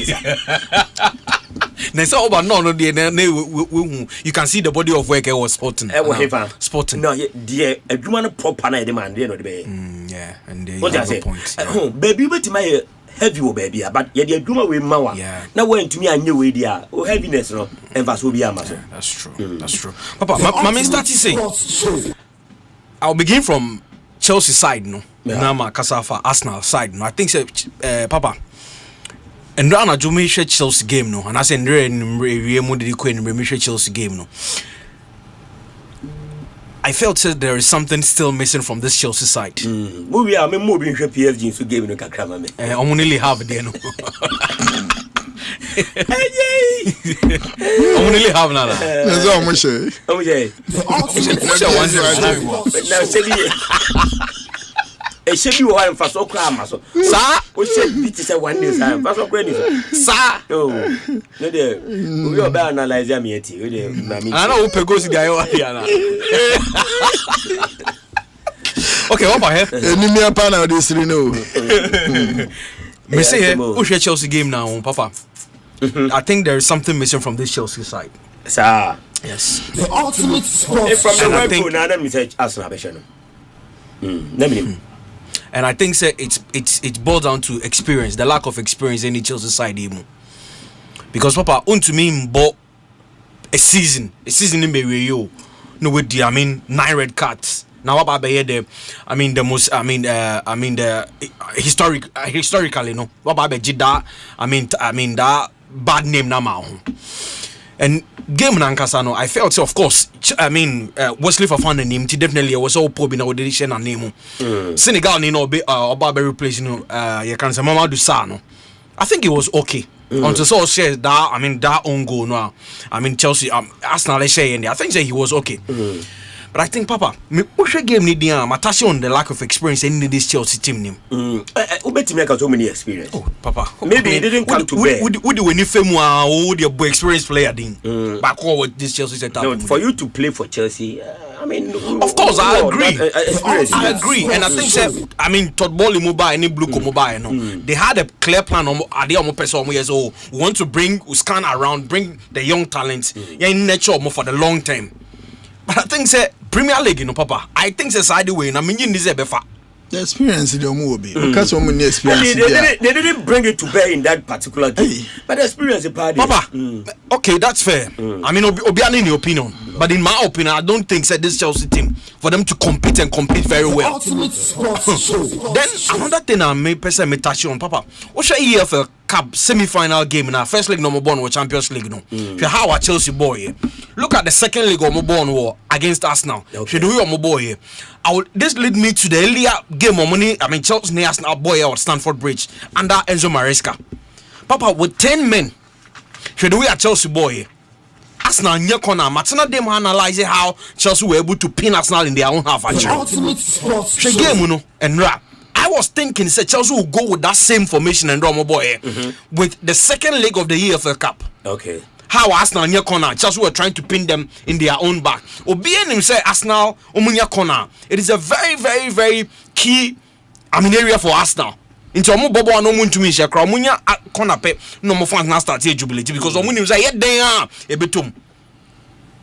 O: You can see the body of work was sporting. Sporting.
K: No, dear, a woman proper na demand there no be.
O: Yeah, and they
K: have a point. Baby but my heavy baby but ye the aduma we mawa. Now when to me anye we dia o heaviness no emphasis will be amaso.
O: That's true. That's true. Papa, my start to say I'll begin from Chelsea side no. Nama Kasafa Arsenal side no. I think say Papa and Rana Jumi Chelsea game no, and I said Chelsea game no. I felt that there is something still missing from this Chelsea side.
K: We are moving to PSG so game no kakrama me.
O: I only have there no. I only have nada.
G: That's all I'm saying.
K: It should be one for so cram. So, sir, we said it is a 1 day time. But so crazy, sir. No, no, dear. We are better analyze me. I
O: know who goes to the okay, what about here?
G: Enemy a panel this no.
O: Me say here, who's your Chelsea game now, Papa? I think there is something missing from this Chelsea side.
K: Sir.
O: Yes.
K: The ultimate sport. From the web phone, I don't say Arsenal Beshano.
O: And I think it's boiled down to experience, the lack of experience in the Chelsea side even. Because Papa, to me, bought a season in Berio, no with the 9 red cards. Now what about the historically no. What about Jida? That bad name now. And game Nankasano, I felt of course. Wesley Fofana name definitely was all probing our edition and name. Senegal be Barber place you can say Mama Dusano. I think it was okay. Until so says that that own goal no. Chelsea Arsenal share I think he was okay. But I think Papa, me push game need Matashi on the lack of experience in this Chelsea team name.
K: Ubeti make so many experience.
O: Oh, Papa.
K: Maybe he didn't come to bear.
O: Would you any famous or the experienced player thing? Back with this Chelsea setup.
K: No, for you to play for Chelsea,
O: of course I agree. I agree, and I think Todd Bowley mobile any blue mobile no. They had a clear plan on years old. We want to scan around, bring the young talents. In nature more for the long term. But I think Premier League, Papa. I think side way. I mean, this befa.
G: The experience in the movie. Because so many experience.
K: They didn't bring it to bear in that particular game. But the experience is part.
O: Papa. Okay, that's fair. Obiani in your opinion. But in my opinion, I don't think this Chelsea team for them to compete very well. Then another thing I may personally touch on, Papa. What's your EFL Cup semi-final game in our first league number 1 or Champions League no. How our Chelsea boy. Look at the second league of Mobon war against Arsenal. Should we on boy? This lead me to the earlier game of money. Chelsea Arsenal boy at Stamford Bridge under Enzo Maresca. Papa with 10 men. Should we at Chelsea boy? Arsenal near corner. Matina them analyze how Chelsea were able to pin Arsenal in their own half. She game and rap. I was thinking Chelsea will go with that same formation and Romo boy with the second leg of the EFL Cup. Okay. How Arsenal near corner, Chelsea were trying to pin them in their own back. Obien him say Arsenal near corner. It is a very, very, very key area for Arsenal. Into omo bobo no mun to me shekra omunya corner pe no mo fans na start jubilate because omu nim say ye den ebetum.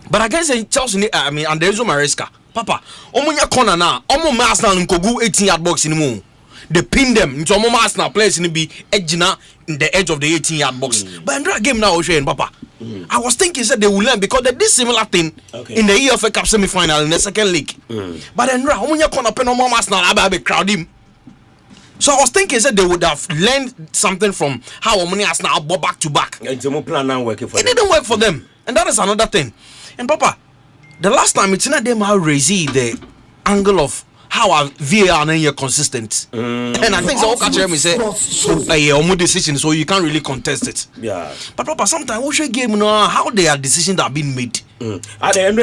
O: But against Chelsea and Enzo Maresca, Papa, omunya corner na omo Arsenal nkogu 18-yard box in mu. They pin them into omo Arsenal players in be edgina in the edge of the 18-yard box. But in that game now Papa, I was thinking they will learn because they did similar thing in the EFL Cup semi-final in the second league. But then omunya corner pe no Arsenal abe crowd him. So I was thinking they would have learned something from how Omani Arsenal bought back to back. It didn't work for them. And that is another thing. And Papa, the last time it's not them how raising the angle of how our VAR are consistent. And I think so catch me say omu decision, so you can't really contest it. Yeah. But Papa, sometimes we should game how their decisions are being made.
K: At the end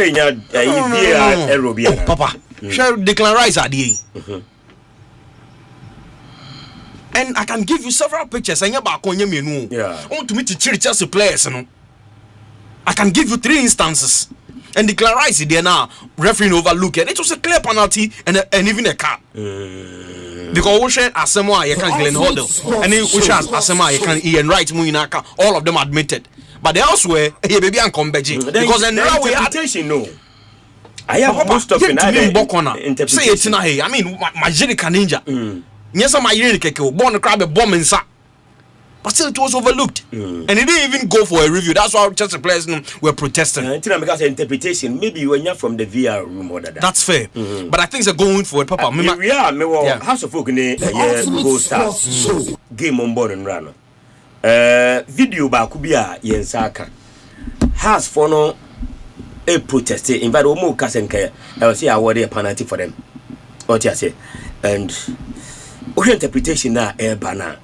K: of VAR,
O: Papa. Share Declan Rice idea. And I can give you several pictures. Yeah. I want to meet the Chelsea players. I can give you 3 instances. And Declan Rice there now, referee overlooked it. It was a clear penalty and even a card. Because we share Asempa, you can Glenn Hoddle, and then we share Asempa, you can Ian Wright, Muinaka, all of them admitted. But they elsewhere, baby, and come because then now we attention no. I have most of it. Say it's not here. I mean, my Jerica Ninja. Yes, my Jerica, born a crab, a bomb in sack. But still, it was overlooked, and it didn't even go for a review. That's why Chelsea players were protesting.
K: Because interpretation, maybe when you're from the VR room or that.
O: That's fair, but I think they're going for it, Papa.
K: House of Folk in Gold Stars game on board and run. Video Bakubia Yensaka has for no a protest. In fact, Omo Kasenke, I will say I award a penalty for them. What you say, and interpretation now, banner.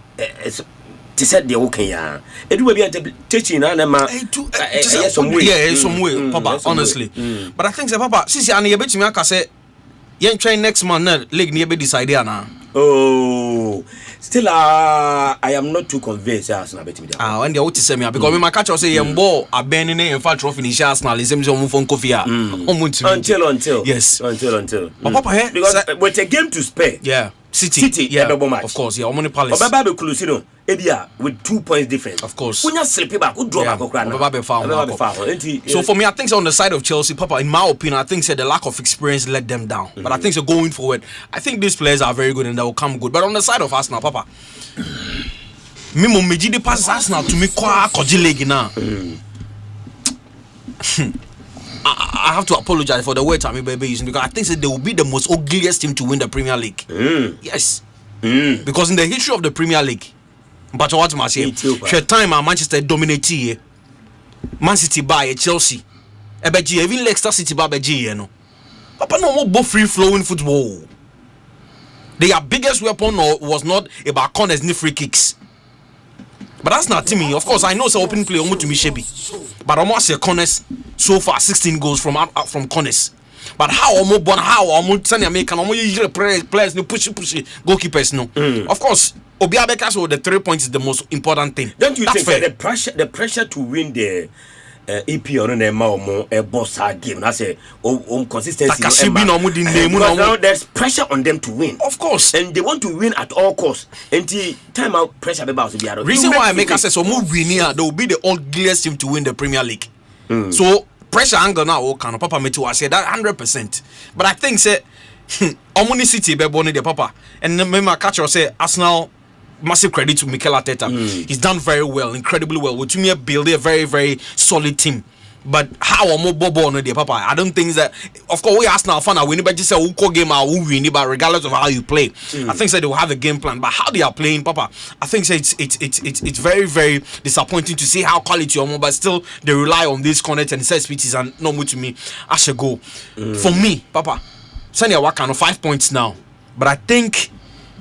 K: They said they're okay. It will be interpretation.
O: Some way, Papa. Honestly, but I think, Papa, since you're able to make us say, you train next month, league near be decided now.
K: Oh, still, I am not too convinced. Arsenal bet me.
O: And they ought to say me because when my catch say Yambo a banning in fact trophy in Arsenal is on phone coffee.
K: Until
O: yes,
K: until.
O: But Papa,
K: because with a game to spare.
O: Yeah. City,
K: yeah, double match.
O: Of course, yeah, Omoni Palace.
K: Obabe Kulusino, Ebia with 2 points difference.
O: Of course.
K: When you slip back, who draw back
O: Obabe foul. So for me, I think on the side of Chelsea, Papa, in my opinion, I think the lack of experience let them down. But I think so going forward, I think these players are very good and they will come good. But on the side of Arsenal, Papa, me Mejidi passes Arsenal to me kwa koji leg now. I have to apologize for the words I'm using because I think that they will be the most ugliest team to win the Premier League. Yes. Because in the history of the Premier League, but what must say, share time Manchester dominate Man City by Chelsea. Even Leicester City by no. Papa no more free flowing football. Their biggest weapon was not about corners ni free kicks. But that's not Timmy. Of course, I know it's an open play almost to me shabby. But almost a corners so far 16 goals from corners. But how almost send American usually players no push goalkeepers no. Of course, Obiabeka so the 3 points is the most important thing.
K: Don't you think that the pressure to win the EP on a more a boss game? I say consistency. Now there's pressure on them to win.
O: Of course,
K: and they want to win at all costs. Until time out pressure about to be out.
O: Reason why I make us say so move win here, they will be the ugliest team to win the Premier League. So pressure angle now can Papa me too. I say that 100%. But I think say Omoni City be born the Papa, and then my catcher say Arsenal. Massive credit to Mikel Arteta. He's done very well, incredibly well. With me build a very, very solid team. But how am I Bobo on the Papa? I don't think that. Of course, we Arsenal fan are winning, but just say who call game or who win, but regardless of how you play, I think that they will have a game plan. But how they are playing, Papa, I think that it's very, very disappointing to see how quality are, but still they rely on these connect and set speeches and no more to me. I should go. For me, Papa, Sanya Wakano 5 points now, but I think.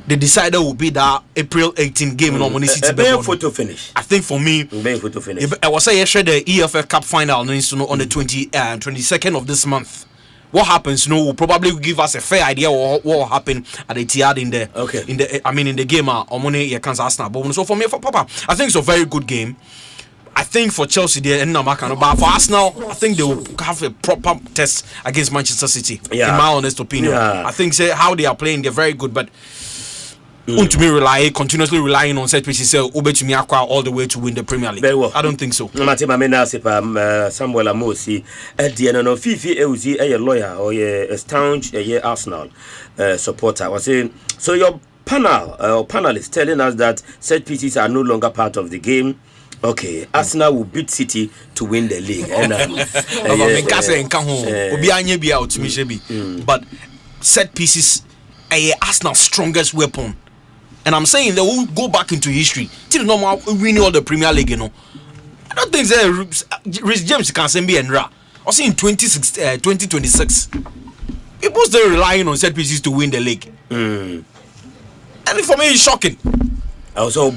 O: The decider will be that April 18 game on City.
K: Photo finish.
O: I think for me,
K: photo finish.
O: I was saying yesterday the EFL Cup final on the 22nd of this month. What happens? Will probably give us a fair idea what will happen at the Etihad in the game. Omoni Kansas Arsenal. So for me, for Papa, I think it's a very good game. I think for Chelsea, but for Arsenal, I think they will have a proper test against Manchester City. In my honest opinion, I think how they are playing, they're very good, but. To me continuously relying on set pieces to me acquire all the way to win the Premier League. Very well. I don't think so.
K: Samuel Amosi no Fifi a lawyer or a staunch Arsenal supporter was saying so your panelists telling us that set pieces are no longer part of the game. Okay, Arsenal will beat City to win the league.
O: But set pieces are Arsenal's strongest weapon. And I'm saying they will go back into history till normal winning all the Premier League, I don't think Rhys James can send me and Ra. Also in 2026, people still relying on set pieces to win the league. And for me, it's shocking.
K: Also,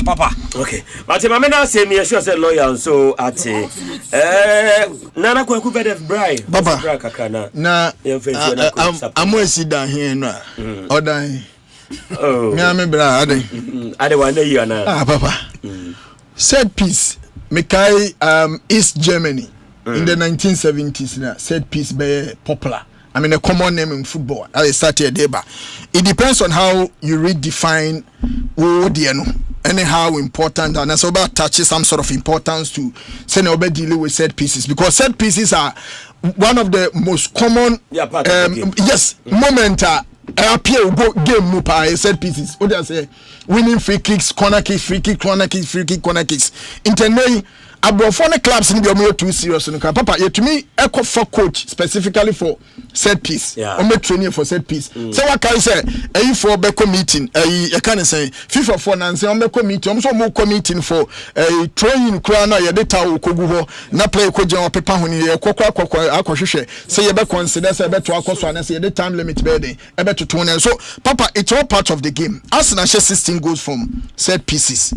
O: Papa.
K: Okay. But my man say me sure say lawyer so at Nana Kwaku Bedef Bry.
G: Papa. Na I'm going to sit down here now. Odan.
K: Oh.
G: Me am bra ade.
K: Ade one day you na.
G: Papa. Set piece. Mekai East Germany in the 1970s na set piece be popular. I mean a common name in football. I started there, but it depends on how you redefine how important and as about touches some sort of importance to say no dealing with set pieces, because set pieces are one of the most common moment appear go game mupa set pieces. What I say winning free kicks, corner kicks, free kick, corner kicks, free kick, corner kicks. Internally Abrofone clubs in the too serious. Papa, yet to me, echo for coach specifically for set piece. I'm training for set piece. So what can I say? A for Beko meeting. I can't say FIFA for Nancy on Beko meeting. I'm so more committing for a training crana. Ya data Koguho na play Koja or Pepa when you Akoshe. Say you better consider say better Akoswa and say the time limit bedding. I bet to 20. So Papa, it's all part of the game. Arsenal 16 goals from set pieces.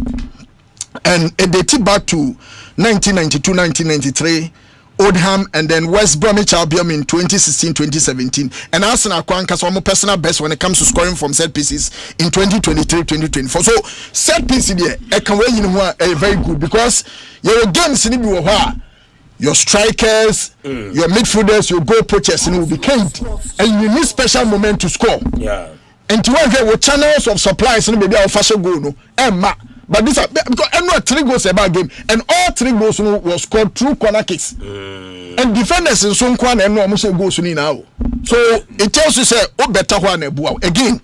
G: And they tip back to 1992-1993, Oldham, and then West Bromwich Albion in 2016-2017. And Arsenal has one personal best when it comes to scoring from set pieces in 2023-2024. So set pieces there, I can weigh in are very good because your games in your strikers, your midfielders, your goal poachers will be killed, and you need special moment to score.
K: Yeah.
G: And to work with channels of supplies, and maybe our fashion goal no, but this because every 3 goals about game, and all 3 goals was scored through corner kicks. And defenders in some corner and no must goals now. So it tells you say oh better one again.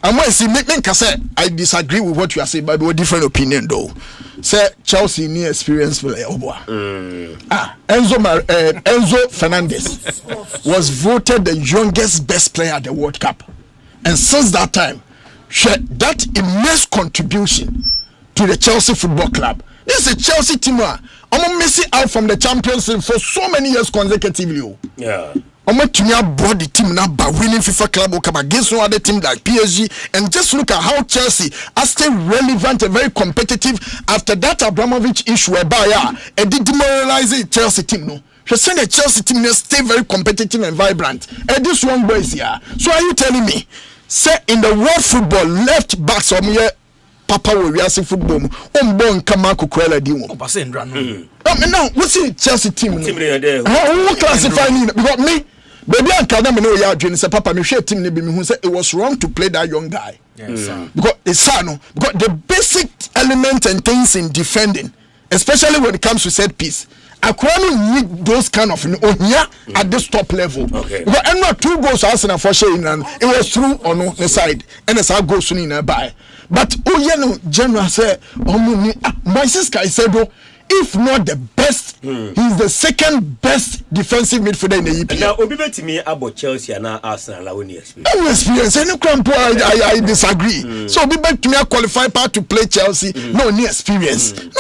G: I might see me say I disagree with what you are saying, but with different opinion though. Say Chelsea near experience player Enzo Fernandez was voted the youngest best player at the World Cup, and since that time that immense contribution to the Chelsea Football Club. It's a Chelsea team. I'm missing out from the Champions League for so many years consecutively.
K: Yeah.
G: I'm brought the team now by winning FIFA Club World Cup against no other team like PSG, and just look at how Chelsea are still relevant and very competitive after that Abramovich issue whereby and did demoralize the Chelsea team. No. She's saying the Chelsea team stay very competitive and vibrant. And this one boys here. So are you telling me? Say in the world football, left backs or me Papa we are see football. Bon Kamako Kwela di one. Now what's the Chelsea team? How classify me? Because me, baby, I can't know you are doing. Say Papa, me share team. Who said it was wrong to play that young guy. Because it's no. Because the basic element and things in defending, especially when it comes to set piece. Akwano need those kind of at this top level. Okay. But and not 2 goals Arsenal for sharing, and it was through on the side, and it's our goals in a buy. But general say my sister said if not the best, he's the second best defensive midfielder in the EPL.
K: Now, Obi to me about Chelsea and Arsenal, I won't experience.
G: No experience. Any crampo, I disagree. So Obi to me a qualified part to play Chelsea. No new experience. No,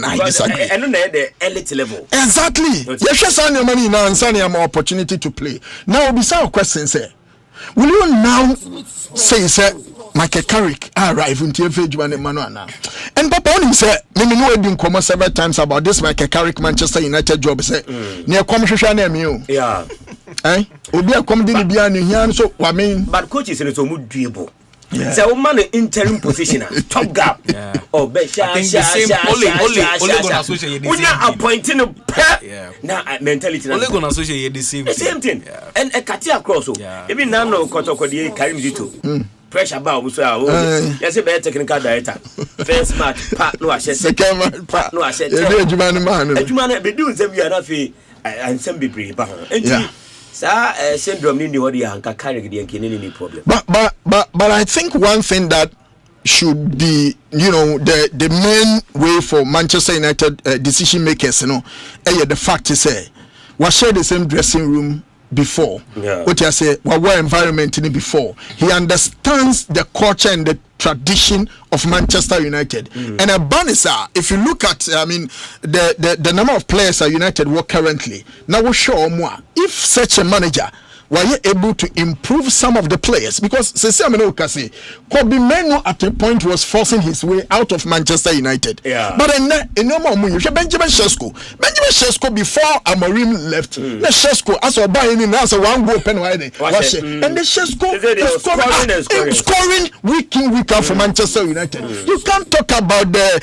G: I disagree.
K: I don't know the elite level.
G: Exactly. You should send your money now and send your more opportunity to play. Now, beside a question, sir, will you now say, sir? Michael Carrick arrived in TFH Manuana. And Papa only said, me know him come several times about this Michael Carrick Manchester United job. Say, near commission name you.
K: Yeah.
G: Eh? Obi a come dey bia no hian so I mean.
K: But coaches in so much dribble. It's a woman interim position, top gap. Yeah. Oh, I think the same. Only gonna associate the same. We are appointing a now mentality.
O: Only gonna associate the same.
K: The same thing. And a Katia cross. Even now, no Kotoko Karim Zito. Pressure bar so yes a better technical director first match part no asset
G: second match
K: part no asset
G: adwuma
K: be do nsem ya na fe ansem bebre ba ho enti sa syndrome ni wodi anka carry the any problem
G: but I think one thing that should be the main way for Manchester United decision makers the fact is we share the same dressing room before. What you say, what environment in it before. He understands the culture and the tradition of Manchester United. And a Banisa, if you look at the number of players at United work currently, now we show more. If such a manager were you able to improve some of the players? Because Sesemeno Okase, Kobe Menu at a point was forcing his way out of Manchester United.
K: Yeah.
G: But in no more, Benjamin Shesko before Amorim left. Shesko as a buying in as a one goal pen wide. And the Shesko is scoring week in week out for Manchester United. You can't talk about the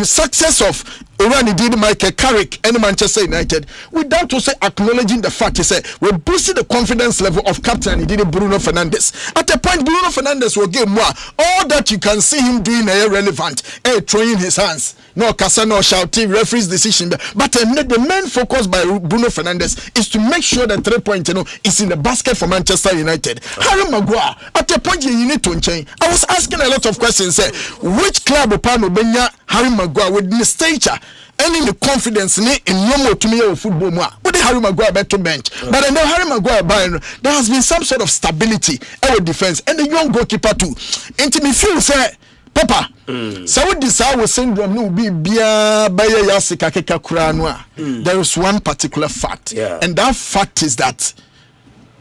G: success of Orani did Michael Carrick and Manchester United without also acknowledging the fact he said we boosted the confidence level of captain he did Bruno Fernandes. At a point Bruno Fernandes will give more all that you can see him doing irrelevant, throwing his hands, no Casano shouting, referee's decision. But the main focus by Bruno Fernandes is to make sure that 3 point is in the basket for Manchester United. Harry Maguire, at a point you need to change. I was asking a lot of questions. Which club upon Benya Harry Maguire with the stature and in the confidence in no to me of football more? What did Harry Maguire back to bench? But then Harry Maguire there has been some sort of stability our defense and the young goalkeeper too. And me feel say Papa, so what this our syndrome no be bia baye yasika keka kura no a. There is one particular fact, and that fact is that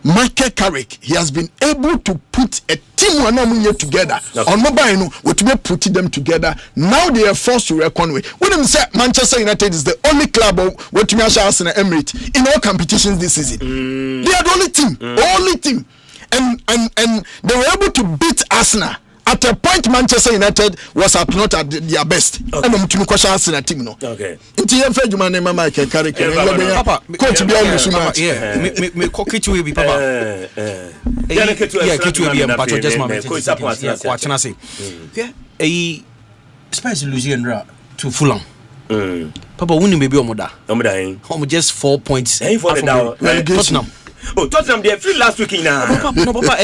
G: Michael Carrick, he has been able to put a team together. On mobile, no, we put them together. Now they are forced to reckon with. When them say Manchester United is the only club where to Arsenal Emirates in all competitions this season. They are the only team, and they were able to beat Arsenal. At a point, Manchester United was not at their best. And I'm to question Arsenal team no. Okay. Inti yemfe juma ne mama Michael Carrick. Papa, coach be all much.
O: Yeah. Me coach we be papa. Yeah, coach we be but just mama. What can I say? Yeah. Spurs losing to Fulham. Papa winning maybe omoda. Omoda just 4 points. Tottenham.
K: Oh, Tottenham they free last week now.
O: No, Papa,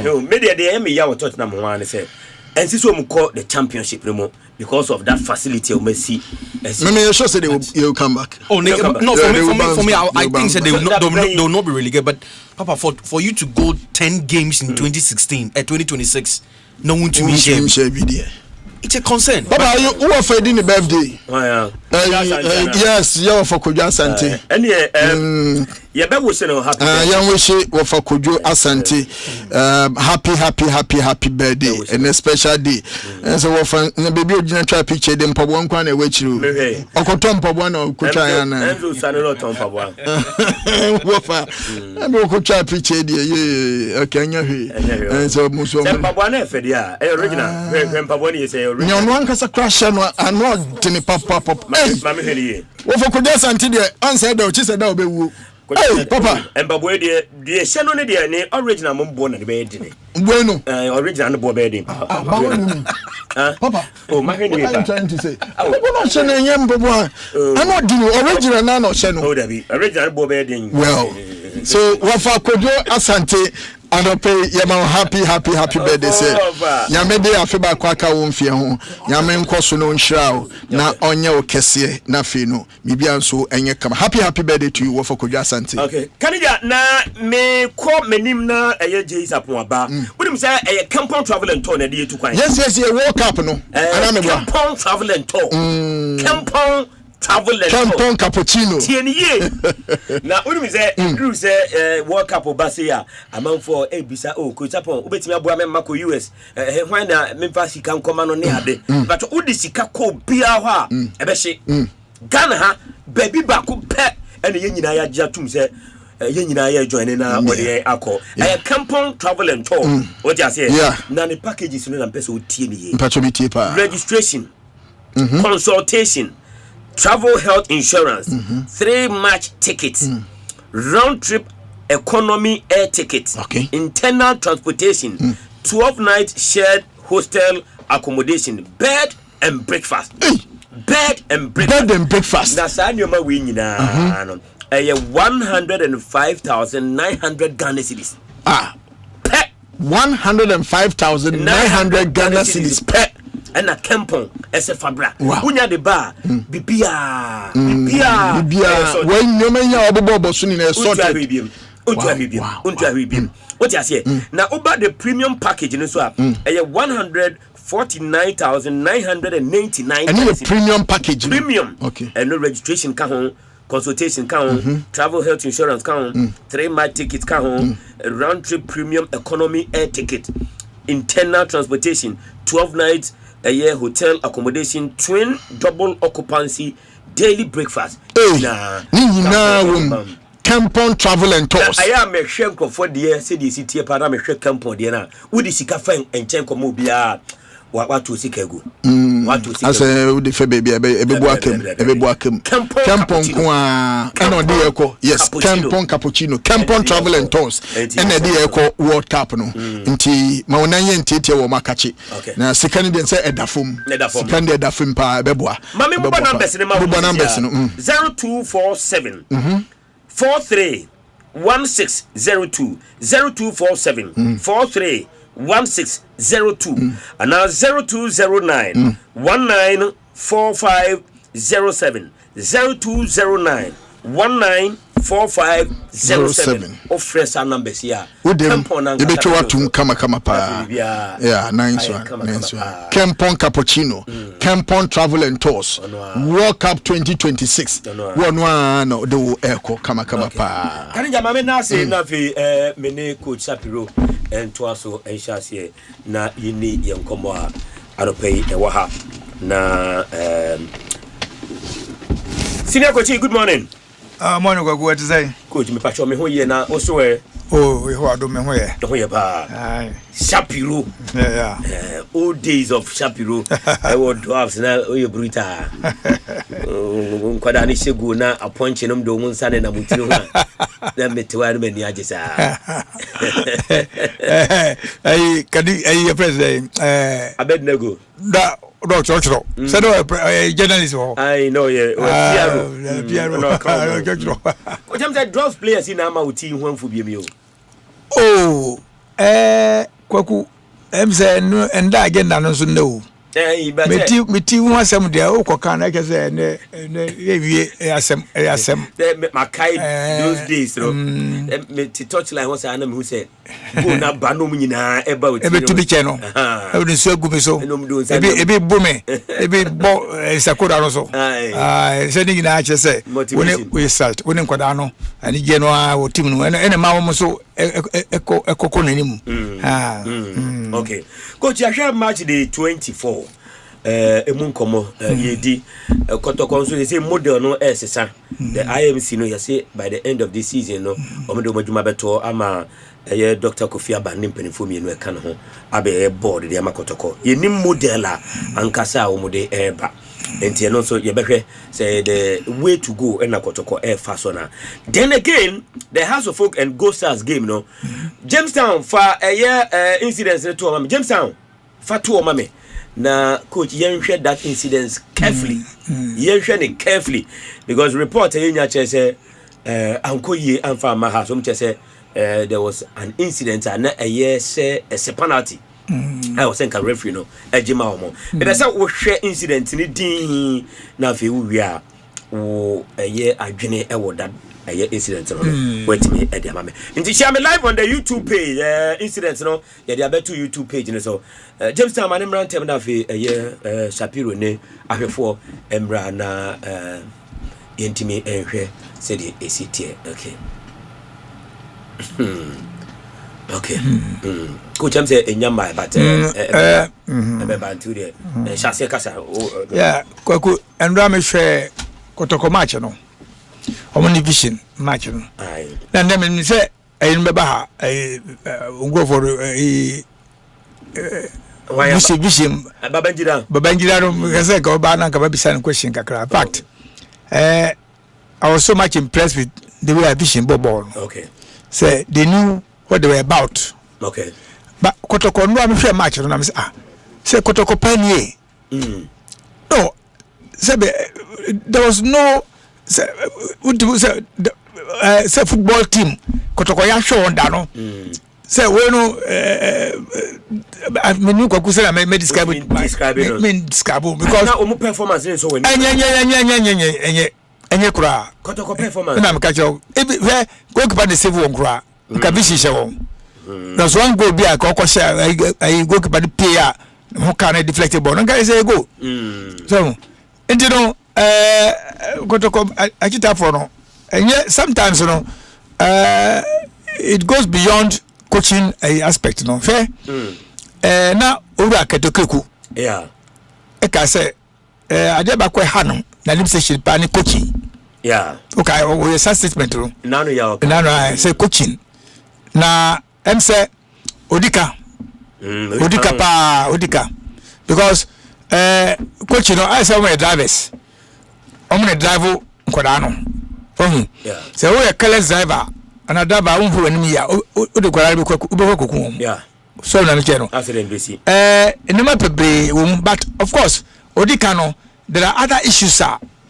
K: no, maybe they me ya Tottenham one say. And since we call the championship remote because of that facility we see.
G: Maybe sure say they will come back.
O: Oh, no, for me, I think that they will not be relegated. But Papa, for you to go 10 games in 2016 at 2026, no one to be shame. It's a concern.
G: Papa, who are for the birthday? Yes, you for Kojo Asante.
K: And yeah, be wishing happy.
G: Young wish for Kojo Asante. Happy birthday and a special day. And so for baby original try picture them for one kwan away through. Okotom for one or Kuchayana.
K: Andrew Sanelo Tom for one.
G: I'm going to picture the okay. And so Muso
K: Pabwane Fedia, original. When Paboni is a
G: one has a crash and not Timmy Papa.
K: Mammy,
G: what for Kojas until the answer though, she said, no, be woo. Hey, Papa.
K: And Babwe, the Shannon, the original Mumbon and Bed.
G: Bueno,
K: original Bobedding.
G: Papa.
K: Oh, my
G: what are you trying to say? I'm not saying I'm not doing original Nano Channel.
K: Original Bobedding.
G: Well, so what for Kojo Asante? And I pay Yama happy birthday. Say Yame de Afiba Kwaka Wumfia home. Yame Nkoso no nshraw na onye okese na fe no. Bibia so enye kama. Happy birthday to you for Kojo Asante.
K: Okay. Kanija na me ko menim na eye Jisa pon aba. Wonim say eye Campon Travel and Tour na de tu kwan.
G: Yes, World Cup no.
K: Campon Travel and Tour. Campon Travel and
G: Campon Cappuccino.
K: Tienye. Na wonim say Drew say World Cup Obasia amount for bisa Coach Japon obetimi aboa me mako US when na memfa sika nkoma no ne ade but odi sika ko bia ho a ebe hye Ghana ha baby ba ko pe ene ye nyina ya gya tum say ye nyina ya join na wode akọ Campon Travel and Tour what you say na ne packages no na mpese otie ne ye
G: mpacho bitie pa
K: registration consultation travel health insurance 3-match tickets round trip economy air tickets internal transportation 12-night shared hostel accommodation bed and breakfast bed and breakfast na sa nyoma we nyina no 105,900 Ghana cedis
G: 105,900 Ghana cedis per
K: and a Campon as a fabra. Unya de bar, bibia.
G: When you may have a bobo soon in a sort of
K: what you say? Now, about the premium package in the swap, 149,999.
G: And a premium package.
K: Premium. Okay. And no registration can consultation count, travel health insurance count, 3-mile ticket count, round trip premium economy air ticket, internal transportation, 12 nights a year hotel accommodation, twin double occupancy, daily breakfast.
G: Campon travel and tours.
K: I am a shank for the CDC parametric campon dinner. Would the Sika Fang and Chanko Mobia? What to Sikego? What to
G: as a baby, a Campon Deco, yes, Campon Cappuccino, Campon travel and tours, and a Deco World Cup. No, Inti Maunayan Titi or Makachi. Now, second say a dafum, second dafum pa Beboa. Mammy numbers
K: 0247 431602 0247 431602 and now 0209 194507 0209 194507 of fresh numbers here.
G: Kama pa. Yeah, nice one. Campon Cappuccino, Campon Travel and Tours, World Cup 2026. One do echo kama pa.
K: Can you mama na say na fi mene coach Sapiro and Twaso and Shasie na yini yankomo a aropei e wa ha na senior coach, good morning.
N: Morning, what to say?
K: Coach, me pacho me ho ye na also e.
N: Oh, we ho do me ho ye.
K: Ho ye ba. Shapiro.
N: Yeah.
K: Old days of Shapiro. I would dwarfs na oye bruta. Kwada ni shegu na aponche no mdo mun sane na mutiro ha. Na metwa me ni agesa.
N: Ai kadi ai president
K: Abednego.
N: Da Doctor, said journalist.
K: I know, yeah. What time that draft players in our team one for BMU?
N: Oh, Kwaku, no, and again, no. Me team was some there, Okan, I can say,
K: Makai those days, me to touch like what's an who said, go na Banumina about
N: every to be channel. I wouldn't so good so. A bit booming, a bit Sakura also. I sending in Archer say, when we start, when Quadano, and the general team, and a mamma so echo coconim.
K: Okay, Coach, I shall match the 24. Emunkomo yedi kotokonso they say model no sesa the IMC no you say by the end of this season no omodo majuma beto ama Dr. Kofi Abanim penifo mi no e kan ho abe board de ama kotoko yeni model a ankasa omode eba enti no so ye behwe say the way to go na kotoko fasona. Then again the House of Folk and Ghost Stars game no Jamestown for incidents to mama Jamestown for to mama. Na coach share that incident carefully. Share it carefully because report say anko ye anfa maha so say there was an incident and a year say a penalty. I was saying referee no ejima omo. But I say we share incident ni din na fe we are o year adwene e wo that incident no wait me e dia mame nti share me live on the YouTube page incident no ye dia beto YouTube page no so Jamestown man emran tem na fe Shapiro ne ahwefo emra na yentimi enhwe say the ACT okay okay coach am say enyama but bantu there chassis kasa
N: yeah kwaku emra me hwe kotoko match no omni vision match no na ndem ni say ayin beba ha go for vision Babangida no say go ba na ka babisa question kakra fact I was so much impressed with the way vision ball
K: okay
N: say they knew what they were about
K: okay
N: but kotoko no am hwe match no na say say kotoko panie no say there was no say football team kotoko ya show on da no say we no menu kwaku say na me describe because
K: na omo performance so we
N: enye kura
K: kotoko performance
N: na me ka cho go keep the save one kura ka bi shishe won na so one go bi a ko share I go keep the player who can deflect the ball nka say go so enti no kotoko akita for no. And yet sometimes you know it goes beyond coaching aspect no fair. Na owura ketokeku.
K: Yeah.
N: Eka say ade ba kwa ha no na lim say pa ni coaching.
K: Yeah.
N: Okay, we say statement no.
K: Nano ya okay.
N: Nano say coaching. Na em say Odika. Odika because coaching no I say we drivers. Omne drive nkoda no.
K: Yeah.
N: So we careless driver and a driver unhu enemy ya odekwara be koku.
K: Yeah.
N: So na no
K: accident basi.
N: Enema pebre but of course Odika no there are other issues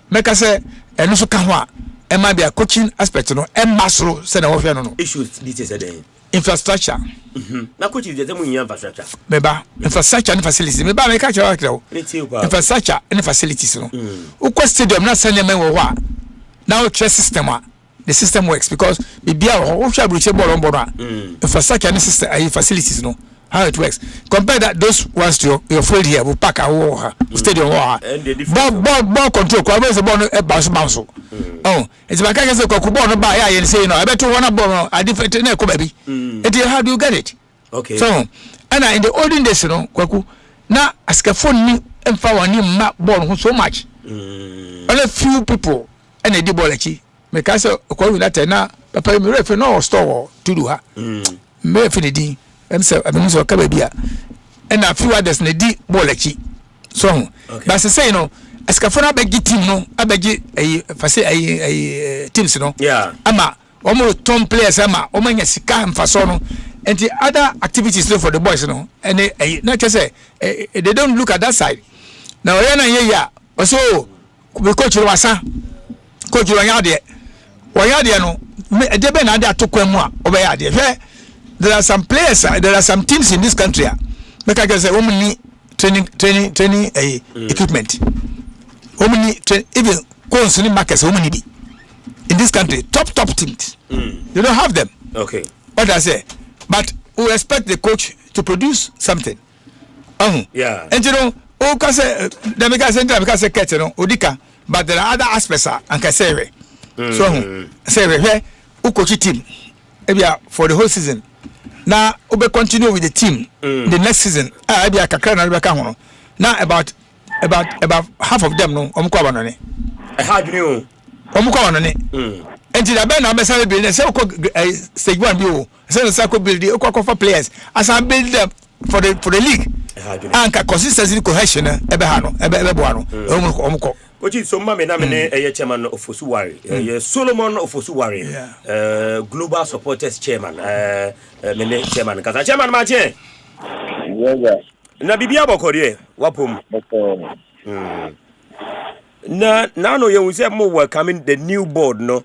N: make us say eno so ka ho a e ma be a coaching aspect no e masro say na wo hwe no
K: issues details dey
N: infrastructure
K: na coaching dey mu infrastructure
N: meba infrastructure and facilities meba make ka chawa kro infrastructure and facilities no ukwa stadium na sanya men wo ho a now chess system the system works because bibia wo hwa bruche ball on board infrastructure and system facilities no how it works compare that those ones to your field here we park our stadium ball control kwa be ball no bounce oh it's like I say kwa ball no ba ya say no I bet one ball a different na ko baby how do you get it
K: okay
N: so and in the olden days no kwaku na askafon ni emfa wani ma ball so much only few people and they ball achi because kwa United na papa me refer no store to do ha me finidi em say abemiso ka bia and a few others na di ball achi so but say you know askafona begi team no abegi teams no
K: yeah
N: ama omo tom players ama omanya sika mfaso no and the other activities for the boys no and not just say they don't look at that side now yana ya also we coach wasa coach wanyade no de be na de atokwa mu a obeyade there are some players there are some teams in this country make I say women need training equipment women need even consumer markets women need in this country top teams you don't have them
K: okay
N: what I say but we expect the coach to produce something
K: yeah
N: and you know can say the make say get no Odika but there are other aspects and can say so say we coach team for the whole season now we continue with the team the next season ebia kakra na be ka ho now about half of them no omko abanone
K: how do you
N: omko abanone enti da be na be say build say stage 1 bi o say ko build ko for players as I build them for the league and consistency cohesion ebe ha no ebe bo ano omko
K: Ochi so mama na me ne chairman of Osuwari Solomon of Osuwari global supporters chairman me ne chairman kasa chairman ma che na bibia bokore wapom na no you say mo welcoming the new board no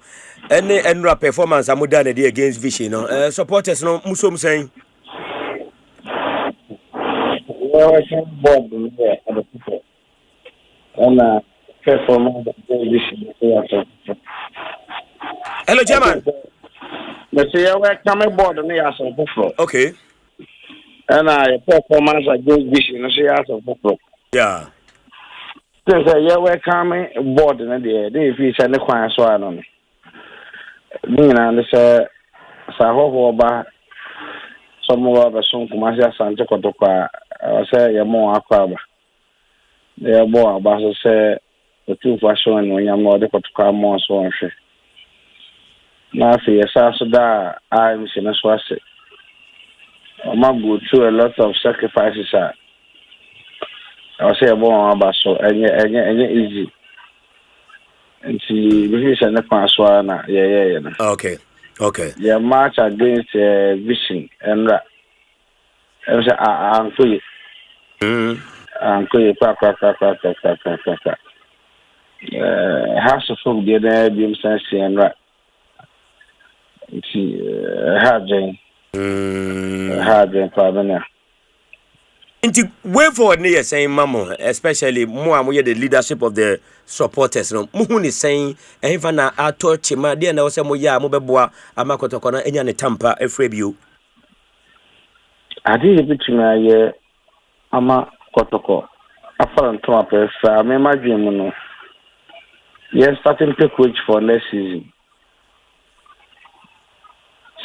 K: any enra performance amoda na dey against vision no supporters no musom saying
Q: board and performance
K: hello chairman
Q: let's say we come board on the as
K: okay
Q: and performance against vision no say as of
K: yeah
Q: so we come board na dey if you say ne kwan so ano ni na say sa ho ba some of us son kuma sia sante kotokwa say ye mo akwa ba ye bo ba so say the two fashion when you know the kotokwa mo so onhwe na fi yesa so da I'm saying so ase ma go through a lot of sacrifices I say bon ba so enye easy nti we say na kwa so na ye na
K: okay
Q: yeah match against vision and say anko pa has to be there be sense and right hard problem
K: Inti way forward near saying mamo especially mo amoye the leadership of the supporters no muhu ni saying ehfa na ato chima de na wo say mo ya mo beboa amakotoko na enya ne tampa efrebio
Q: ade bitima ye ama kotoko afara nto apefa me madwem no Yes, starting to coach for next season.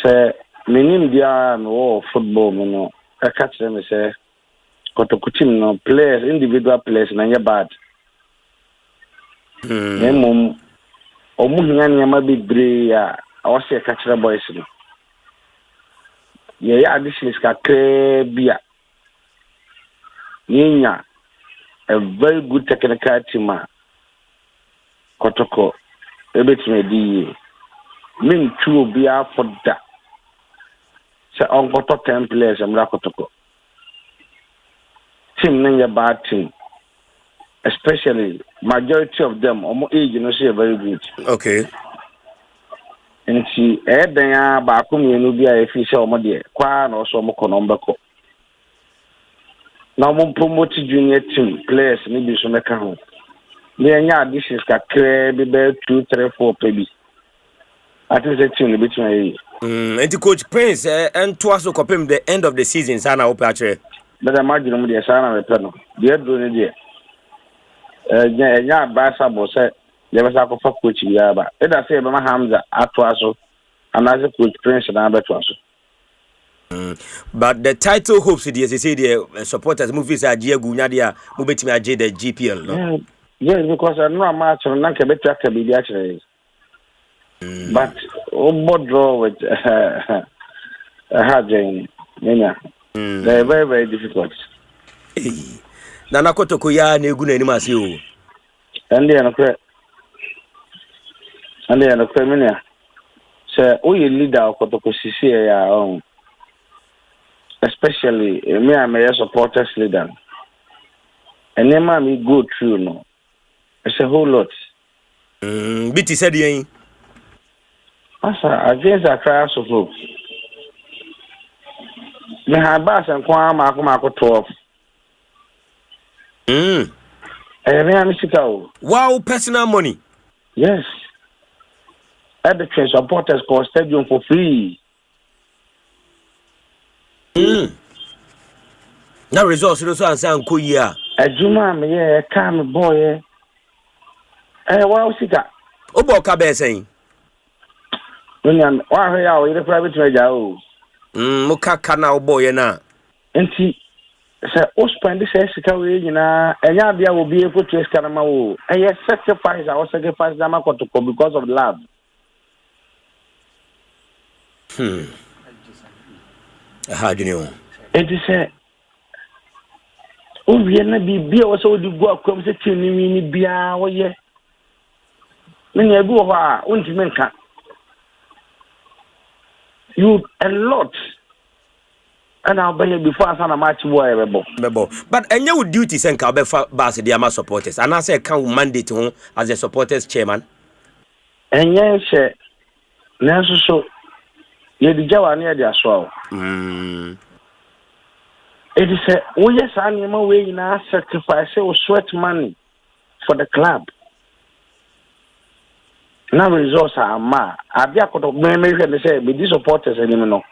Q: Say, minim dia no football, no. I catch them say, kotokutim no players, individual players, na ye bad. Mum, omuhinya nyama bebre ya, awase catch the boys no. Ye additions ka bia. Yenya a very good technical team. Kotoko, ebetime di. Min two bia for that. Say on top 10 players I'm Kotoko. Team name bad team. Especially majority of them age say very good.
K: Okay.
Q: And she then ba ko mi no bia e fi say omo de kwa na so mo kono mbeko. Na mo promote junior team players ni bi so meka ho. Me anya additions ka be 2 3 4 maybe. I think the team bit my
K: and coach Prince and twice so compare the end of the season sana ope actually.
Q: But imagine mo dey sana me peno. Dey do ni dey. Nya basa bo say dey basa ko fa coach ya ba. E da say be ma Hamza atwaso and as coach Prince na betwaso.
K: But the title hopes the say the supporters movies are Diegu nya dia mo betimi age the GPL no.
Q: Yes, because I know I'm actually not a better be actually. But draw with hard game. They're very, very difficult.
K: Nana Kotoko ya na egu na ni masi o.
Q: And they are no criminal. So we leader Kotoko CC ya especially me I'm a supporters leader. And then me go through no. It's a whole lot.
K: BT said yen.
Q: Asa against a cry of hope. Me have bass and kwa mako 12.
K: Wow, personal money.
Q: Yes. At the train supporters call stadium for free.
K: Now results no so answer anko ya.
Q: Ajuma me ye calm boy. Wow sika.
K: Obo ka be saying.
Q: When wa he ya o ire private media o.
K: Mo kaka na obo ye na.
Q: Enti say o spend say sika we nyina enya bia wo bi efotu sika na ma wo. Eye sacrifice I sacrifice na makotoko because of love.
K: How do you know?
Q: It is say o wie na bibia wo so di go akwam se tini ni bia wo ye. Me na bi wo ha wonti menka. You a lot. And I'll be before I sign a match boy bebo.
K: But any would duty send Calbefa Bass the Ama supporters. And I say can mandate home as a supporters chairman.
Q: And yes, Nancy so you the Jawa near the aswell. It is a oh yes, I am away in our sacrifice or sweat money for the club. Now results are ma. Abia koto maybe they say be these supporters anymore.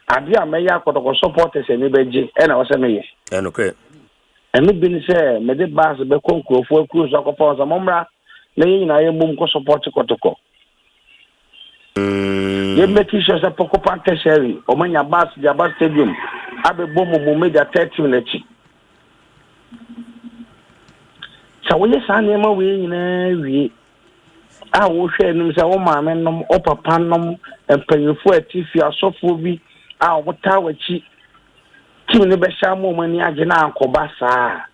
Q: Abia meya koto supporters anybody and I was me.
K: And okay.
Q: And me been say me the bass be konko for cruise ko for some momra na yin na ye mum ko support kotoko. Ye make sure say poko pante sherry o manya bass the bass stadium abe bomo mo media 30 minutes. So we say na ma we na we a wo hwe nim se wo maame nom o papa nom empanyefo atifi asofo bi a wo tawachi tim ne be sha mo mani age na ankoba saa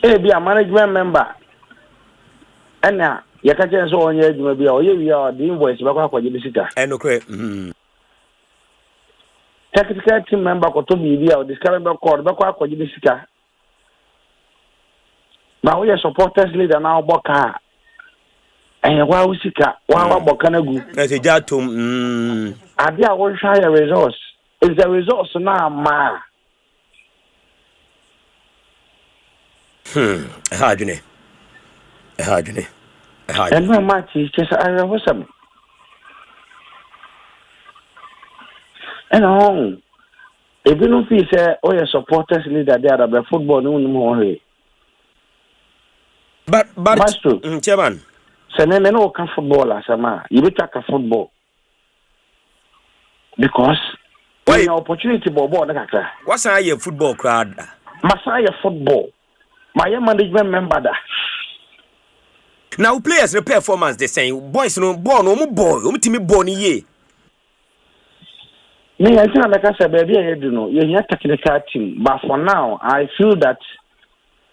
Q: be a management member ana yaka je so onye adwuma bi a oye wi a the invoice ba kwa kwaje sika
K: enokre
Q: technical team member ko to bi a discover be call ba kwa kwaje sika. Now we are supporters leader now boka. And why we sika wa boka na gu.
K: As a jatum
Q: Abia we try a resource. Is the resource now ma.
K: Hardly.
Q: And no match is just I was some. And on. If you don't feel say oh your supporters leader there about football no more.
K: But chairman.
Q: Say me no can football as a man. You better can football. Because when your opportunity bobo na kaka.
K: What's your football crowd?
Q: Masaya football. My management member da.
K: Now players the performance they saying boys no ball no boy. Team ball ni ye.
Q: Me I think like I said baby I do know. You technical team, but for now I feel that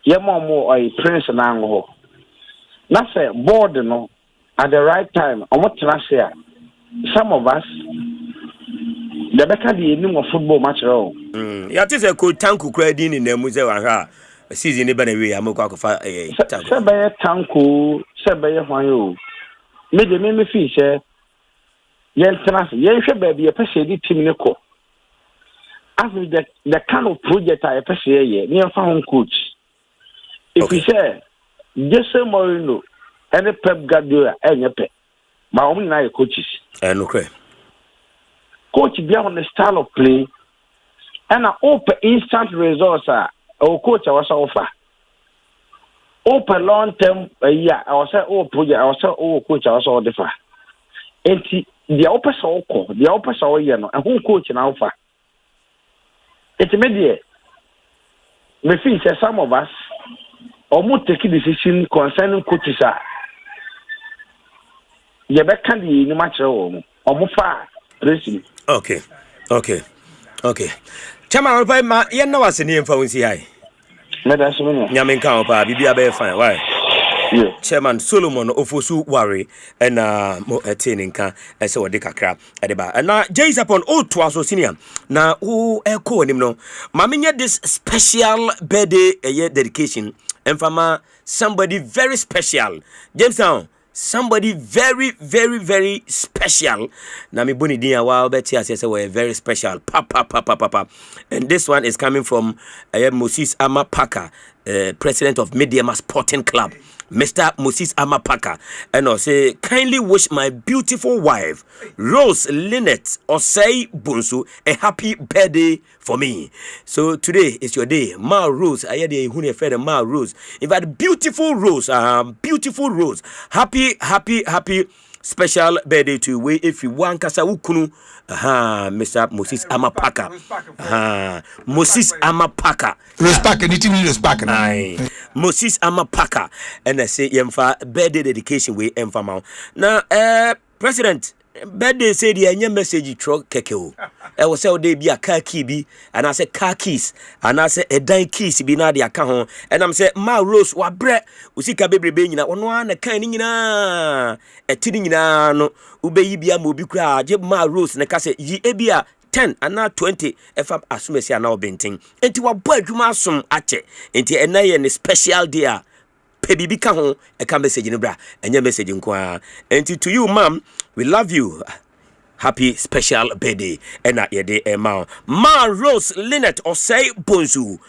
Q: you more a prince na ngo. Na say board no at the right time. I want to say some of us the better the name of football match row.
K: Ya tell say coach Tanku credit in the museum aha. Season ni bana we amoko akofa Tanku.
Q: Say be Tanku, say be hwan yo. Me de me fi say yen tenase yen hwe ba bi e pese di team ne ko. As the kind of project I pese ye, me fa hon coach. If you say Jose Mourinho and Pep Guardiola enyepe. But we na coaches.
K: Okay.
Q: Coach be on the style of play and open instant results our coach was offer. Open long term yeah, I was say project I was say coach I was all differ. And the opposite the opposite year no and who coach na offer. It's media. Me feel say some of us almost take decision concerning coaches you be can the no match fa racing.
K: Okay. Chama pa ma ye na wase ni mfa wonsi ai.
Q: Meda so no.
K: Nyame nka pa bibia be fine. Why?
Q: Yeah.
K: Chairman Solomon Ofosu Ware and mo nka ese wode kakra ade ba. Na Jays upon o to aso senior. Na o eko nim no. Ma menye this special birthday dedication emfama somebody very special. Jamestown somebody very, very, very special. Nami boni dia wa beti asese we very special. Papa. And this one is coming from Moses Amapaka, president of Mediama Sporting Club. Mr. Moses Amapaka. And I say, kindly wish my beautiful wife, Rose Lynette Osei Bunsu, a happy birthday for me. So today is your day. Ma Rose, I had a hune friend, Ma Rose. In fact, beautiful Rose, happy special birthday to you. If you want kasa ukunu, Mr. Moses Amapaka. Moses Amapaka.
N: Respect, anything respect.
K: Moses Amapaka. And I say, yemfa birthday dedication we emfa now. President, birthday say the any message truck keke. I was say they be a car key be, and I say car keys, and I say a dime keys be na the account. And I'm say Ma Rose wa bre usika bebre be nyina ono na kan ni nyina etini nyina no ubeyi bia mo bi kura je Ma Rose na ka say yi ebia 10 and now 20 FM asumesi ana obentin enti wa bo adwuma asom ache enti enaye ne special day pebibi ka ho e ka message ni bra enya message nko a enti to you ma'am, we love you. Happy special birthday and at your day Ma Rose Lynette Osei Bonzu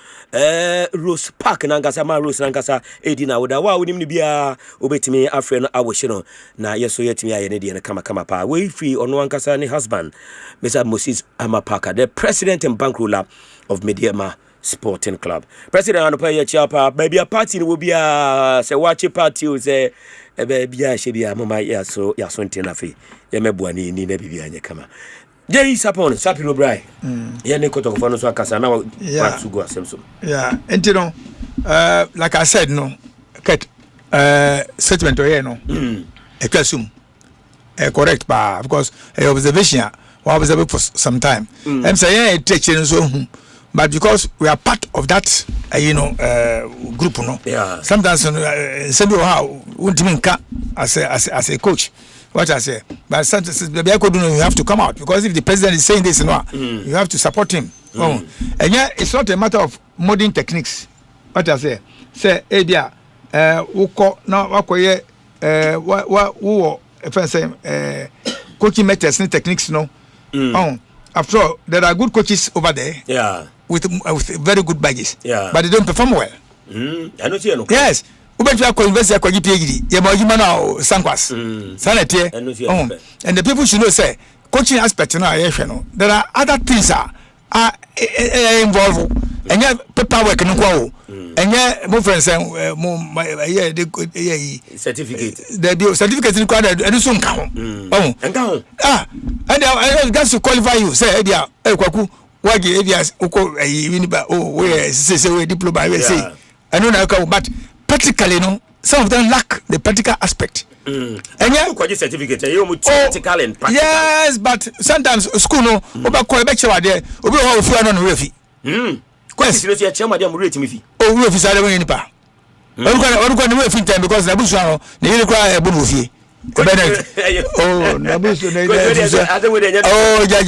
K: Rose Park nangasa Ma Rose nangasa edina woda wa wonim ni bia obetimi afre no awohye na yeso yetimi ayene de na kama pa we free ono ankasa ni husband Mr. Moses Amapaka, the president and bankroller of Mediama Sporting Club. President anopa ye chiapa baby a party will be a say watch party say baby a shebia mama yaso ntina fe ye mebuani ni na bibia anya kama Jay sapon sapiro brai ye ne koto kofano so akasa na wa to go asemso
N: and you know like I said no ket statement o ye no e kasum correct ba because observation wa observe for some time em say ye teaching so but because we are part of that group no sometimes some how as a coach what I say, but sometimes you have to come out because if the president is saying this you have to support him. And yeah, it's not a matter of modern techniques. What I say ebia uko na wakoye if I say coaching methods and techniques no. After all, there are good coaches over there.
K: Yeah.
N: With very good badges.
K: Yeah.
N: But they don't perform well.
K: I don't see no.
N: Yes. Ubetua ko university ko PhD. Ye ma ojuma na sankwas. Sanete. And the people should know say coaching aspect no ayehwe no. There are other things are involved enye paperwork no kwa o enye mo friends mo
K: certificate
N: the certificate ni kwa na so nka ho
K: nka ho
N: and I got to qualify you say dia kwaku wagi edia uko winiba we say we diploma we say I know na but practically no some of them lack the practical aspect.
K: And yeah, quite certificate. You practical and practical.
N: Yes, but sometimes school no. Oba call back show there. Obi ho fi no refi.
K: Quite you chairman dem rate me fi.
N: Oh, refi sare when ni pa. Oruko ni refi time because na busu no. Na yele kwa e bonu fie. Oh, na busu na oh, ja.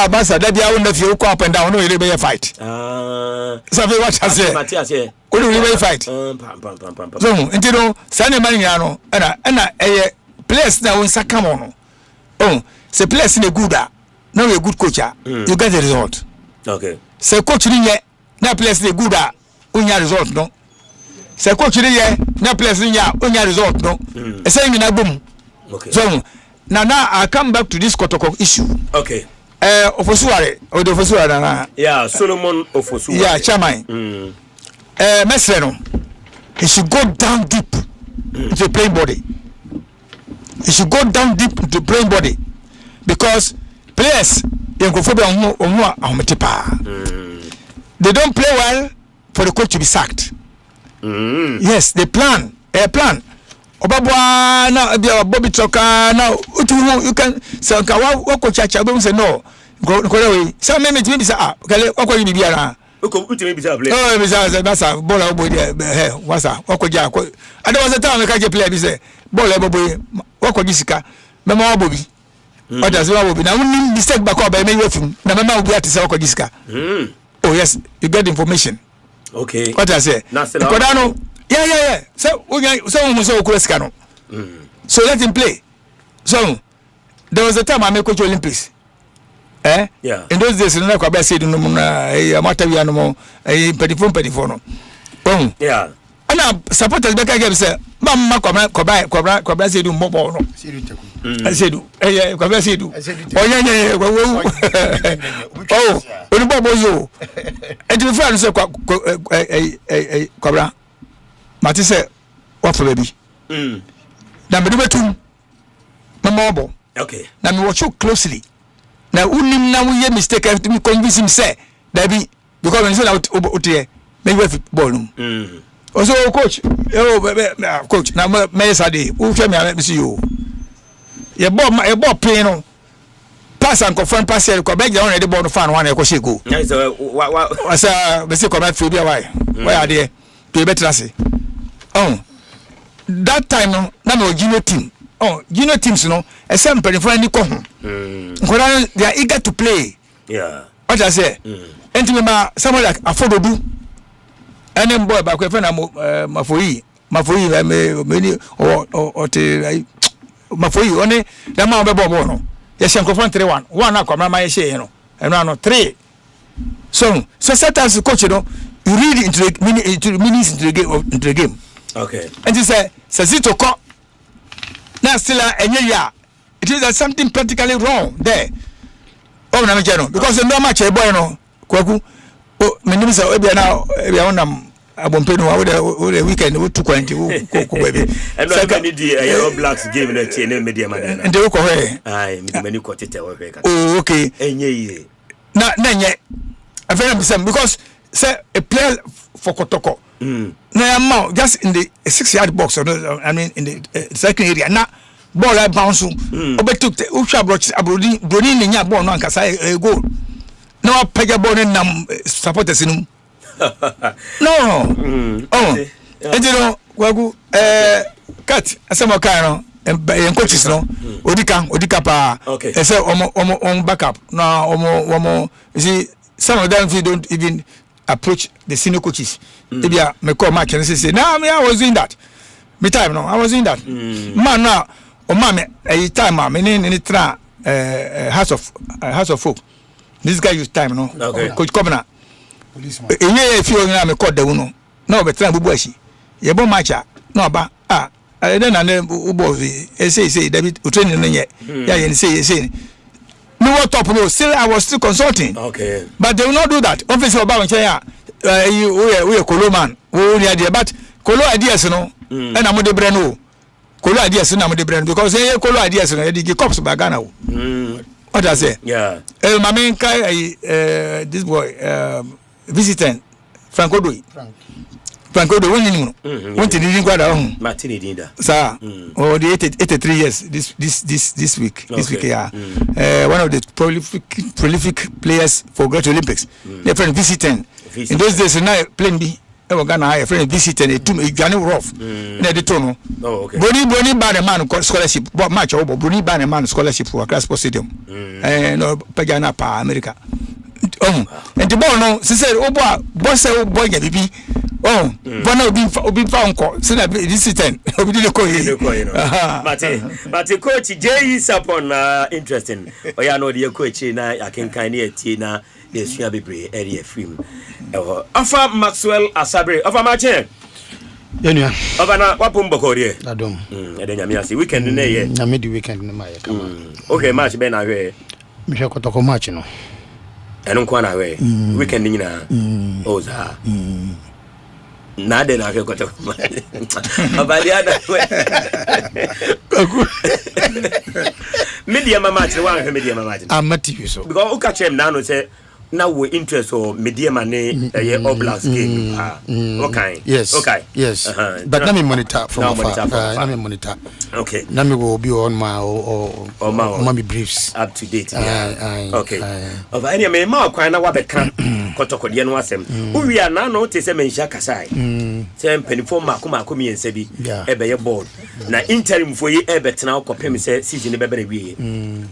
N: Basa da bia won fie ko up and down no yele be fight. So what I say. We will fight. So, until no, Sunday morning, no, and place now in Sakamono. Oh, say place in a good, now a good coach, you get the result.
K: Okay.
N: Say coach in yet, now place in a good, unya result, no. Say coach in yet, now place in ya, unya result, no. A saying in a boom.
K: Okay.
N: So, now I come back to this Kotoko issue.
K: Okay.
N: Ofosuare, or the Ofosuare,
K: yeah, Solomon Ofosuare.
N: Yeah, Chairman. Mesreno, he should go down deep into the playing body. He should go down deep into the playing body because players they don't play well for the coach to be sacked. Yes, they plan. Obabwa now Bobby Choka now you can say what coach say no go away. Some maybe say what you be oh, Mr. Bola boy there. What's that? What could you? I don't want to tell me can you play this Bola boy. What could you see? Mama Bobby. What does Bobby? Now we mistake back up by me with him. Now Mama will be at the Sako Disca. Oh yes, you get information.
K: Okay.
N: What I say? Kodano. Yeah. So so let him play. So there was a time I make coach Olympics.
K: Yeah.
N: In those days, no kwa said no na amatawi no pedifon no.
K: Yeah.
N: Ana supporters back again say mama kwa said mo no. Said kwa said. Onya oh, oni bobo yo. And the friend say kwa Mati say what for baby. Na me do betum. Mama obo.
K: Okay.
N: Na me watch you closely. Now, unim na we mistake to me convince him say that be because when he said out here, maybe we ball him. Also, coach, coach. Now, me say, who tell me see you? Your ball playing pass and confront pass here. Go back down the ball no fan one. Go see go.
K: Yes, what?
N: I say, me say come out free. Why? Why are they? Pay better say. Oh, that time no, na me junior team. Oh, junior teams, you know, Asempa in front of the they are eager to play.
K: Yeah.
N: What I say? And remember, someone like Afododu, and then boy, back when Mafoi, many or Mafoi, only the man of Bono. Yes, I'm confront 3-1. One, I come my say, you know, and one, 3. So sometimes, coach, you know, you read into minutes into the game.
K: Okay.
N: And you say, Sazito Ko. Now still it is that something practically wrong there. Oh, na mejano because the normal che boy no kwaku oh me nim say obi na e wonam abompe no wo the weekend wo 220 wo baby
K: and no be need the blacks game na tie na media man na
N: and they ko he
K: ai me mani ko tete wo he ka
N: oh okay
K: enye yi
N: na nye I feel because say a player for Kotoko now just in the 6-yard box, I mean in the second area. Now ball I bounce. Took the Usha blocks Brody in your ball no say goal. No pega ball in supporters in. No. Oh. And you know, Wagu cut Asempa kind and coaches no. Odika pa.
K: Okay.
N: Say on backup. Now omo you see some of them don't even approach the senior coaches. Maybe I may call match and say, "No, I was doing that." Me time no, I was doing that. Man now, a time in the House of Folk. This guy use time no.
K: Okay.
N: Coach Kobna. Policeman. If you na me call the uno. No, but try bubuashi. Ye bon matcha. No ba then ubo say David training no ye. Yeah, say No what top no. Still I was still consulting.
K: Okay.
N: But they will not do that. Obviously about we Kolo man. We idea but Kolo ideas no. And I'm the brand no. Kolo ideas no I'm the brand because Kolo ideas no the cops bagana. What I say?
K: Yeah.
N: My main guy this boy visiting Franco Doi. Franco Doi when didn't go down.
K: Martini Dinda.
N: Sir. Oh the 83 years this week. This week yeah. One of the prolific players for Great Olympics. Their friend visiting. In those days now playing B. Ghana a friend visiting a Johnny Rough. Na the tono.
K: Oh okay.
N: Boni ban a man scholarship match over Boni ban a man scholarship for Class Sports Stadium. No Pagana pa America. And the ball no she said boss boy bibi. Oh, but no be found call. So that this is 10. We didn't call you.
K: But coach Jay is upon interesting. Oh yeah, no the coach na I can kind of na the Sua Bebre area film. Offer Maxwell Asabre. Offer Martin.
R: Yenya.
K: Offer na wapumbo kore.
R: Adom.
K: Edenya mi ase weekend na ye.
R: Na me di weekend na ma ye kama.
K: Okay, match be na hwe.
R: Me hwe kotoko match no.
K: Eno kwa na hwe. Weekend ni na. Oh za. Nade na hwe kotoko match. Abadia na hwe. Media match one media match.
R: Amati so.
K: Because o ka chem na no say now we interest or media money Oblast game. Okay.
R: Yes.
K: Okay.
R: Yes. But let me monitor from afar. Let me monitor.
K: Okay.
R: Let me go be on my or mommy briefs
K: up to date. Okay. Of any me ma kwan na wa be kan kotoko de no asem. We are now no te se menhia kasai. Say penifo mako mi ensa bi e be ye board. Na interim for ye e be tena kopem se season be be na wie.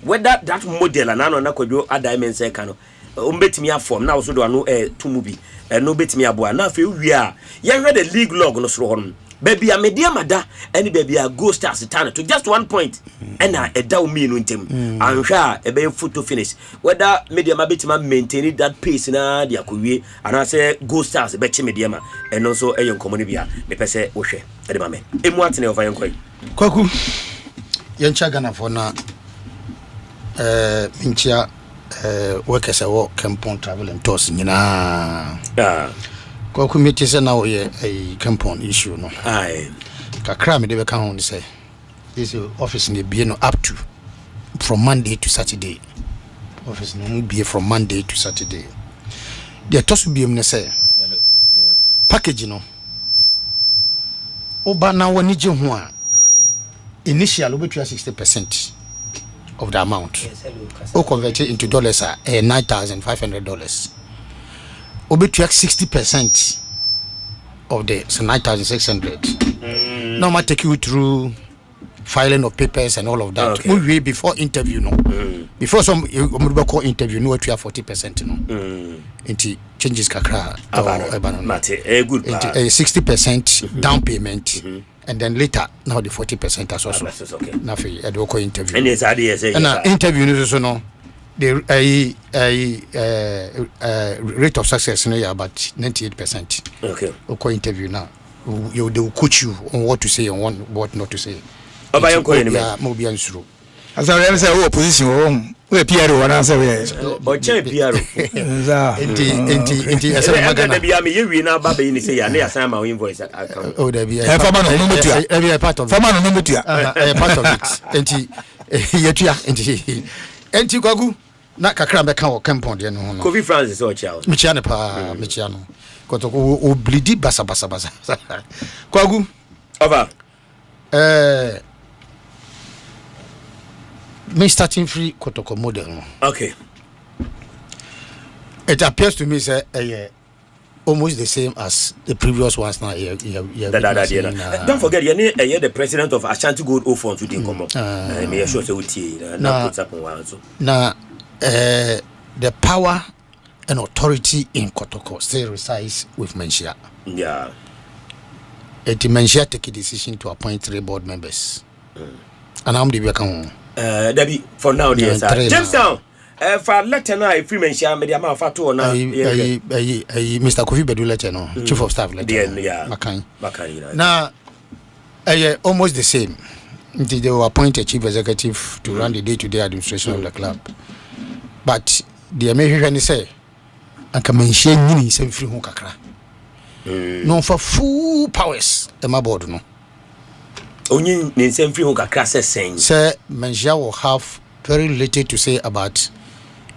K: Whether that model na no na kwadwo adai say kan umbetimi afom na so do ano tumu bi no betimi aboa na fe wi a ye hwe the league log no so hono baby a media mada any baby a go stars turn to just 1 point and a daw me no ntem anhwa e be photo finish whether media ma betimi maintain that pace na dia kowie ana say go stars be che media ma eno so eyen komoni bia me pese wo hwe e de ma me emu atene ofa yen kwai
R: kwaku yen cha Ghana for na minchia workers a work campaign travel and tours nyina kwa committee say now a campaign issue no
K: aye
R: kakra me de be kan say this office in be no up to from Monday to Saturday office no be from Monday to Saturday the toss be me say package no oba na woni je ho a initial obetua 60% of the amount or converted into dollars $9,500 or between 60% of the 9,600 now I take you through filing of papers and all of that we before interview no before some call interview no we have 40% no into changes kakra
K: good
R: 60% down payment and then later now the 40% as also now for a local interview
K: and it's
R: and interview so no the rate of success no about 98%.
K: Okay
R: local interview now they will coach you on what to say and what not to say maybe answer
N: as I say opposition we PRO wana say we
K: o che PRO
R: enti asa magana
K: be am ye wi na ba be ni say ya na ya sign my invoice account
R: oh there be
N: farmer no mutua
R: every part of
N: farmer no mutua
R: part of it enti yetua enti kwagu na kakra be kan o campaign de no
K: Kofi Francis o chia
R: me chia ne pa me chia no kotoko o blidi basa kwagu
K: over
R: me starting free kotoko model no.
K: Okay.
R: It appears to me say almost the same as the previous ones now.
K: Don't forget you're the president of Ashanti Gold Ofon to the come. Me sure say uti na put up one so.
R: Now the power and authority in Kotoko still resides with Menchia.
K: Yeah.
R: Menchia take a decision to appoint 3 board members. And I'm the become
K: Debbie for now dear sir. Jamestown. For letter na free mention me the amount for to na
R: Mr. Kofi Bedu letter no chief of staff letter.
K: Yeah.
R: Makan.
K: Now
R: almost the same. They will appoint a chief executive to run the day-to-day administration of the club. but the American say and come and share nyini sem free ho kakra no for full powers e ma board no
K: only ne sem free ho kakra say
R: Menja will have very little to say about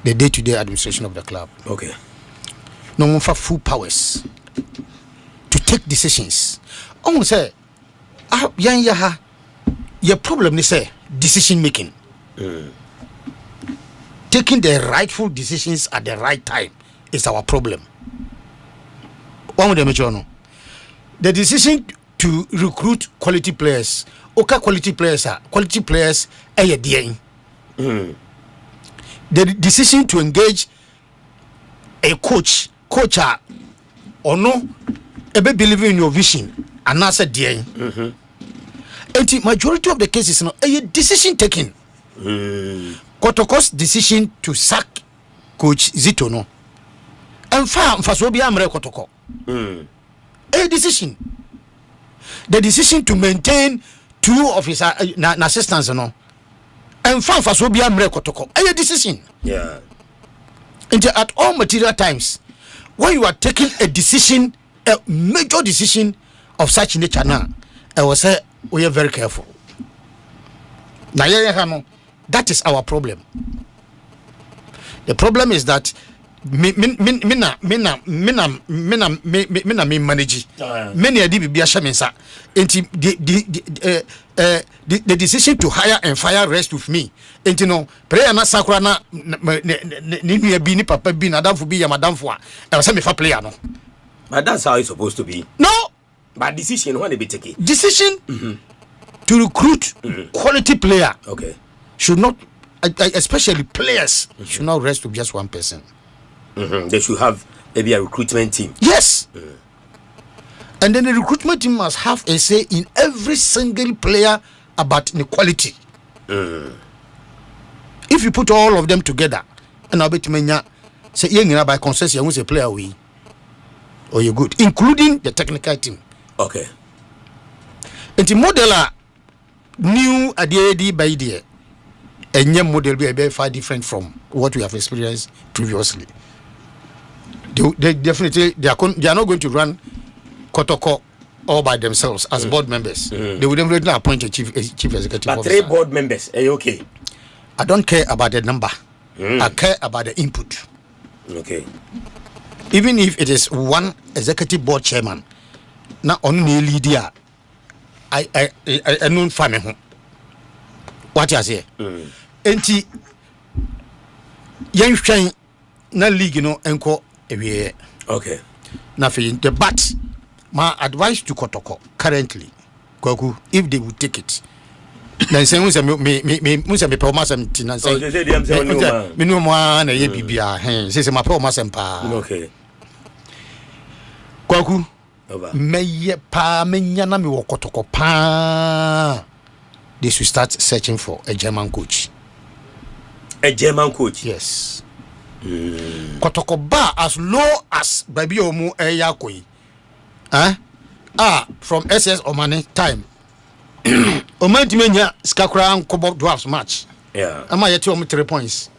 R: the day-to-day administration of the club.
K: Okay.
R: No one for full powers to take decisions. I say, your problem is decision making. Taking the rightful decisions at the right time is our problem. One of them, the decision to recruit quality players. Okay, quality players, the decision to engage a coach or no, believe in your vision and answer the and the majority of the cases no a decision taken. Kotoko's decision to sack coach Zito no and so be amre Kotoko a decision. The decision to maintain 2 of his assistants no and so be amre Kotoko a decision.
K: Yeah.
R: And at all material times when you are taking a decision, a major decision of such nature now, I will say we are very careful. Now that is our problem. The problem is that me manage many a DB Biashaminsa. The decision to hire and fire rests with me. And you know, prayer na sakrana ni bini papa bin adam for be ya madam for. I was a player no.
K: But that's how it's supposed to be.
R: No,
K: but decision when they be taken.
R: Decision to recruit quality player.
K: Okay.
R: Should not, especially players, should not rest with just one person.
K: They should have maybe a recruitment team.
R: Yes. And then the recruitment team must have a say in every single player about inequality. If you put all of them together, and I'll bet you say by consensus, you say player we or you're good, including the technical team.
K: Okay.
R: And the modeler new idea by idea. A new model will be far different from what we have experienced previously. They definitely they are not going to run Kotoko all by themselves as board members. They will definitely appoint a chief executive
K: but
R: officer.
K: 3 board members, are you okay?
R: I don't care about the number. I care about the input.
K: Okay.
R: Even if it is one executive board chairman, now only leader, I know family. What you say? Enti yen hwan na league no enko ewie.
K: Okay.
R: Na fe the but my advice to Kotoko currently, Kwaku, if they would take it. Then say me pe ma sam tina say. Me no mo na ye bibia say my pe ma sam pa.
K: Okay.
R: Kwaku. Me ye pa me nya na me wo Kotoko pa. They should start searching for a German coach.
K: A German coach?
R: Yes. Kotoko ba as low as baby omu eyakoi. From SS Omani time. Omani menya skakura and Kobo Dwarfs match.
K: Yeah.
R: Am I yet 3 points?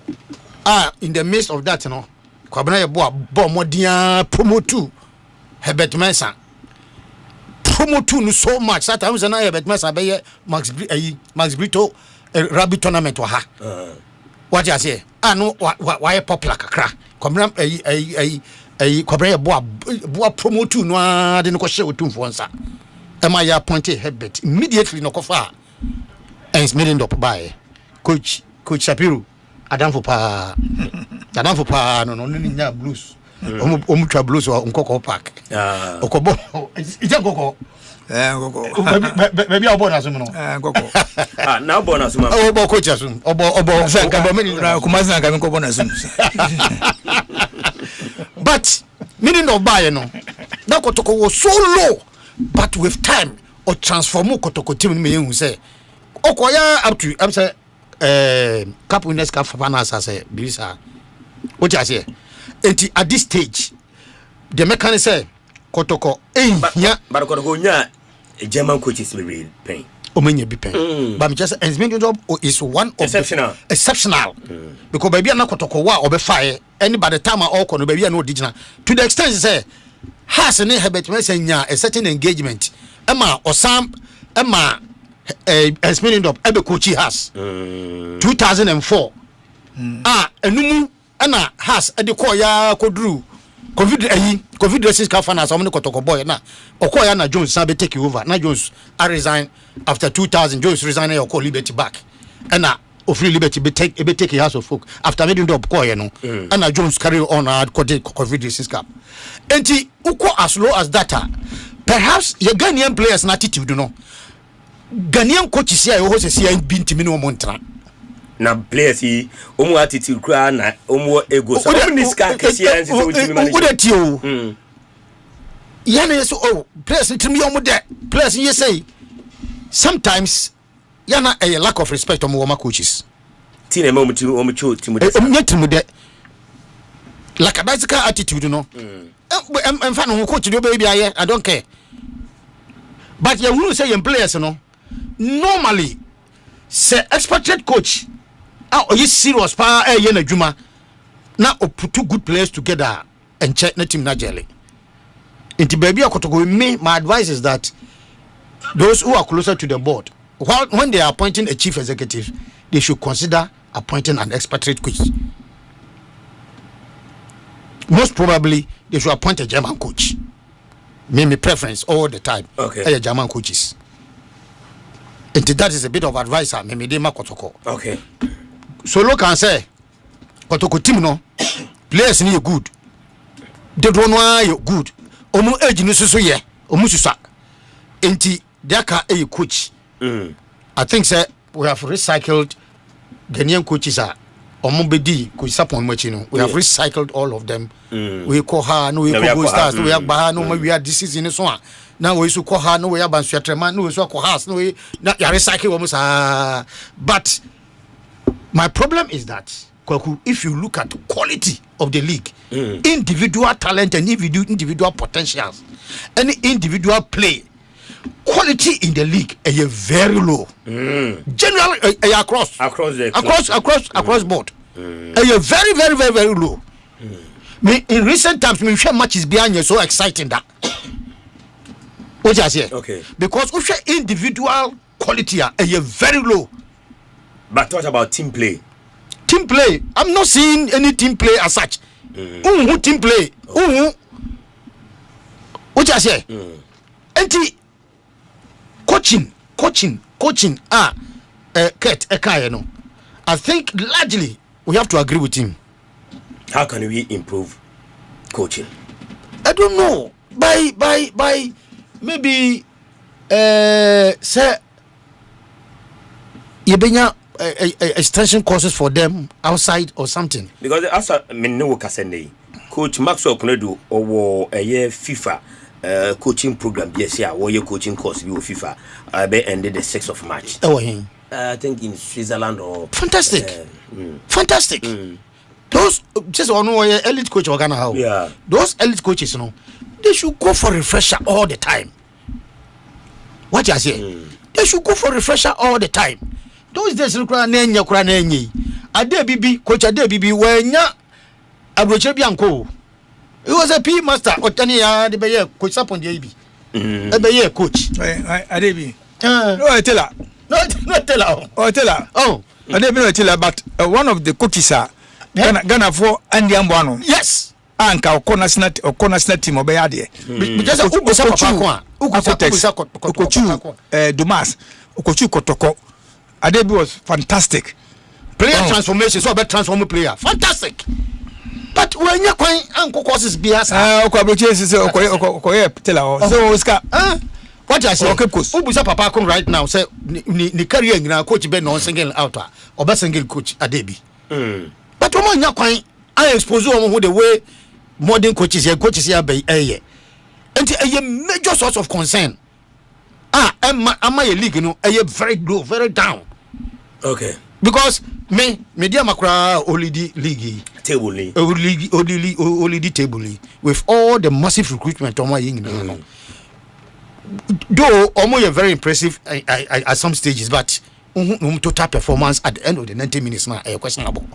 R: In the midst of that, you know, Kwabena Yeboa Bomodia promo 2 Herbert Mensah. Promo 2 no so much. That time na Herbert Mensah be Max Brito Rabbit tournament wa ha. What you say? No why popular kakra. Kwabena Kwabena Yeboa promo 2 no de no ko share otum for nsa. Am I appointed Herbert immediately no kofa. And it's made up by Coach Shapiro. Adamfo pa no nya blues. Omutwa blues wa Nkoko Park. Okobo ija Nkoko. Nkoko. Baby obo na sumu no.
N: Nkoko.
K: Na obo na sumu.
R: Obo coach asum. Obo
N: sanka na kumasa nka Nkoko na sumu.
R: But meaning of buy no. That Kotoko was so low, but with time or transform Kotoko team me hu say okoya up to I'm say Cup winners Cup finals as a bisa. What you say? At this stage, the mechanic say Kotoko
K: but Kotoko nya a German coach is really paying.
R: omenye bipen but me just Ensmini job is one of exceptional because baby na kotoko wa obefae any by the time all kono baby na original to the extent say has ne Herbert Mensanya a certain engagement Emma Osam Emma Ensmini job ebe coach has 2004 enumu ana has e de koya kodru COVID dressing kafana so many kotoko boy na okoya na Jones na be take over na Jones I resign after 2000 Jones resign your call Liberty back and na offer Liberty be take house of folk after making up koya no and na Jones carry on hard COVID dressing cap enti uko as low as data perhaps your Ghanaian players na attitude no Ghanaian coaches here ho se see binti mi no montra
K: na players yi omu attitude kra na omu ego so omu niska kesi anse so ultimi
R: manage yana so players ntimi omu de players you say sometimes yana a lack of respect omu woma coaches
K: tina omu timu de
R: omu timu de like a bicycle attitude no em fa no coach do baby aye I don't care but you will say your players no normally say expatriate coach you serious pa ye na djuma na put two good players together and check na team na jelly into baby akotoko me my advice is that those who are closer to the board when they are appointing a chief executive they should consider appointing an expatriate coach. Most probably they should appoint a German coach. Me preference all the time. Okay. German coaches. And that is a bit of advice. Me de makotoko.
K: Okay.
R: So look and say, kotoko team no players ni good. They don't know you good. Omu age ni so ye. Omu susa. Enti deka a coach. I think say we have recycled Ghanaian coaches are. Omobedi coach sapon machino. We have recycled all of them. We call her no we call stars no we have baha no we are this season so on. Now we so call her no we have bansuatreman no we so call house no we na ya recycle almost but my problem is that Kwaku, if you look at the quality of the league, individual talent and individual potentials, any individual play, quality in the league is very low. Generally, across board, is very low. In recent times, we share matches behind you so exciting that. What I say?
K: Okay.
R: Because we share individual quality is very low.
K: But what about team play?
R: Team play, I'm not seeing any team play as such. Team play. What I say? Coaching. Kurt Ekayeno. I think largely we have to agree with him.
K: How can we improve coaching?
R: I don't know. By maybe say Yebenya extension courses for them outside or something.
K: Because after no Kasende, Coach Maxwell Kunedu or a year FIFA coaching program, yes, yeah, or your coaching course you FIFA be ended the 6th of March. I think in Switzerland or
R: fantastic. Those just on elite coach Ghana how.
K: Yeah.
R: Those elite coaches, you know, they should go for refresher all the time. What you say? They should go for refresher all the time. Those days kura nenye ade bibi coach ade bibi wenya abroche bianko he was a P master otani ya de be coach sapon de bi e be coach
N: ade bi no tell ade bi no tell but one of the coaches are Ghana for Andy Ambwano.
R: Yes,
N: anka okona snat team obeya de
R: because ubusa papa
N: ko Dumas okochu kotoko Adebi was fantastic.
R: Player transformation, so about transform player. Fantastic. But when you coin uncle courses bias,
N: so Oscar,
R: what I say, Ubusa Papa come right now, say ni career na coach be no single out or be single coach Adebi. But when you coin, I expose you the way modern coaches here be and a major source of concern. Am I a league, you know, very low, very down.
K: Okay.
R: Because media makra olidi league
K: table
R: olidi table with all the massive recruitment on my though almost very impressive at some stages, but total performance at the end of the 90 minutes now questionable.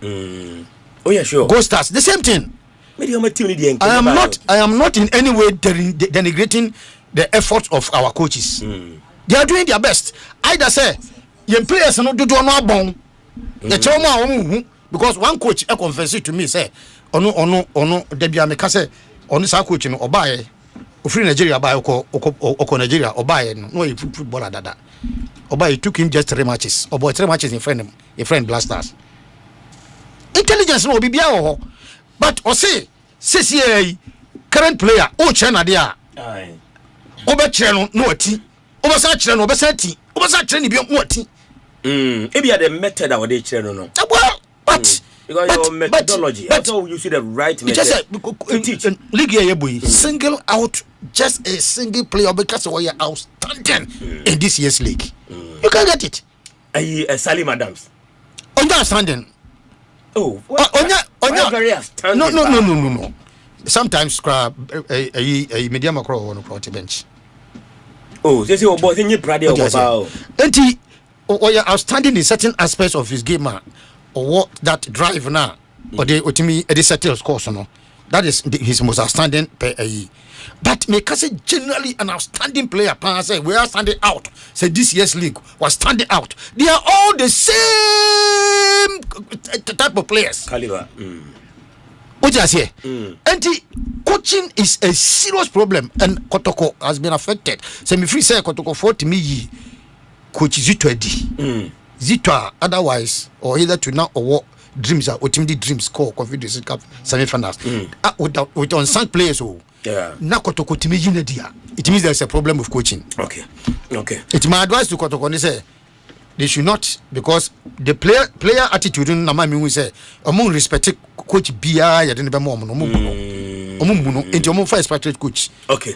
K: Oh yeah, sure.
R: Goal Stars, the same thing. I am not in any way denigrating the efforts of our coaches. They are doing their best. Either say your players no do no bon. Because one coach confessed to me say ono Debia Meka say ono sa coach no obaye ofri Nigeria obaye oko Nigeria obaye no footballer dada. Obaye took him just 3 matches. Obaye 3 matches in friend Blasters. Intelligence no bibia ho. But say CCA current player o China there. Aye. Oba China no ati. Oba sa China no oba sa ti. Oba sa China bi no ati.
K: Maybe the method that they China no.
R: Well, but
K: because your methodology, that's how you see the right method.
R: Just teach league here boy single out just a single player because we are outstanding in this year's league. You can get it.
K: Salim Adams.
R: Understanding.
K: Oh, Onya very outstanding.
R: No. Sometimes a medium across on the bench.
K: Oh, they say both in your pride about.
R: And he outstanding in certain aspects of his game, or what that drive now, or the ultimate settle scores, no. That is his most outstanding PAE. But because generally an outstanding player, say we are standing out. Say this year's league was standing out. They are all the same type of players.
K: Caliber.
R: What you say? And coaching is a serious problem, and Kotoko has been affected. So me free say Kotoko 40 me coach Zitwa otherwise or either to now or what dreams are ultimately dreams call Confederacy Cup semi-finals with unsung players.
K: Yeah.
R: Now Kotoko timiji dia. It means there's a problem with coaching.
K: Okay.
R: It's my advice to Kotoko say they should not, because the player attitude na ma me say among respected coach bia ya de be mo no into among first respected coach.
K: Okay.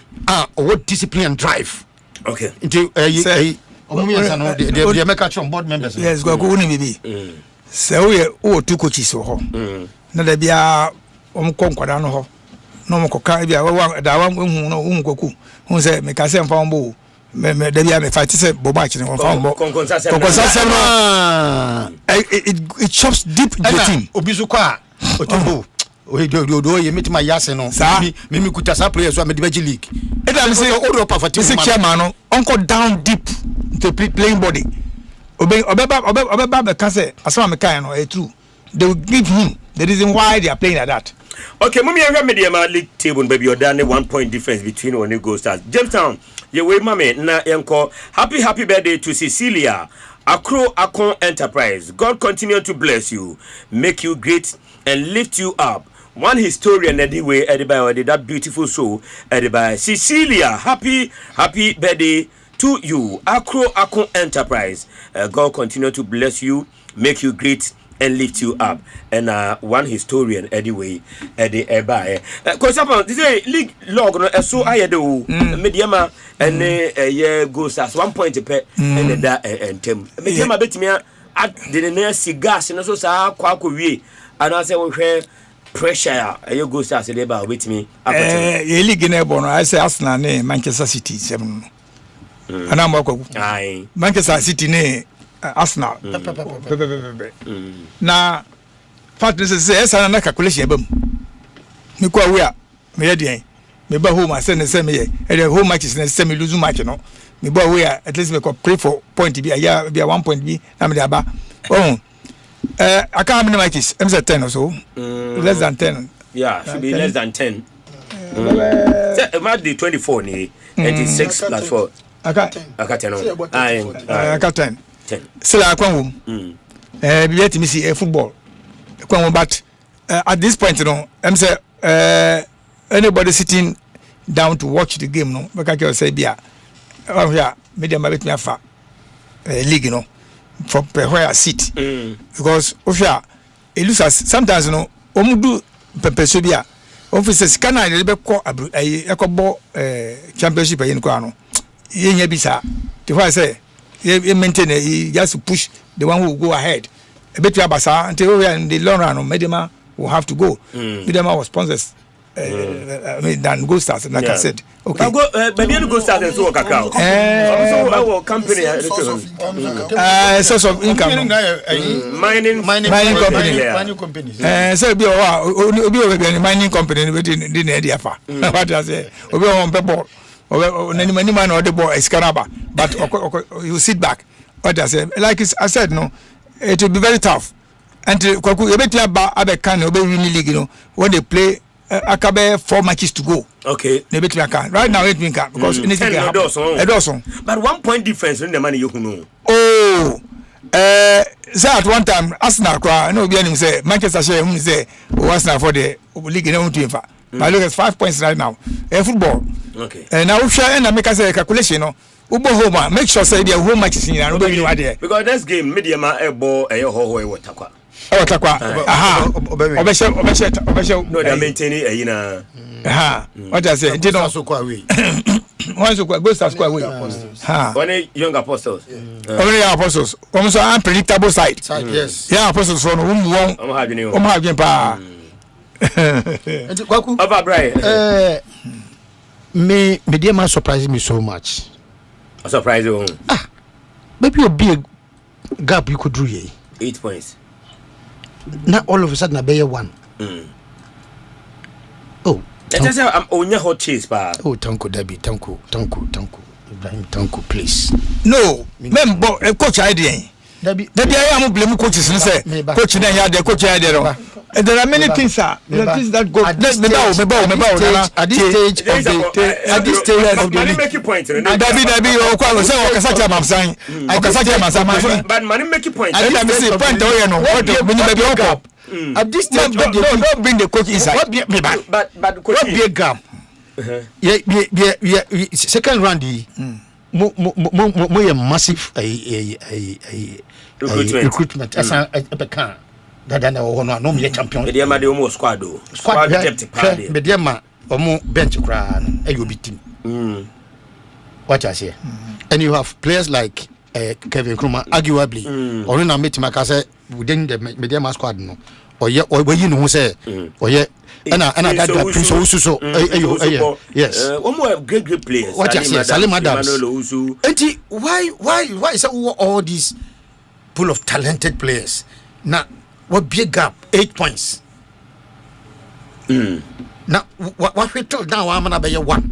R: What discipline and drive.
K: Okay.
R: Into the make from board members.
N: Yes, go uni bibi. So we two coaches ho. Na da bia konkwada no ho. No mo koka bia da wan hu no umkoku. Hu say me ka say mfa mbo. Me da bia me fight say boba chi no mfa mbo. It chops deep in the team.
R: Obizuka otumbo. Do you meet my yase no? Me kuta sa players so me the league.
N: And I say Mr. Chairman no uncle down deep to playing body. Obeba be say asama me kan no true. They will give him the reason why they are playing like that.
K: Okay, mummy and media league table baby you're done 1 point difference between Oni Gold Stars. Jamestown, ye way mame na yanko happy birthday to Cecilia. Akro Akon Enterprise. God continue to bless you, make you great and lift you up. One historian anyway, everybody that beautiful soul, everybody. Cecilia, happy birthday to you. Akro Akon Enterprise. God continue to bless you, make you great and lift you up. And one historian anyway, everybody. Cause this is league log no so I do mediama and yeah goes as 1 point per and that and tem. Mediama bet me at the next cigars and also sa kwa wie and I say we pressure you go start say about with me
N: league na born I say Arsenal ne Manchester City 7 ana mo
K: aye
N: Manchester City ne Arsenal na fact is say esa na calculation ebam me kwa we a me yedien me ba home say ne say me e home matches ne say me lose match no me ba we a at least me ko pray for point bi ya bi 1 point bi na me dey aba I can't remember matches. I'm say 10 or so. Less than 10.
K: Yeah, should be 10. Less than 10. It might be 24 ni. 86 plus 4. I got 10. I
N: got 10. So I come home. Be let me see football. But at this point, you know, I'm say anybody sitting down to watch the game, no, because I say, yeah, oh yeah, medium bit me afa league, you know. From where I sit because it looks as sometimes you know omudu pepesobia officers can I be call a championship in Kwano yenya bisa the why say you maintain just push the one who will go ahead a bit abasa until we are in the long run Medema will have to go Medema was sponsors I mean, than Gold Stars. Like I said, okay.
K: But you Gold Stars and so cacao. Our company,
N: source of income,
K: mining
N: company. So be a mining company within the area. What I say, we on people. Any man or the boy is Canaba, but you sit back. What I say, like I said, no, it will be very tough. And Kwaku, you better have can obey league, you know, when they play. Akabe 4 matches to go.
K: Okay.
N: Right now, 8 can because anything can happen.
K: But 1 point difference in the money you know.
N: Oh, say at one time, Arsenal cry. No, be say Manchester say Arsenal for the league in the but look at 5 points right now. Football.
K: Okay.
N: And now share and make us a calculation. No, Ubo home. Make sure say their home matches in and nobody know there.
K: Because this game, media a ball a ho takwa.
N: No, they are
K: maintaining
N: what I say, did also quite away. Once you go start quite away.
K: Only young apostles.
N: Only apostles. Almost unpredictable side.
R: Yes.
N: Yeah, apostles from whom won't. I'm having power.
K: Over Brian.
R: Me dear man surprised me so much.
K: A surprise you.
R: Maybe a big gap you could do
K: 8 points.
R: Now all of a sudden I bear one. Oh,
K: that's I'm on your hot cheese, pa.
R: Oh, Tanko Debbie, Tanko, Ibrahim, Tanko, please.
N: No, member, coach idea. Debbie, I am blame coaches and say, coach, the coach idea. And there are many things, that go
R: at this stage of the league.
K: Make you point.
N: Debbie,
K: but money make you point.
N: Let me see point.
R: At this stage,
N: don't bring the coach inside.
K: But
R: what be a gap? Yeah. Second round, more massive recruitment. As a can. That no me champion.
K: Media ma de almost squad depth party.
R: Media ma omo bench kra no ayobi team. What I say. And you have players like Kevin Kruma arguably or na meet ma say within the media ma squad no. Or you know say or yeah and that Prince Ususo yes.
K: One more great players.
R: What I say Salim Adams. And why is all these pool of talented players? Now what big gap? 8 points. Now what we told now I'm gonna be 1.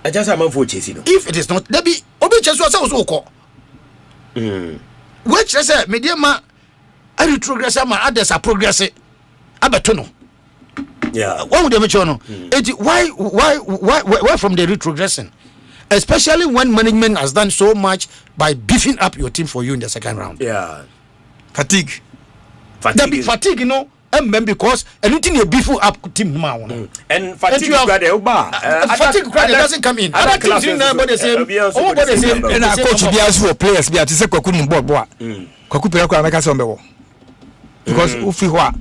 K: I just have for chasing.
R: If it is not, there be obi chase was also. Which I say media ma I retrogress ma others are progressing. Abetono.
K: Yeah.
R: What would they make no? Why from the retrogressing? Especially when management has done so much by beefing up your team for you in the second round.
K: Yeah.
N: Fatigue,
R: you know, and because anything you beef up team now.
K: And fatigue fatigue
R: doesn't come in. Other teams in there, but the same.
N: And our coach be as for players be at the second couldn't board. Kwaku Pira make us on the wall. Because Ufiwa,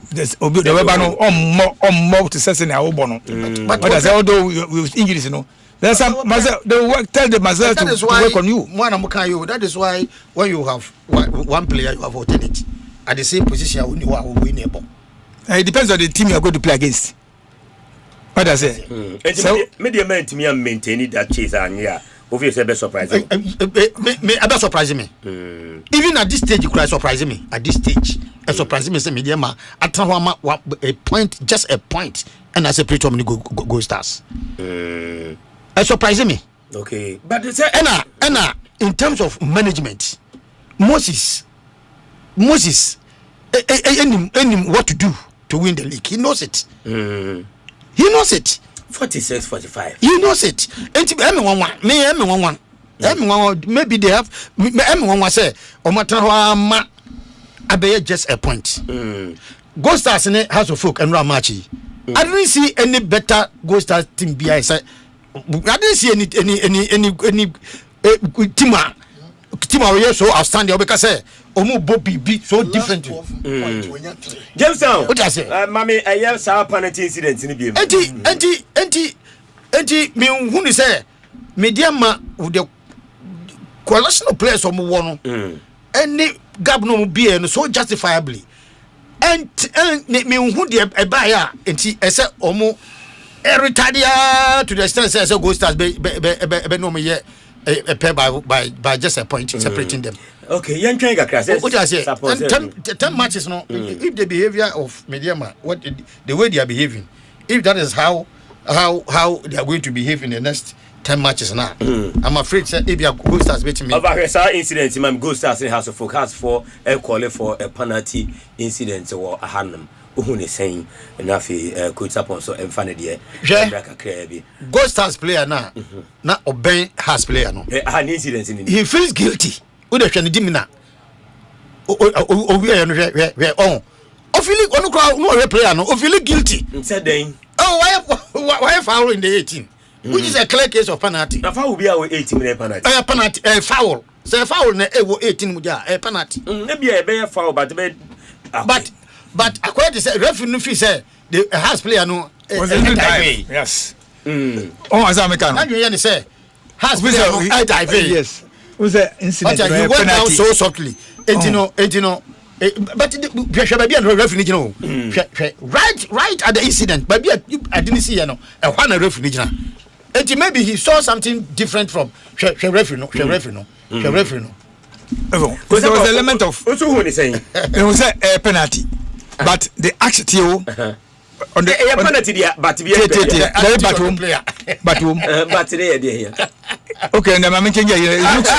N: there's the Webano on more to Sesson and Obono. But as although with injuries, you know. There's some they work. Tell the Mazel to work on you.
R: That is why when you have one player, you have alternate at the same position. You are winnable.
N: It depends on the team you are going to play against. What I say.
K: So media men to me are maintaining that chase and yeah, obviously be surprising.
R: About surprising me. Even at this stage, you cry surprising me. At this stage, surprising me. Say media ma at a point, just a point, and I say play to many go stars. Surprising me.
K: Okay, but it's
R: Anna, in terms of management, Moses, any what to do to win the league. He knows it. He knows it.
K: 46-45.
R: He knows it. Maybe they have. M1 say, Omatrawa Abe just a point. Ghost Stars in House of Folk and Ramachi. I didn't see any better Ghost Stars team behind. I didn't see any team are so outstanding because Omo Bobby beat so different.
K: Jamestown.
R: What I say?
K: Mommy, I have some penalty incidents in the game.
R: Anti, me who say medium with the coalition of players from one. Any gab no be and so justifiably. and me who the buyer enti ese omo retired to the extent say Gold Stars be no me pay by just a point separating them.
K: Okay, young train kakra say.
R: What I say? 10 matches no. If the behavior of Mediama, what the way they are behaving, if that is how they are going to behave in the next 10 matches now, I'm afraid say if you Gold Stars beating me.
K: Over here, incident, man, Gold Stars in House of Folk has for a call for a penalty incident or a handum. Who is saying enough? Coach upon so emphatic here.
R: Gold Stars player now, not obey has player no.
K: An incident in
R: he feels guilty. We don't try to dimina. Oh, we are on. Of you look on no player no. Of you look guilty.
K: Said they.
R: Oh, why foul in the 18? Which is a clear case of penalty.
K: Now foul will be our 18 penalty.
R: A penalty, a foul. Say foul na 18 muja a penalty.
K: Maybe a foul, but
R: according to referee fee say the has player no
N: was a dive. Yes. Oh, as I'm
R: can. You say has player no dive.
N: Yes. Was an incident.
R: But you went down so softly. And you know. But referee, you know, right at the incident. But I didn't see you know a one referee. And maybe he saw something different from referee. No. There
N: was an element of.
K: What's who is saying?
N: It was a penalty, but the action on the
K: penalty, but
N: okay, and I'm making it looks.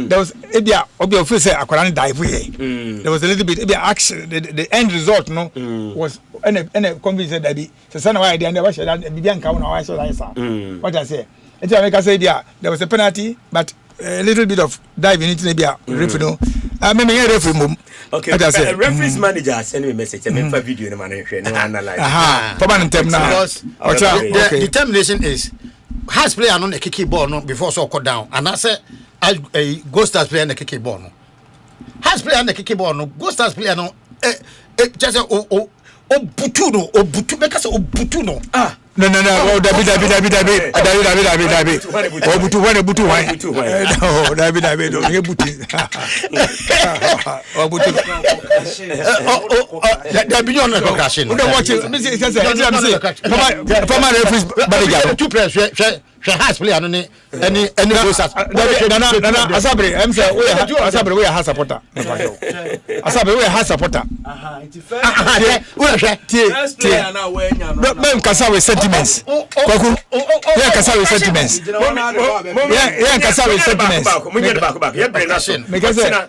N: There was there was a little bit action. The end result, no, was and convinced that the son of idea and the washer and began count. What I say, there was a penalty, but a little bit of diving into the referee. I mean, referee.
K: Okay, referee's manager send me a message. I'm for video in the manager. No analyze.
R: Because the determination is has player on the kicky ball no before so cut down, and I say a Gold Stars player on the kicky ball no. Has player on the kicky ball no. Gold Stars player no. Just butu make us butu no.
N: No. Oh, David. Oh, butu why? No, David. Oh, he butu. Oh, butu.
R: David, you're not crashing.
N: We don't watch it. Former referees, but
R: two players. She has player on any process.
N: Asabre, I'm saying Asabre we are supporter. Asabre we are supporter. Men kasa with sentiments. Kwaku. Yeah, kasa with sentiments. Yeah, kasa with sentiments.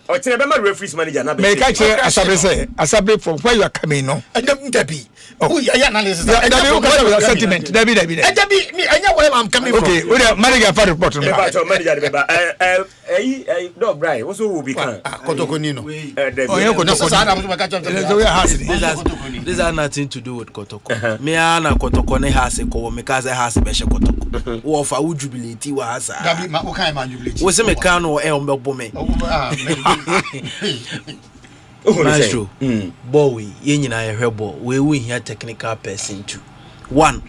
N: Make
K: referees manager na.
N: Make Asabre say Asabre from where you are coming no.
R: Debbie.
N: Oh, yeah, analysis. Debbie sentiment. Debbie.
R: Me, I know where I'm coming from.
N: Okay, we are manager for report.
K: No, Brian, what's who will be can?
R: Kotokonino.
S: This has nothing to do with Kotoko. Me ana Kotoko ne has a ko because I has a beshe Kotoko. Wo fa wo jubilate wa hasa.
R: Dabi ma wo kan man jubilate.
S: Wo se me kan o mbebo me. Myxtro. Boy, ye nyina ye hwebo. We wu here technical person too. One.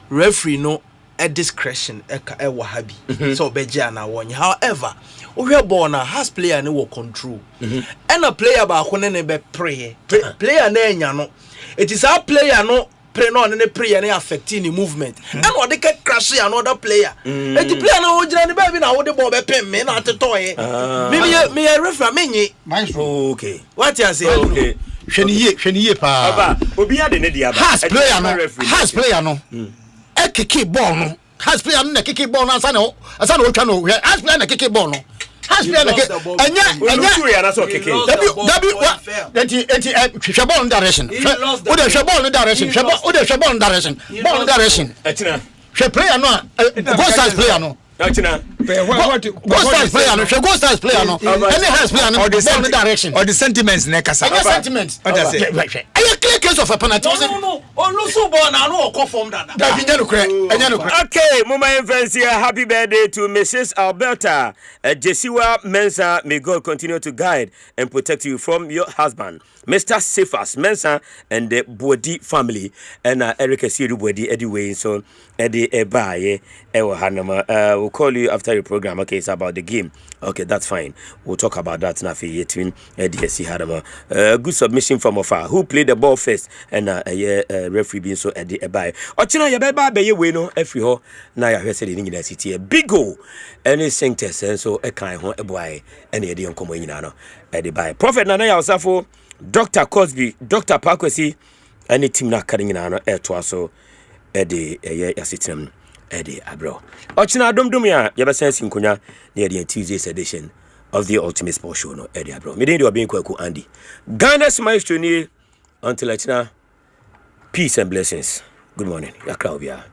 S: Referee no a discretion e wa habi. So beja na won. However, hwebo na has player ne wo control. And a player ba ko ne be pray. Player na enya no. It is our player no pray no ne prayer ne affecting the movement. And what they can crash another player. And the player no ojira ne ba bi na wo de ball be pen me na tetoye. Me referee me
K: Myxtro. Okay.
S: What you say?
K: Okay.
R: Hweniye pa.
K: Aba, obi ade ne dia ba.
R: Has player no. E kick ball no. Has player no kick ball no asa na wo twa no. Has player na kick ball no. Has player na enya
K: na so kick.
R: Enti ball in direction. Wo de ball in direction. Ball in direction. Ball in direction.
K: Etina.
R: She player no. Go size player no.
K: Etina.
R: Go size player no. She go size player no. Any has player no. Ball in direction.
N: Or the sentiments ne kasa.
R: Any sentiments.
N: What I say?
R: Aye clear case of a penalty.
S: No. Olusu ball na no ko form that.
K: Okay, Mama friends here. Happy birthday to Mrs. Alberta Jesiwa Mensah. May God continue to guide and protect you from your husband, Mr. Cephas Mensah, and the Bodi family. And Eric Asiru Bodi anyway. So Eddie Ebaye, Ewa Hanama. We'll call you after your program. Okay, it's about the game. Okay, that's fine. We'll talk about that now for Eddie Hanama. Good submission from afar. Who played the ball first? And referee being so Eddie Ebaye. Ochina Yabeba Beye Weno, every ho. Now I heard in University. A big goal. Any sing test, and so a kind of a boy. Any Eddie on Comoinano. Eddie Ebaye. Prophet Nana Yosafo, Dr. Cosby, Dr. Parkwesi, any team not cutting in an air to us. Eddie Yasitim Eddie Abro. Ochina Dumdumia, Yabasense in Kunya, near the Tuesday's edition of the Ultimate Sports Show, no Eddie Abro. Medin you are being Kwaku Andy. Ghana's Myxtro until Latina. Peace and blessings. Good morning. Yakraubia.